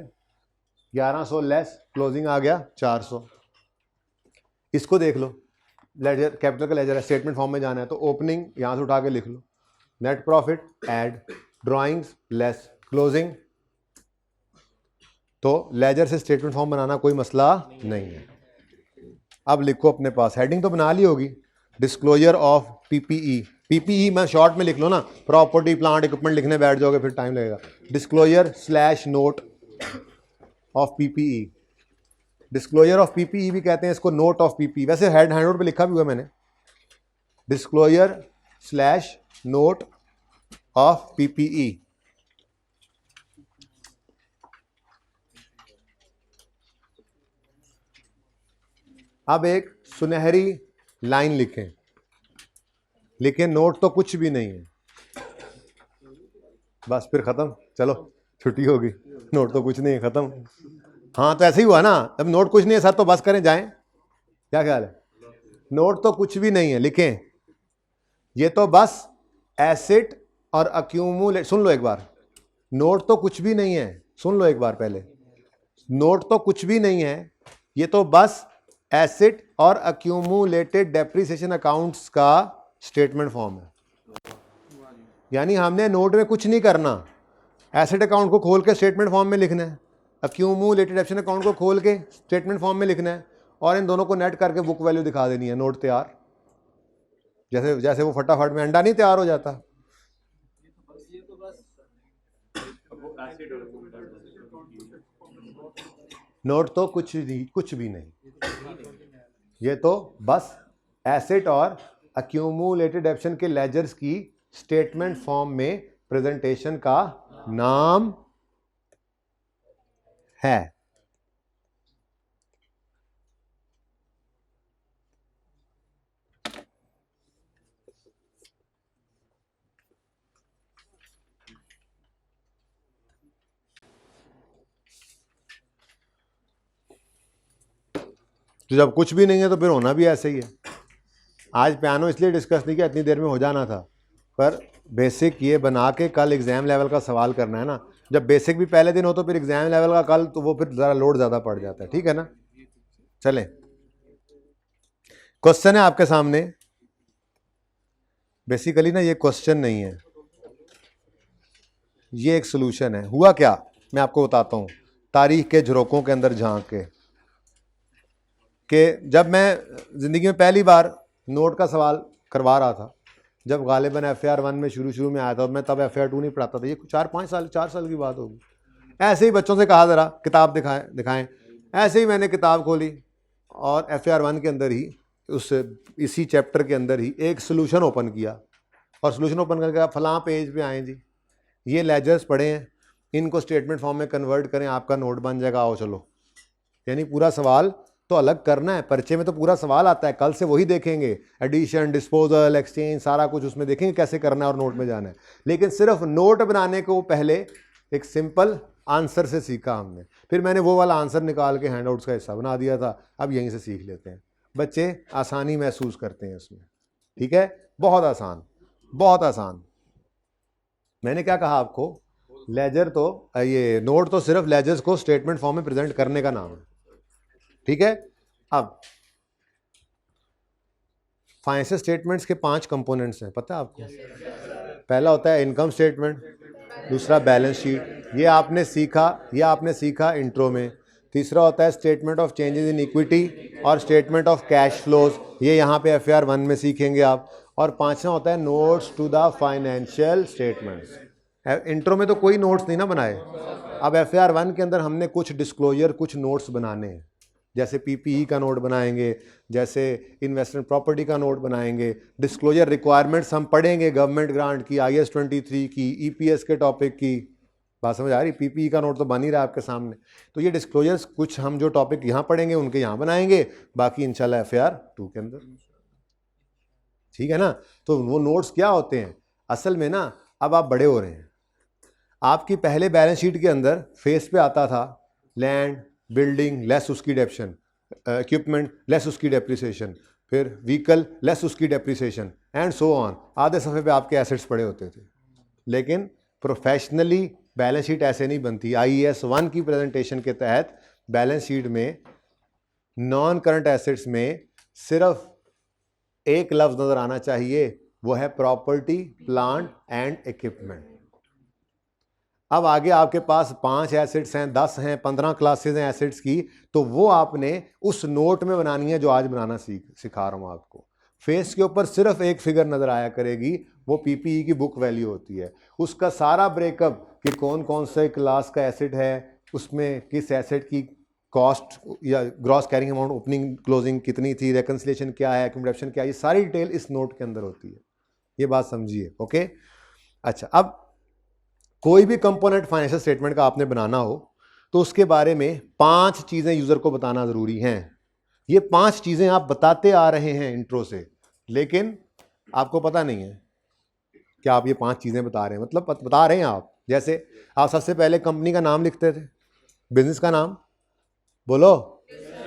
1100 लेस, क्लोजिंग आ गया 400। इसको देख लो, लेजर कैपिटल का लेजर है, स्टेटमेंट फॉर्म में जाना है तो ओपनिंग यहाँ से उठा के लिख लो, net profit add, drawings less, closing. तो लेजर से स्टेटमेंट फॉर्म बनाना कोई मसला नहीं है। अब लिखो अपने पास, हेडिंग तो बना ली होगी, डिस्क्लोजर ऑफ पीपीई। पीपीई मैं शॉर्ट में लिख लो ना, प्रॉपर्टी प्लांट इक्विपमेंट लिखने बैठ जाओगे फिर टाइम लगेगा। Disclosure slash note of PPE, disclosure of PPE भी कहते हैं इसको, नोट ऑफ पीपीई, वैसे हैंडआउट पे लिखा भी हुआ मैंने, disclosure slash note of PPE. अब एक सुनहरी लाइन लिखें, लिखें नोट तो कुछ भी नहीं है, बस फिर खत्म, चलो छुट्टी होगी, नोट तो कुछ नहीं है, खत्म। हाँ तो ऐसे ही हुआ ना, अब नोट कुछ नहीं है सर तो बस करें जाएं, क्या ख्याल है? नोट तो कुछ भी नहीं है, लिखें ये तो बस एसेट और अक्यूमुलेट, सुन लो एक बार, नोट तो कुछ भी नहीं है, सुन लो एक बार पहले, नोट तो कुछ भी नहीं है, ये तो बस एसेट और अक्यूमुलेटेड डेप्रिसिएशन अकाउंट्स का स्टेटमेंट फॉर्म है। यानी हमने नोट में कुछ नहीं करना, एसेट अकाउंट को खोल के स्टेटमेंट फॉर्म में लिखना है, अक्यूमुलेटेड डेप्रिसिएशन अकाउंट को खोल के स्टेटमेंट फॉर्म में लिखना है, और इन दोनों को नेट करके बुक वैल्यू दिखा देनी है, नोट तैयार। जैसे जैसे वो फटाफट में अंडा नहीं तैयार हो जाता। नोट तो कुछ भी नहीं, ये तो बस एसेट और अक्यूमुलेटेड डेप्रिसिएशन के लेजर्स की स्टेटमेंट फॉर्म में प्रेजेंटेशन का नाम है। तो जब कुछ भी नहीं है तो फिर होना भी ऐसे ही है। आज पियानो इसलिए डिस्कस नहीं किया, इतनी देर में हो जाना था, पर बेसिक ये बना के कल एग्जाम लेवल का सवाल करना है ना। जब बेसिक भी पहले दिन हो तो फिर एग्जाम लेवल का कल, तो वो फिर ज़रा लोड ज़्यादा पड़ जाता है, ठीक है ना। चलें, क्वेश्चन है आपके सामने, बेसिकली ना ये क्वेश्चन नहीं है, ये एक सोल्यूशन है। हुआ क्या मैं आपको बताता हूँ, तारीख के झरोकों के अंदर झांक के कि जब मैं ज़िंदगी में पहली बार नोट का सवाल करवा रहा था, जब गालिबन FAR 1 में शुरू में आया था, मैं तब FAR 2 नहीं पढ़ाता था, ये 4 साल की बात होगी। ऐसे ही बच्चों से कहा ज़रा किताब दिखाएं, ऐसे ही मैंने किताब खोली और FAR 1 के अंदर ही इसी चैप्टर के अंदर ही एक सोल्यूशन ओपन किया, और सोल्यूशन ओपन करके फलां पेज पे आए जी, ये लेजर्स पढ़े हैं, इनको स्टेटमेंट फॉर्म में कन्वर्ट करें, आपका नोट बन जाएगा, आओ चलो। यानी पूरा सवाल तो अलग करना है, पर्चे में तो पूरा सवाल आता है, कल से वही देखेंगे, एडिशन, डिस्पोजल, एक्सचेंज, सारा कुछ उसमें देखेंगे कैसे करना है और नोट में जाना है। लेकिन सिर्फ नोट बनाने को पहले एक सिंपल आंसर से सीखा हमने, फिर मैंने वो वाला आंसर निकाल के हैंडआउट्स का हिस्सा बना दिया था, अब यहीं से सीख लेते हैं, बच्चे आसानी महसूस करते हैं इसमें, ठीक है, बहुत आसान, बहुत आसान। मैंने क्या कहा आपको, लेजर तो ये नोट तो सिर्फ लेजर्स को स्टेटमेंट फॉर्म में प्रेजेंट करने का नाम है, ठीक है। अब फाइनेंशियल स्टेटमेंट्स के 5 कंपोनेंट्स हैं, पता है आपको? पहला होता है इनकम स्टेटमेंट, दूसरा बैलेंस शीट, ये आपने सीखा इंट्रो में। तीसरा होता है statement of changes in equity और स्टेटमेंट ऑफ कैश फ्लोज, ये यहाँ पे FAR 1 में सीखेंगे आप। और पांचवा होता है notes to the financial statements. Intro में तो कोई नोट्स नहीं ना बनाए, अब FAR 1 के अंदर हमने कुछ डिस्क्लोजर, कुछ नोट्स बनाने हैं, जैसे PPE का नोट बनाएंगे, जैसे इन्वेस्टमेंट प्रॉपर्टी का नोट बनाएंगे, डिस्क्लोजर रिक्वायरमेंट्स हम पढ़ेंगे, गवर्नमेंट ग्रांट की, IS 23 की, EPS के टॉपिक की, बात समझ आ रही? PPE का नोट तो बन ही रहा है आपके सामने। तो ये डिस्क्लोजर्स कुछ हम जो टॉपिक यहाँ पढ़ेंगे उनके यहाँ बनाएंगे, बाकी इंशाल्लाह FAR 2 के अंदर, ठीक है ना। तो वो नोट्स क्या होते हैं असल में ना, अब आप बड़े हो रहे हैं, आपकी पहले बैलेंस शीट के अंदर फेस पे आता था लैंड, बिल्डिंग लेस उसकी डेप्शन, इक्विपमेंट लेस उसकी डेप्रिसिएशन, फिर व्हीकल लेस उसकी डेप्रिसिएशन एंड सो ऑन। आधे सफ़े पे आपके एसेट्स पड़े होते थे। लेकिन प्रोफेशनली बैलेंस शीट ऐसे नहीं बनती। IAS 1 की प्रेजेंटेशन के तहत बैलेंस शीट में नॉन करंट एसेट्स में सिर्फ एक लफ्ज नजर आना चाहिए, वो है प्रॉपर्टी प्लांट एंड इक्विपमेंट। अब आगे आपके पास 5 एसेट्स हैं, 10 हैं, 15 क्लासेस हैं एसेट्स की, तो वो आपने उस नोट में बनानी है जो आज बनाना सिखा रहा हूं आपको। फेस के ऊपर सिर्फ एक फिगर नजर आया करेगी, वो PPE की बुक वैल्यू होती है। उसका सारा ब्रेकअप कि कौन कौन से क्लास का एसेट है, उसमें किस एसेट की कॉस्ट या gross carrying amount opening closing कितनी थी, रेकंसिलिएशन क्या है, एक्यूमुलेशन क्या है, ये सारी डिटेल इस नोट के अंदर होती है। ये बात समझिए, ओके। अच्छा, अब कोई भी कंपोनेंट फाइनेंशियल स्टेटमेंट का आपने बनाना हो तो उसके बारे में 5 चीजें यूजर को बताना जरूरी हैं। ये 5 चीजें आप बताते आ रहे हैं इंट्रो से, लेकिन आपको पता नहीं है कि आप ये 5 चीजें बता रहे हैं, मतलब बता रहे हैं आप। जैसे आप सबसे पहले कंपनी का नाम लिखते थे, बिजनेस का नाम बोलो,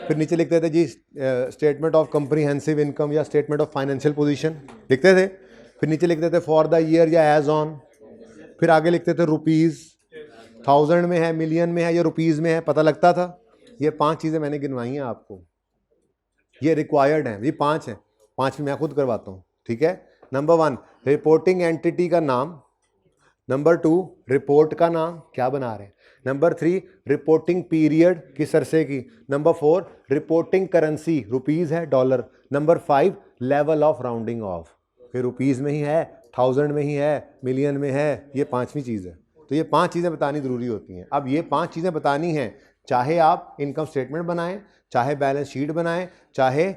फिर नीचे लिखते थे जी स्टेटमेंट ऑफ कम्प्रीहेंसिव इनकम या स्टेटमेंट ऑफ फाइनेंशियल पोजीशन लिखते थे, फिर नीचे लिखते थे फॉर द ईयर या एज ऑन, फिर आगे लिखते थे रुपीज, 1000 में है, मिलियन में है या रुपीज में है, पता लगता था। ये 5 चीजें मैंने गिनवाई हैं आपको, ये रिक्वायर्ड हैं, ये 5 हैं, 5 मैं खुद करवाता हूँ, ठीक है। नंबर 1 रिपोर्टिंग एंटिटी का नाम, नंबर 2 रिपोर्ट का नाम क्या बना रहे हैं, नंबर 3 रिपोर्टिंग पीरियड किस अरसे की, नंबर 4 रिपोर्टिंग करेंसी रुपीज है dollar, number 5 level of rounding off, फिर रुपीज में ही है, 1000 में ही है, मिलियन में है, ये 5वीं चीज़ है। तो ये 5 चीज़ें बतानी ज़रूरी होती हैं। अब ये 5 चीज़ें बतानी हैं, चाहे आप इनकम स्टेटमेंट बनाएं, चाहे बैलेंस शीट बनाएं, चाहे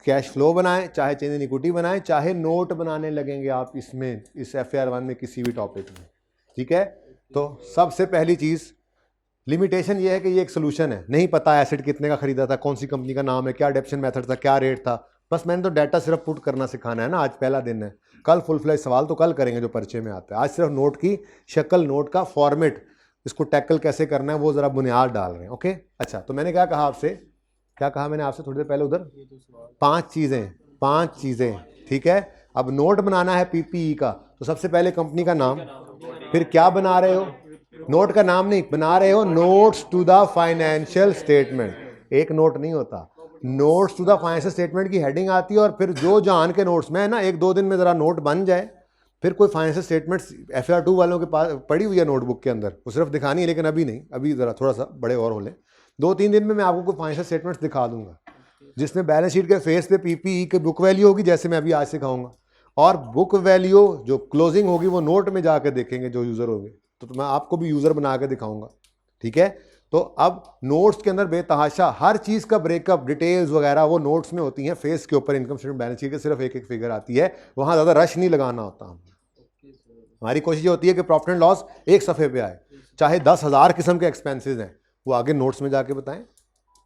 कैश फ्लो बनाएं, चाहे चेंज इन इक्विटी बनाएं, चाहे नोट बनाने लगेंगे आप इसमें, इस FAR 1 में किसी भी टॉपिक में, ठीक है। तो सबसे पहली चीज़, लिमिटेशन ये है कि ये एक सोल्यूशन है, नहीं पता एसेट कितने का खरीदा था, कौन सी कंपनी का नाम है, क्या डेप्शन मेथड था, क्या रेट था, बस मैंने तो डाटा सिर्फ पुट करना सिखाना है ना, आज पहला दिन है, कल फुल फ्लैश सवाल तो कल करेंगे जो परिचय में आता है। आज सिर्फ नोट की शक्ल, नोट का फॉर्मेट, इसको टैकल कैसे करना है वो जरा बुनियाद डाल रहे हैं, ओके। अच्छा, तो मैंने क्या कहा आपसे, क्या कहा मैंने आपसे थोड़ी देर पहले उधर, 5 चीज़ें, ठीक है। अब नोट बनाना है PPE का, तो सबसे पहले कंपनी का नाम, फिर क्या बना रहे हो, नोट का नाम नहीं बना रहे हो, notes to the financial statement, एक नोट नहीं होता, notes to the financial statement की हेडिंग आती है, और फिर जो जान के नोट्स में है ना, 1-2 दिन में ज़रा नोट बन जाए, फिर कोई फाइनेंशियल स्टेटमेंट्स FAR 2 वालों के पास पड़ी हुई है नोटबुक के अंदर, वो सिर्फ दिखानी है, लेकिन अभी नहीं, अभी ज़रा थोड़ा सा बड़े और हो लें, 2-3 दिन में मैं आपको कोई फाइनेंशियल स्टेटमेंट्स दिखा दूंगा जिसमें बैलेंस शीट के फेस पे PPE की बुक वैल्यू होगी, जैसे मैं अभी आज सिखाऊंगा, और बुक वैल्यू जो क्लोजिंग होगी वो नोट में जाकर देखेंगे जो यूज़र होंगे, तो मैं आपको भी यूज़र बना के दिखाऊंगा, ठीक है। तो अब नोट्स के अंदर बेतहाशा हर चीज़ का ब्रेकअप, डिटेल्स वगैरह वो नोट्स में होती हैं, फेस के ऊपर इनकम स्टेटमेंट बैलेंस शीट के सिर्फ एक फिगर आती है, वहाँ ज़्यादा रश नहीं लगाना होता। हमारी कोशिश ये होती है कि प्रॉफिट एंड लॉस एक सफ़े पे आए, चाहे 10,000 किस्म के एक्सपेंसेस हैं वो आगे नोट्स में जाके बताएं,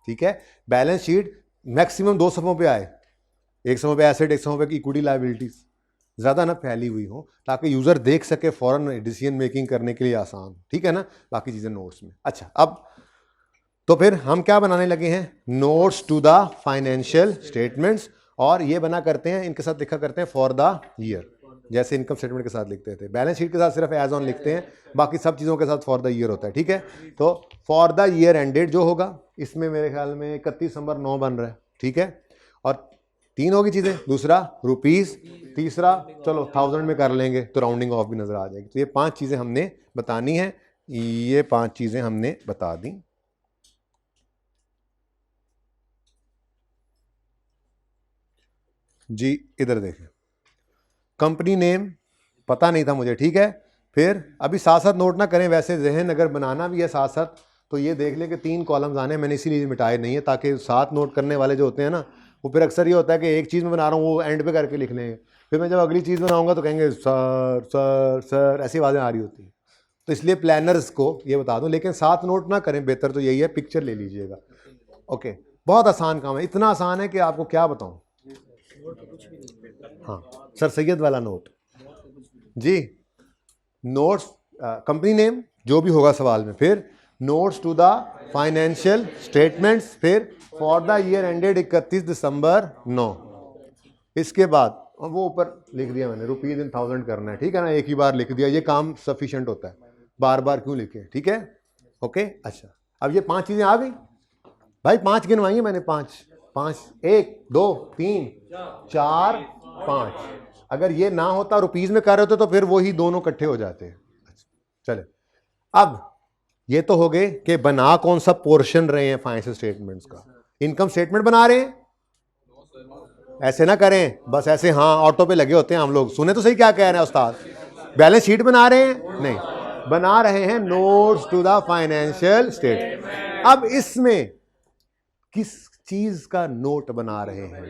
ठीक है। बैलेंस शीट मैक्सिमम 2 सफ़ों पे आए, एक सफ़ों पे एसेट, एक सफ़ों पे इक्विटी लायबिलिटीज़, ज़्यादा ना फैली हुई हो, ताकि यूज़र देख सके, फ़ौरन डिसीजन मेकिंग करने के लिए आसान, ठीक है ना। बाकी चीज़ें नोट्स में। अच्छा, अब तो फिर हम क्या बनाने लगे हैं, notes to the financial statements, और ये बना करते हैं, इनके साथ लिखा करते हैं फॉर द ईयर, जैसे इनकम स्टेटमेंट के साथ लिखते थे, बैलेंस शीट के साथ सिर्फ एज ऑन लिखते हैं, बाकी सब चीज़ों के साथ फॉर द ईयर होता है, ठीक है। तो फॉर द ईयर एंडेड जो होगा, इसमें मेरे ख्याल में 31 दिसंबर 9 बन रहा है, ठीक है। और 3 होगी चीज़ें, दूसरा रुपीज़, तीसरा चलो 1000 में कर लेंगे तो राउंडिंग ऑफ भी नज़र आ जाएगी। तो ये 5 चीज़ें हमने बतानी हैं, ये 5 चीज़ें हमने बता दी। जी इधर देखें, कंपनी नेम पता नहीं था मुझे, ठीक है। फिर अभी साथ साथ नोट ना करें, वैसे जहन अगर बनाना भी है साथ साथ तो ये देख लें कि 3 कॉलम्स आने, मैंने इसीलिए मिटाए नहीं है, ताकि साथ नोट करने वाले जो होते हैं ना, वो फिर अक्सर ये होता है कि एक चीज़ में बना रहा हूँ वो एंड पे करके लिख लेंगे, फिर मैं जब अगली चीज़ बनाऊंगा तो कहेंगे सर सर सर, ऐसी आवाज़ें आ रही होती हैं। तो इसलिए प्लानर्स को ये बता दूं, लेकिन साथ नोट ना करें, बेहतर तो यही है, पिक्चर ले लीजिएगा, ओके। बहुत आसान काम है, इतना आसान है कि आपको क्या बताऊं। हाँ सर, सैयद वाला नोट जी, नोट्स कंपनी नेम जो भी होगा सवाल में, फिर notes to the financial statements, फिर फॉर द ईयर एंडेड 31 दिसंबर 9, इसके बाद और वो ऊपर लिख दिया मैंने, रुपीज इन 1000 करना है, ठीक है ना, एक ही बार लिख दिया, ये काम सफिशिएंट होता है, बार बार क्यों लिखे, ठीक है, ओके। अच्छा, अब ये 5 चीजें आ गई भाई, 5 गिनवाई है मैंने, 5 5, 1 2 3 4 5। अगर ये ना होता, रुपीज में कर रहे होते तो फिर वही दोनों इकट्ठे हो जाते हैं। चले, अब ये तो हो गए कि बना कौन सा पोर्शन रहे हैं फाइनेंशियल स्टेटमेंट्स का। इनकम स्टेटमेंट बना रहे हैं, ऐसे ना करें बस ऐसे, हाँ ऑटो पे लगे होते हैं हम लोग, सुने तो सही क्या कह रहे हैं उस्ताद। बैलेंस शीट बना रहे हैं, नहीं, बना रहे हैं notes to the financial statement. अब इसमें किस चीज का नोट बना रहे हैं,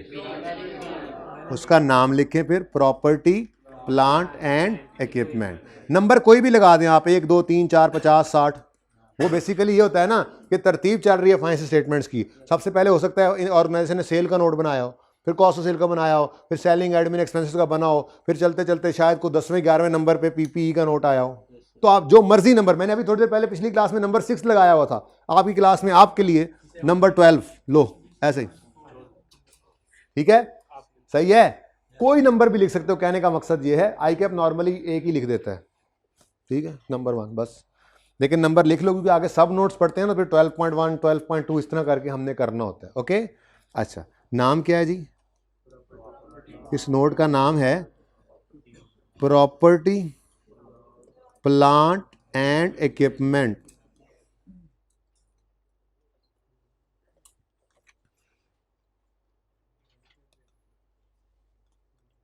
उसका नाम लिखें, फिर property plant and equipment. Number कोई भी लगा दें आप, 1 2 3 4 50 60। वो बेसिकली ये होता है ना कि तरतीब चल रही है फाइनेंशियल स्टेटमेंट्स की। सबसे पहले हो सकता है ऑर्गेनाइजेशन ने सेल का नोट बनाया हो, फिर कॉस्ट ऑफ सेल का बनाया हो, फिर सेलिंग एडमिन एक्सपेंसेस का बना हो, फिर चलते चलते शायद को 10वें 11वें नंबर पे पीपीई का नोट आया हो। तो आप जो मर्जी नंबर, मैंने अभी थोड़ी देर पहले पिछली क्लास में नंबर 6 लगाया हुआ था, आपकी क्लास में आपके लिए नंबर 12 लो, ऐसे ही, ठीक है, सही है। कोई नंबर भी लिख सकते हो, कहने का मकसद ये है, आई कैप नॉर्मली एक ही लिख देता है, ठीक है, नंबर 1 बस, लेकिन नंबर लिख लो क्योंकि आगे सब नोट्स पढ़ते हैं ना, फिर 12.1 12.2 इस तरह करके हमने करना होता है, ओके। अच्छा, नाम क्या है जी, इस नोट का नाम है प्रॉपर्टी प्लांट एंड इक्विपमेंट।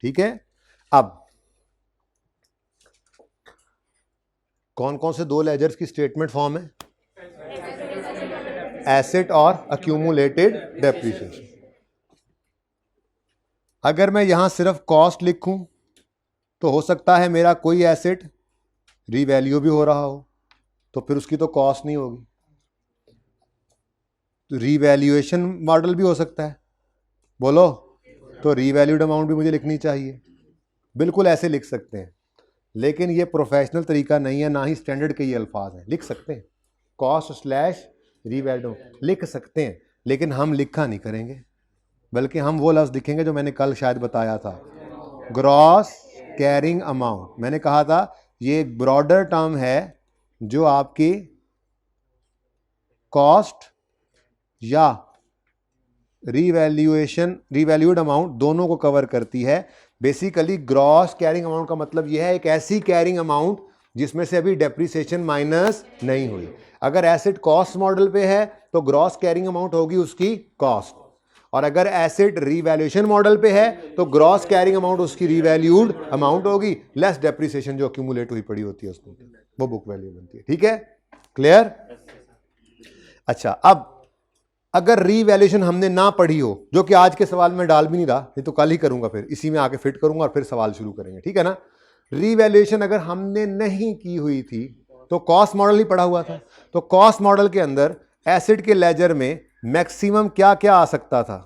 ठीक है, अब कौन कौन से 2 लेजर्स की स्टेटमेंट फॉर्म है, एसेट और अक्यूमुलेटेड डेप्रिसिएशन। अगर मैं यहां सिर्फ कॉस्ट लिखूं तो हो सकता है मेरा कोई एसेट रीवैल्यू भी हो रहा हो, तो फिर उसकी तो कॉस्ट नहीं होगी। तो रीवैल्यूएशन मॉडल भी हो सकता है, बोलो, तो रीवैल्यूड अमाउंट भी मुझे लिखनी चाहिए, बिल्कुल ऐसे लिख सकते हैं, लेकिन ये प्रोफेशनल तरीका नहीं है, ना ही स्टैंडर्ड के ये अल्फाज हैं। लिख सकते हैं कॉस्ट स्लैश रीवैल्यू लिख सकते हैं, लेकिन हम लिखा नहीं करेंगे, बल्कि हम वो लफ्ज़ लिखेंगे जो मैंने कल शायद बताया था, ग्रॉस कैरिंग अमाउंट। मैंने कहा था ये एक ब्रॉडर टर्म है जो आपकी कॉस्ट या रीवैल्यूड अमाउंट दोनों को कवर करती है। बेसिकली ग्रॉस कैरिंग अमाउंट का मतलब यह है एक ऐसी कैरिंग अमाउंट जिसमें से अभी डेप्रिसिएशन माइनस नहीं हुई। अगर एसेट कॉस्ट मॉडल पे है तो ग्रॉस कैरिंग अमाउंट होगी उसकी कॉस्ट, और अगर एसेट रीवैल्यूएशन मॉडल पे है तो ग्रॉस कैरिंग अमाउंट उसकी रीवैल्यूड अमाउंट होगी, लेस डेप्रिसिएशन जो अक्यूमुलेट हुई पड़ी होती है उसमें, वो बुक वैल्यू बनती है। ठीक है, क्लियर। अच्छा, अब अगर रीवैल्यूएशन हमने ना पढ़ी हो, जो कि आज के सवाल में डाल भी नहीं रहा, ये तो कल ही करूंगा, फिर इसी में आके फिट करूंगा और फिर सवाल शुरू करेंगे, ठीक है ना। रीवैल्यूएशन अगर हमने नहीं की हुई थी तो कॉस्ट मॉडल ही पढ़ा हुआ था, तो कॉस्ट मॉडल के अंदर एसेट के लेजर में मैक्सिमम क्या क्या आ सकता था,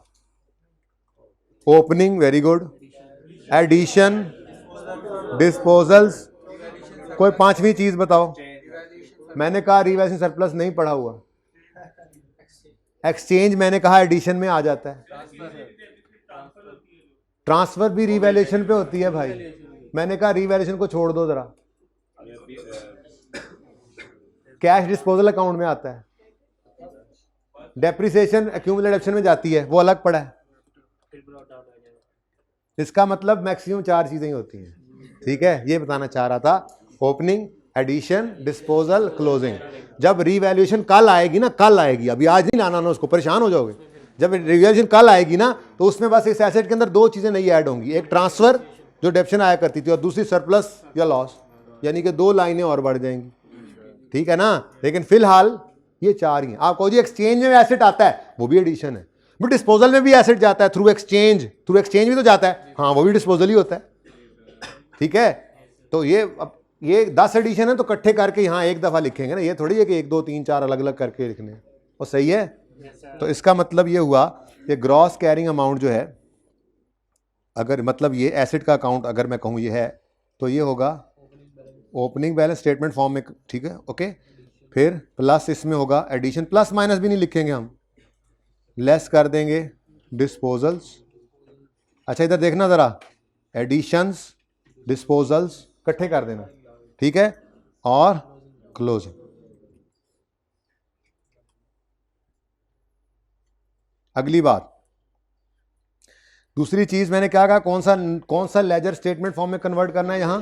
opening, very good, addition, disposals, कोई 5वीं चीज बताओ। मैंने कहा रीवैल्यूएशन सरप्लस नहीं पढ़ा हुआ, एक्सचेंज मैंने कहा एडिशन में आ जाता है, ट्रांसफर भी रीवैल्यूएशन पे होती है भाई, मैंने कहा रीवैल्यूएशन को छोड़ दो जरा, कैश डिस्पोजल अकाउंट में आता है, डेप्रिसिएशन एक्यूमुलेटेड ऑप्शन में जाती है, वो अलग पड़ा है। इसका मतलब मैक्सिमम 4 चीजें ही होती हैं, ठीक है, ये बताना चाह रहा था। Opening, addition, disposal, closing. जब रीवैल्यूएशन कल आएगी ना, कल आएगी, अभी आज नहीं लाना ना उसको, परेशान हो जाओगे। जब रीवैल्यूएशन कल आएगी ना तो उसमें बस इस एसेट के अंदर 2 चीजें नहीं ऐड होंगी, एक ट्रांसफर जो डेप्शन आया करती थी और दूसरी सरप्लस या लॉस, यानी कि 2 लाइनें और बढ़ जाएंगी, ठीक है ना। लेकिन फिलहाल ये 4 ही हैं। आप कहो जी एक्सचेंज में एसेट आता है, वो भी एडिशन है, बट डिस्पोजल में भी एसेट जाता है थ्रू एक्सचेंज भी तो जाता है, हाँ वो भी डिस्पोजल ही होता है, ठीक है। तो ये 10 एडिशन है तो इकट्ठे करके यहाँ एक दफा लिखेंगे ना, ये थोड़ी है कि 1 2 3 4 अलग अलग करके लिखने हैं, वो सही है। तो इसका मतलब ये हुआ कि ग्रॉस कैरिंग अमाउंट जो है, अगर मतलब ये एसेट का अकाउंट अगर मैं कहूँ ये है, तो ये होगा ओपनिंग बैलेंस स्टेटमेंट फॉर्म में, ठीक है, ओके। फिर प्लस इसमें होगा एडिशन, प्लस माइनस भी नहीं लिखेंगे हम, लेस कर देंगे डिस्पोजल्स। अच्छा इधर देखना ज़रा, एडिशंस, डिस्पोजल्स इकट्ठे कर देना, ठीक है, और क्लोजिंग। अगली बात, दूसरी चीज मैंने क्या कहा, कौन सा लेजर स्टेटमेंट फॉर्म में कन्वर्ट करना है यहां,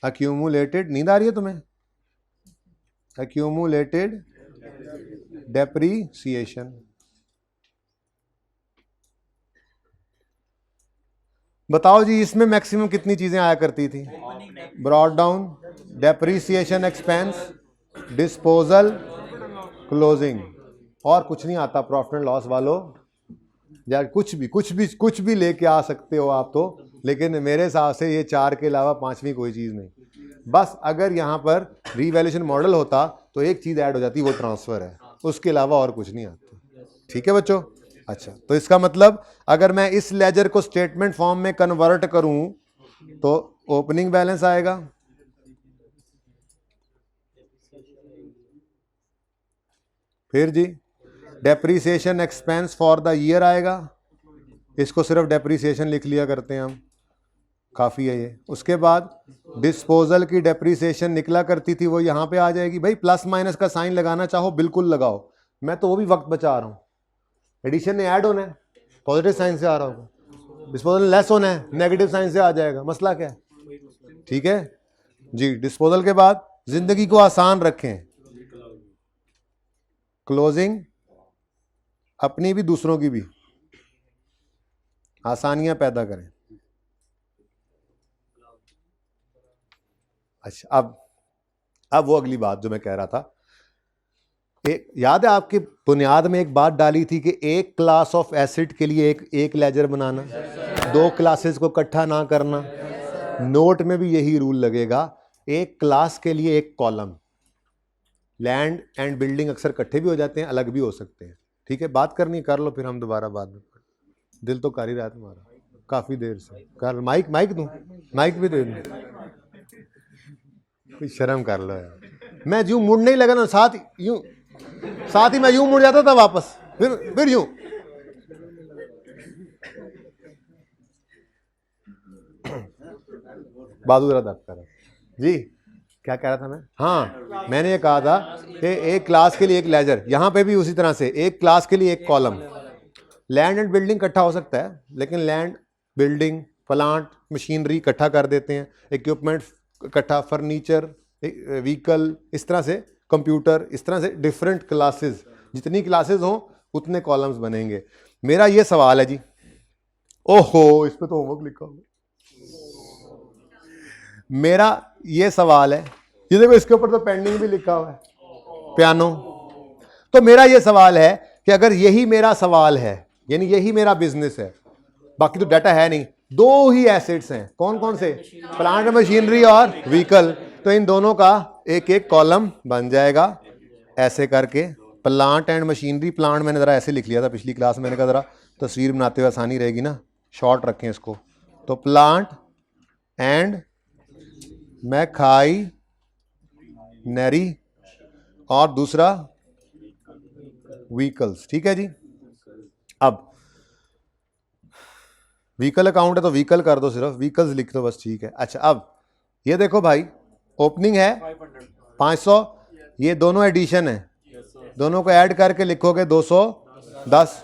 अक्यूमुलेटेड, नींद आ रही है तुम्हें, अक्यूमुलेटेड डेप्रीसिएशन। बताओ जी इसमें मैक्सिमम कितनी चीजें आया करती थी, brought down, depreciation expense, disposal, closing, और कुछ नहीं आता प्रॉफिट एंड लॉस वालों, या कुछ भी लेके आ सकते हो आप तो, लेकिन मेरे हिसाब से ये 4 के अलावा 5वीं कोई चीज नहीं। बस अगर यहाँ पर रीवैल्यूएशन मॉडल होता तो एक चीज ऐड हो जाती, वो ट्रांसफर है, उसके अलावा और कुछ नहीं आता। ठीक है बच्चों, अच्छा, तो इसका मतलब अगर मैं इस लेजर को स्टेटमेंट फॉर्म में कन्वर्ट करूं तो ओपनिंग बैलेंस आएगा, फिर जी depreciation expense for the year आएगा, इसको सिर्फ डेप्रीसिएशन लिख लिया करते हैं हम, काफ़ी है ये। उसके बाद डिस्पोजल की डेप्रीसिएशन निकला करती थी, वो यहाँ पे आ जाएगी। भाई प्लस माइनस का साइन लगाना चाहो बिल्कुल लगाओ, मैं तो वो भी वक्त बचा रहा हूँ। एडिशन ने ऐड होना है, पॉजिटिव साइन से आ रहा होगा, डिस्पोजल लेस होना है, नेगेटिव साइन से आ जाएगा, मसला क्या है, ठीक है जी। डिस्पोजल के बाद जिंदगी को आसान रखें, क्लोजिंग अपनी भी दूसरों की भी आसानियां पैदा करें। अच्छा, अब वो अगली बात जो मैं कह रहा था, एक याद है आपकी बुनियाद में एक बात डाली थी कि एक क्लास ऑफ एसिड के लिए एक लेजर बनाना, 2 क्लासेस को इकट्ठा ना करना। नोट में भी यही रूल लगेगा, एक क्लास के लिए एक कॉलम। लैंड एंड बिल्डिंग अक्सर इकट्ठे भी हो जाते हैं, अलग भी हो सकते हैं, ठीक है। बात करनी कर लो, फिर हम दोबारा बाद में, दिल तो कर ही रहा है तुम्हारा काफी देर से। कर माइक दूं, माइक भी दे दूं, कोई शर्म कर लो यार। मैं यूं मुड़ने ही लगा ना, साथ ही मैं यूं मुड़ जाता था वापस, फिर यूं। बाजू जरा दर्द कर जी, क्या कह रहा था मैं, हाँ मैंने ये कहा था कि एक क्लास के लिए एक लेजर, यहां पे भी उसी तरह से एक क्लास के लिए एक कॉलम। लैंड एंड बिल्डिंग इकट्ठा हो सकता है, लेकिन लैंड, बिल्डिंग, प्लांट, मशीनरी इकट्ठा कर देते हैं, इक्विपमेंट इकट्ठा, फर्नीचर, व्हीकल, इस तरह से कंप्यूटर, इस तरह से डिफरेंट क्लासेस, जितनी क्लासेस हों उतने कॉलम्स बनेंगे। मेरा ये सवाल है जी, ओहो इस पे तो होमवर्क लिखा हुआ, मेरा ये सवाल है, ये देखो इसके ऊपर तो पेंडिंग भी लिखा हुआ है, पियानो। तो मेरा ये सवाल है कि अगर यही मेरा सवाल है, यानी यही मेरा बिजनेस है, बाकी तो डाटा है नहीं, 2 ही एसेट्स हैं, कौन कौन से, प्लांट मशीनरी और व्हीकल, तो इन दोनों का एक एक कॉलम बन जाएगा ऐसे करके। प्लांट एंड मशीनरी, प्लांट मैंने जरा ऐसे लिख लिया था पिछली क्लास में, मैंने कहा जरा तस्वीर बनाते हुए आसानी रहेगी ना, शॉर्ट रखें इसको, तो प्लांट एंड मैखाई नरी, और दूसरा व्हीकल्स, ठीक है जी। अब व्हीकल अकाउंट है तो व्हीकल कर दो, सिर्फ व्हीकल्स लिख दो बस, ठीक है। अच्छा, अब ये देखो भाई, ओपनिंग है 500, ये दोनों एडिशन है, दोनों को ऐड करके लिखोगे 210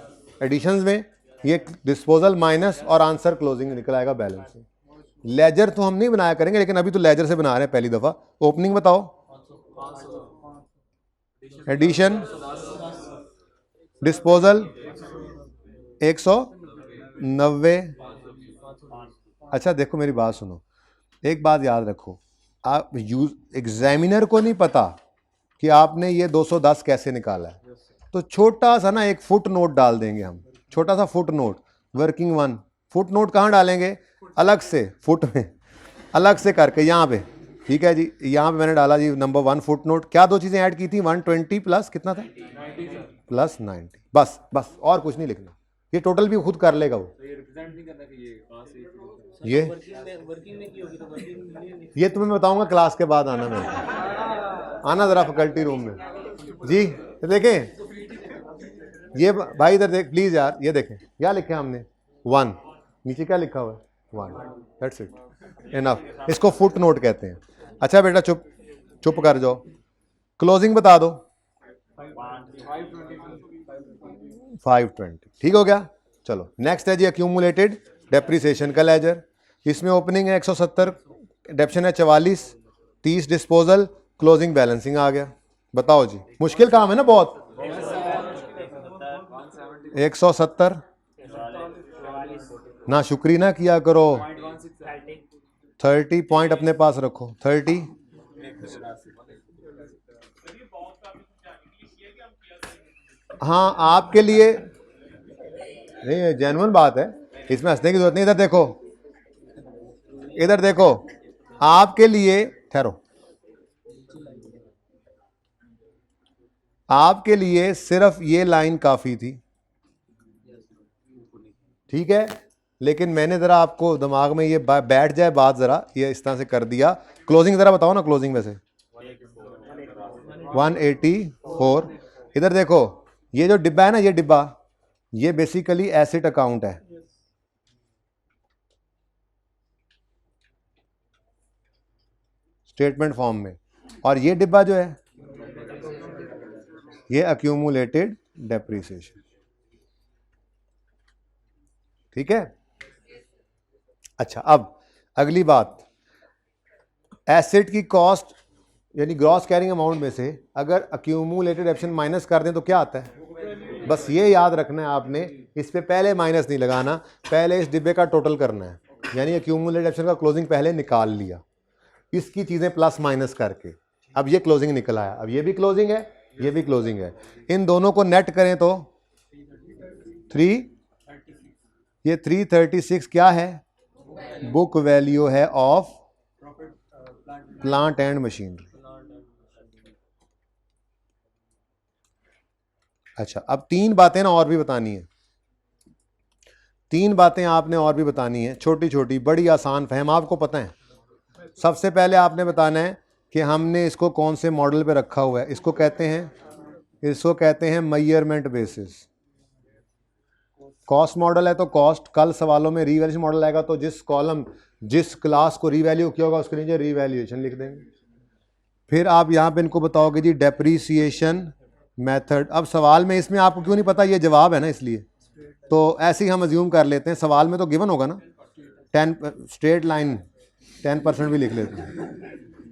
एडिशंस में, ये डिस्पोजल माइनस और आंसर क्लोजिंग निकल आएगा बैलेंस। लेजर तो हम नहीं बनाया करेंगे, लेकिन अभी तो लेजर से बना रहे हैं पहली दफा। ओपनिंग बताओ, एडिशन, डिस्पोजल 190। अच्छा देखो मेरी बात सुनो, एक बात याद रखो, आप एग्जामिनर को नहीं पता कि आपने ये 210 कैसे निकाला है, तो छोटा सा ना एक फुट नोट डाल देंगे हम, छोटा सा foot note, working 1। Foot note कहाँ डालेंगे, अलग से फुट में अलग से करके यहाँ पे, ठीक है जी। यहाँ पे मैंने डाला जी नंबर 1 फुट नोट। क्या 2 चीज़ें ऐड की थी, 120 प्लस कितना था, प्लस 90, बस और कुछ नहीं लिखना, ये टोटल भी खुद कर लेगा वो। ये तुम्हें बताऊंगा क्लास के बाद, आना मेरे, आना जरा फैकल्टी रूम में जी। देखें ये भाई इधर देख प्लीज यार, ये देखें क्या लिखा है हमने 1, नीचे क्या लिखा हुआ है 1, दैट्स इट, इनफ। इसको फुट नोट कहते हैं। अच्छा बेटा चुप चुप कर जाओ, क्लोजिंग बता दो 520, ठीक हो गया। चलो नेक्स्ट है जी अक्यूमुलेटेड डेप्रिसिएशन का लेजर। इसमें ओपनिंग है 170, डेप्शन है 44, 30 डिस्पोजल, क्लोजिंग बैलेंसिंग आ गया। बताओ जी, मुश्किल काम है ना बहुत। 170 ना शुक्री ना किया करो, 30 पॉइंट अपने पास रखो, 30 हाँ आपके लिए नहीं, जेन्युइन बात है, इसमें हंसने की जरूरत नहीं। इधर देखो, इधर देखो, आपके लिए ठहरो, आपके लिए सिर्फ ये लाइन काफी थी, ठीक है। लेकिन मैंने जरा आपको दिमाग में ये बैठ जाए बात, जरा ये इस तरह से कर दिया। क्लोजिंग जरा बताओ ना, क्लोजिंग वैसे 184। इधर देखो, ये जो डिब्बा है ना, ये डिब्बा, ये बेसिकली एसेट अकाउंट है, स्टेटमेंट फॉर्म में, और ये डिब्बा जो है ये अक्यूमुलेटेड डेप्रिसिएशन, ठीक है। अच्छा अब अगली बात, एसेट की कॉस्ट यानी ग्रॉस कैरिंग अमाउंट में से अगर अक्यूमुलेटेड एप्शन माइनस कर दें तो क्या आता है, बस ये याद रखना है आपने, इस पे पहले माइनस नहीं लगाना, पहले इस डिब्बे का टोटल करना है, यानी अक्यूमुलेटेड एप्शन का क्लोजिंग पहले निकाल लिया, इसकी चीज़ें प्लस माइनस करके, अब ये क्लोजिंग निकल आया, अब ये भी क्लोजिंग है, ये भी क्लोजिंग है, इन दोनों को नेट करें तो 3, ये 336 क्या है, बुक वैल्यू है ऑफ प्लांट एंड मशीनरी। अच्छा अब 3 बातें ना और भी बतानी है, 3 बातें आपने और भी बतानी है, छोटी छोटी बड़ी आसान फहम, आपको पता है। सबसे पहले आपने बताना है कि हमने इसको कौन से मॉडल पे रखा हुआ है, इसको कहते हैं मेजरमेंट बेसिस। कॉस्ट मॉडल है तो कॉस्ट, कल सवालों में रीवैल्यूएशन मॉडल आएगा तो जिस कॉलम जिस क्लास को रीवैल्यू किया होगा उसके नीचे रीवैल्यूएशन लिख देंगे। फिर आप यहाँ पे इनको बताओगे जी डेप्रीसिएशन मेथड। अब सवाल में इसमें आपको क्यों नहीं पता, ये जवाब है ना, इसलिए तो ऐसे ही हम अज्यूम कर लेते हैं, सवाल में तो गिवन होगा ना 10 स्ट्रेट लाइन 10% भी लिख लेते हैं।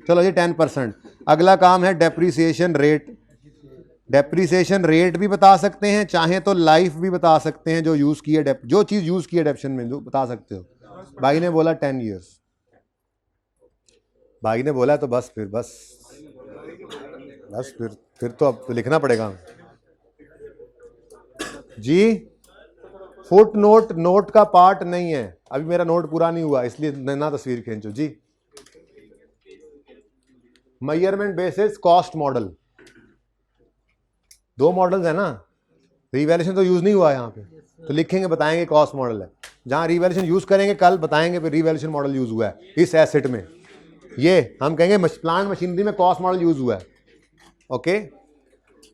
चलो जी 10%। अगला काम है डेप्रीसिएशन रेट। डेप्रीसिएशन रेट भी बता सकते हैं, चाहे तो लाइफ भी बता सकते हैं, जो यूज़ की है, जो चीज़ यूज़ की है डेप्शन में जो बता सकते हो। भाई ने बोला 10 ईयर्स, भाई ने बोला तो बस फिर तो अब तो लिखना पड़ेगा जी। फुट नोट नोट का पार्ट नहीं है, अभी मेरा नोट पूरा नहीं हुआ इसलिए ना तस्वीर खींचो जी। Measurement basis cost model, 2 models है ना, रिवैल्यूएशन तो यूज नहीं हुआ यहाँ पे, तो लिखेंगे बताएंगे कॉस्ट मॉडल है, जहाँ रिवैल्यूएशन यूज करेंगे कल बताएंगे फिर रिवैल्यूएशन मॉडल यूज हुआ है इस एसेट में, ये हम कहेंगे प्लांट मशीनरी में कॉस्ट मॉडल यूज हुआ है। ओके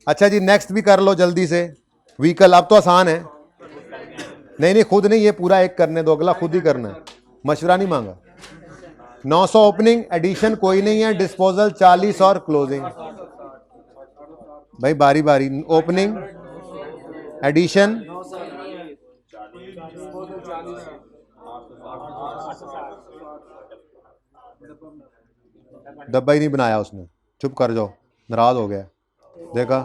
अच्छा जी नेक्स्ट भी कर लो जल्दी से, व्हीकल अब तो आसान है, नहीं खुद नहीं, ये पूरा एक करने दो, अगला खुद ही करना है, मशवरा नहीं मांगा। 900 ओपनिंग, एडिशन कोई नहीं है, डिस्पोजल 40 और क्लोजिंग, भाई बारी बारी, ओपनिंग एडिशन डब्बा ही नहीं बनाया उसने, चुप कर जाओ, नाराज हो गया, देखा।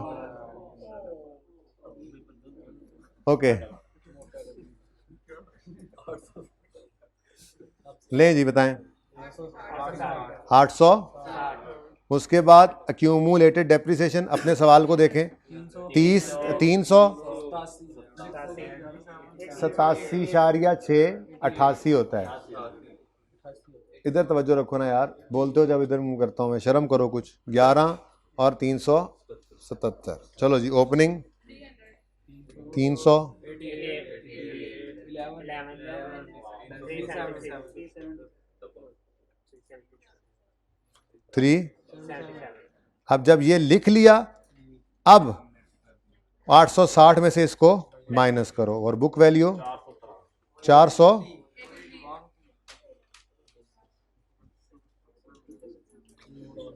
ओके ले जी बताएं 800, उसके बाद अक्यूमुलेटेड डेप्रिसिएशन, अपने सवाल को देखें 30, 300, 87.688 होता है। इधर तवज्जो रखो ना यार, बोलते हो जब इधर मुंह करता हूँ मैं, शर्म करो कुछ। 11 और 377, चलो जी ओपनिंग 300, 3, अब जब ये लिख लिया, अब 860 में से इसको माइनस करो और बुक वैल्यू 400।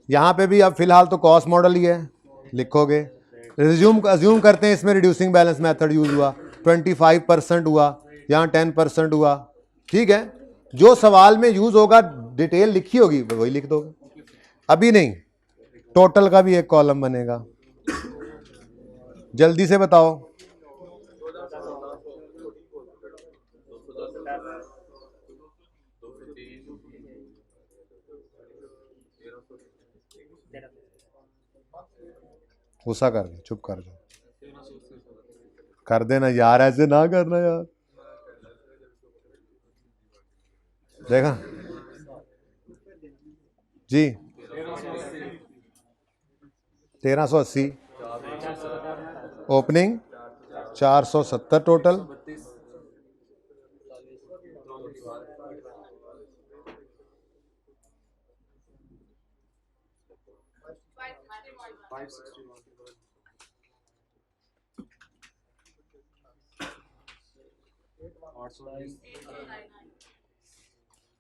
यहाँ पे भी अब फिलहाल तो कॉस्ट मॉडल ही है, लिखोगे। अज्यूम करते हैं इसमें रिड्यूसिंग बैलेंस मेथड यूज हुआ, 25% हुआ, यहाँ 10% हुआ, ठीक है। जो सवाल में यूज होगा डिटेल लिखी होगी वही लिख दोगे, अभी नहीं। टोटल का भी एक कॉलम बनेगा, जल्दी से बताओ। गुस्सा कर दे, चुप कर दो, कर देना यार, ऐसे ना करना यार। देखा जी, 1380 ओपनिंग, 470 टोटल,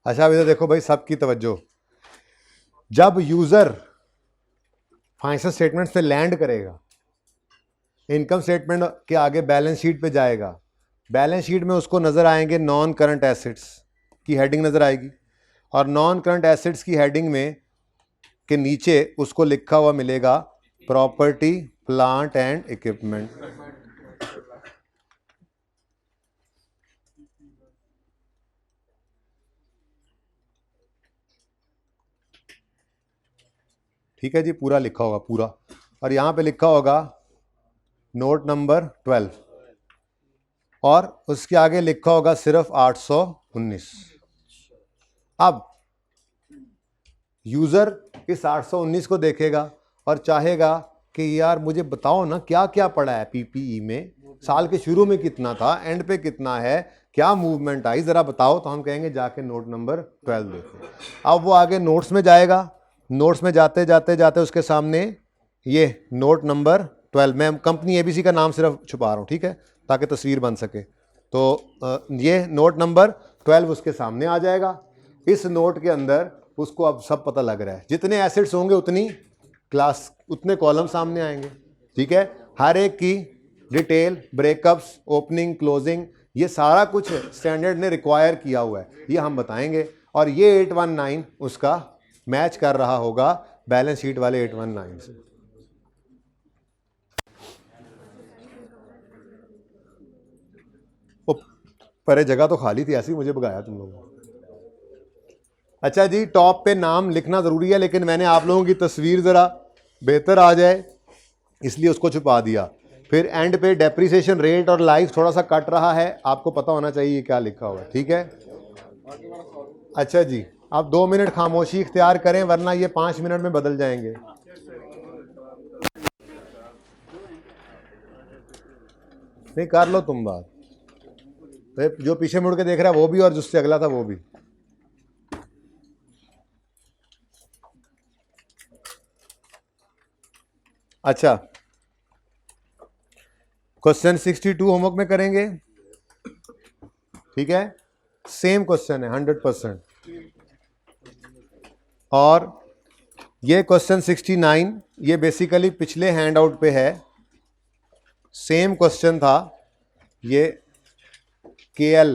अच्छा अभी तो देखो भाई सबकी तवज्जो, जब यूजर फाइनेंशियल स्टेटमेंट पे लैंड करेगा, इनकम स्टेटमेंट के आगे बैलेंस शीट पे जाएगा, बैलेंस शीट में उसको नजर आएंगे नॉन करंट एसेट्स की हेडिंग नजर आएगी, और नॉन करंट एसेट्स की हेडिंग में के नीचे उसको लिखा हुआ मिलेगा प्रॉपर्टी प्लांट एंड इक्विपमेंट। ठीक है जी, पूरा लिखा होगा पूरा, और यहां पे लिखा होगा नोट नंबर 12 और उसके आगे लिखा होगा सिर्फ 819। अब यूजर इस 819 को देखेगा और चाहेगा कि यार मुझे बताओ ना क्या क्या पड़ा है पीपीई में, साल के शुरू में कितना था, एंड पे कितना है, क्या मूवमेंट आई, जरा बताओ। तो हम कहेंगे जाके नोट नंबर 12 देखो। अब वो आगे नोट्स में जाएगा, नोट्स में जाते जाते जाते उसके सामने ये नोट नंबर 12, मैं कंपनी एबीसी का नाम सिर्फ छुपा रहा हूँ, ठीक है, ताकि तस्वीर बन सके। तो ये नोट नंबर 12 उसके सामने आ जाएगा। इस नोट के अंदर उसको अब सब पता लग रहा है, जितने एसेट्स होंगे उतनी क्लास, उतने कॉलम सामने आएंगे, ठीक है। हर एक की डिटेल, ब्रेकअप्स, ओपनिंग, क्लोजिंग, ये सारा कुछ स्टैंडर्ड ने रिक्वायर किया हुआ है, ये हम बताएंगे। और ये 819 उसका मैच कर रहा होगा बैलेंस शीट वाले 819 से। परे जगह तो खाली थी, ऐसी मुझे भगाया तुम लोगों ने। अच्छा जी, टॉप पे नाम लिखना जरूरी है, लेकिन मैंने आप लोगों की तस्वीर जरा बेहतर आ जाए इसलिए उसको छुपा दिया। फिर एंड पे डेप्रिसिएशन रेट और लाइफ थोड़ा सा कट रहा है, आपको पता होना चाहिए क्या लिखा हुआ है, ठीक है। अच्छा जी, आप 2 मिनट खामोशी इख्तियार करें, वरना ये 5 मिनट में बदल जाएंगे। नहीं कर लो तुम बात, जो पीछे मुड़ के देख रहा है वो भी, और जिससे अगला था वो भी। अच्छा, क्वेश्चन 62 होमवर्क में करेंगे, ठीक है। सेम क्वेश्चन है 100%। और ये क्वेश्चन 69 ये बेसिकली पिछले हैंड आउट पे है, सेम क्वेश्चन था ये केएल,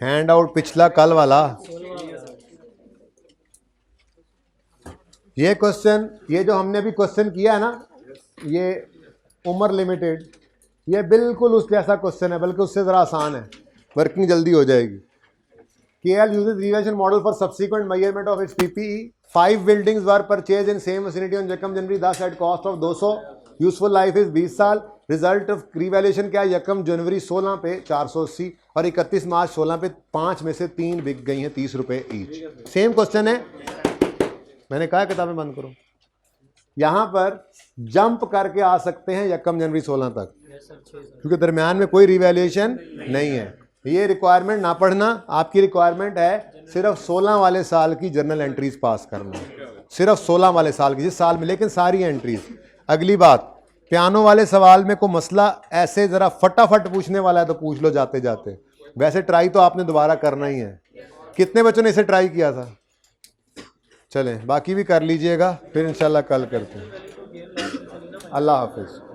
हैंड आउट पिछला कल वाला। ये क्वेश्चन, ये जो हमने अभी क्वेश्चन किया है ना, ये उमर लिमिटेड, ये बिल्कुल उस जैसा क्वेश्चन है, बल्कि उससे ज़रा आसान है, वर्किंग जल्दी हो जाएगी। KL uses revaluation model for subsequent measurement of its PPE. 5 buildings were purchase in same vicinity on यकम जनवरी 10 at cost of 200, useful life is 20 साल। रिजल्ट ऑफ रिवैल्यूएशन क्या है, यकम जनवरी 16 पे 480 और 31 मार्च 16 पे 5 में से 3 बिक गई हैं 30 रुपये ईच। सेम क्वेश्चन है, मैंने कहा किताबें बंद करो। यहां पर जंप करके आ सकते हैं यकम जनवरी 16 तक, क्योंकि दरमियान में कोई रिवैल्यूएशन नहीं है। ये रिक्वायरमेंट ना पढ़ना, आपकी रिक्वायरमेंट है सिर्फ 16 वाले साल की जर्नल एंट्रीज पास करना। सिर्फ 16 वाले साल की, जिस साल में, लेकिन सारी एंट्रीज। अगली बात, पियानो वाले सवाल में कोई मसला ऐसे ज़रा फटाफट पूछने वाला है तो पूछ लो जाते जाते, वैसे ट्राई तो आपने दोबारा करना ही है। कितने बच्चों ने इसे ट्राई किया था? चलें बाकी भी कर लीजिएगा, फिर इंशाल्लाह कल करते हैं। अल्लाह हाफिज़।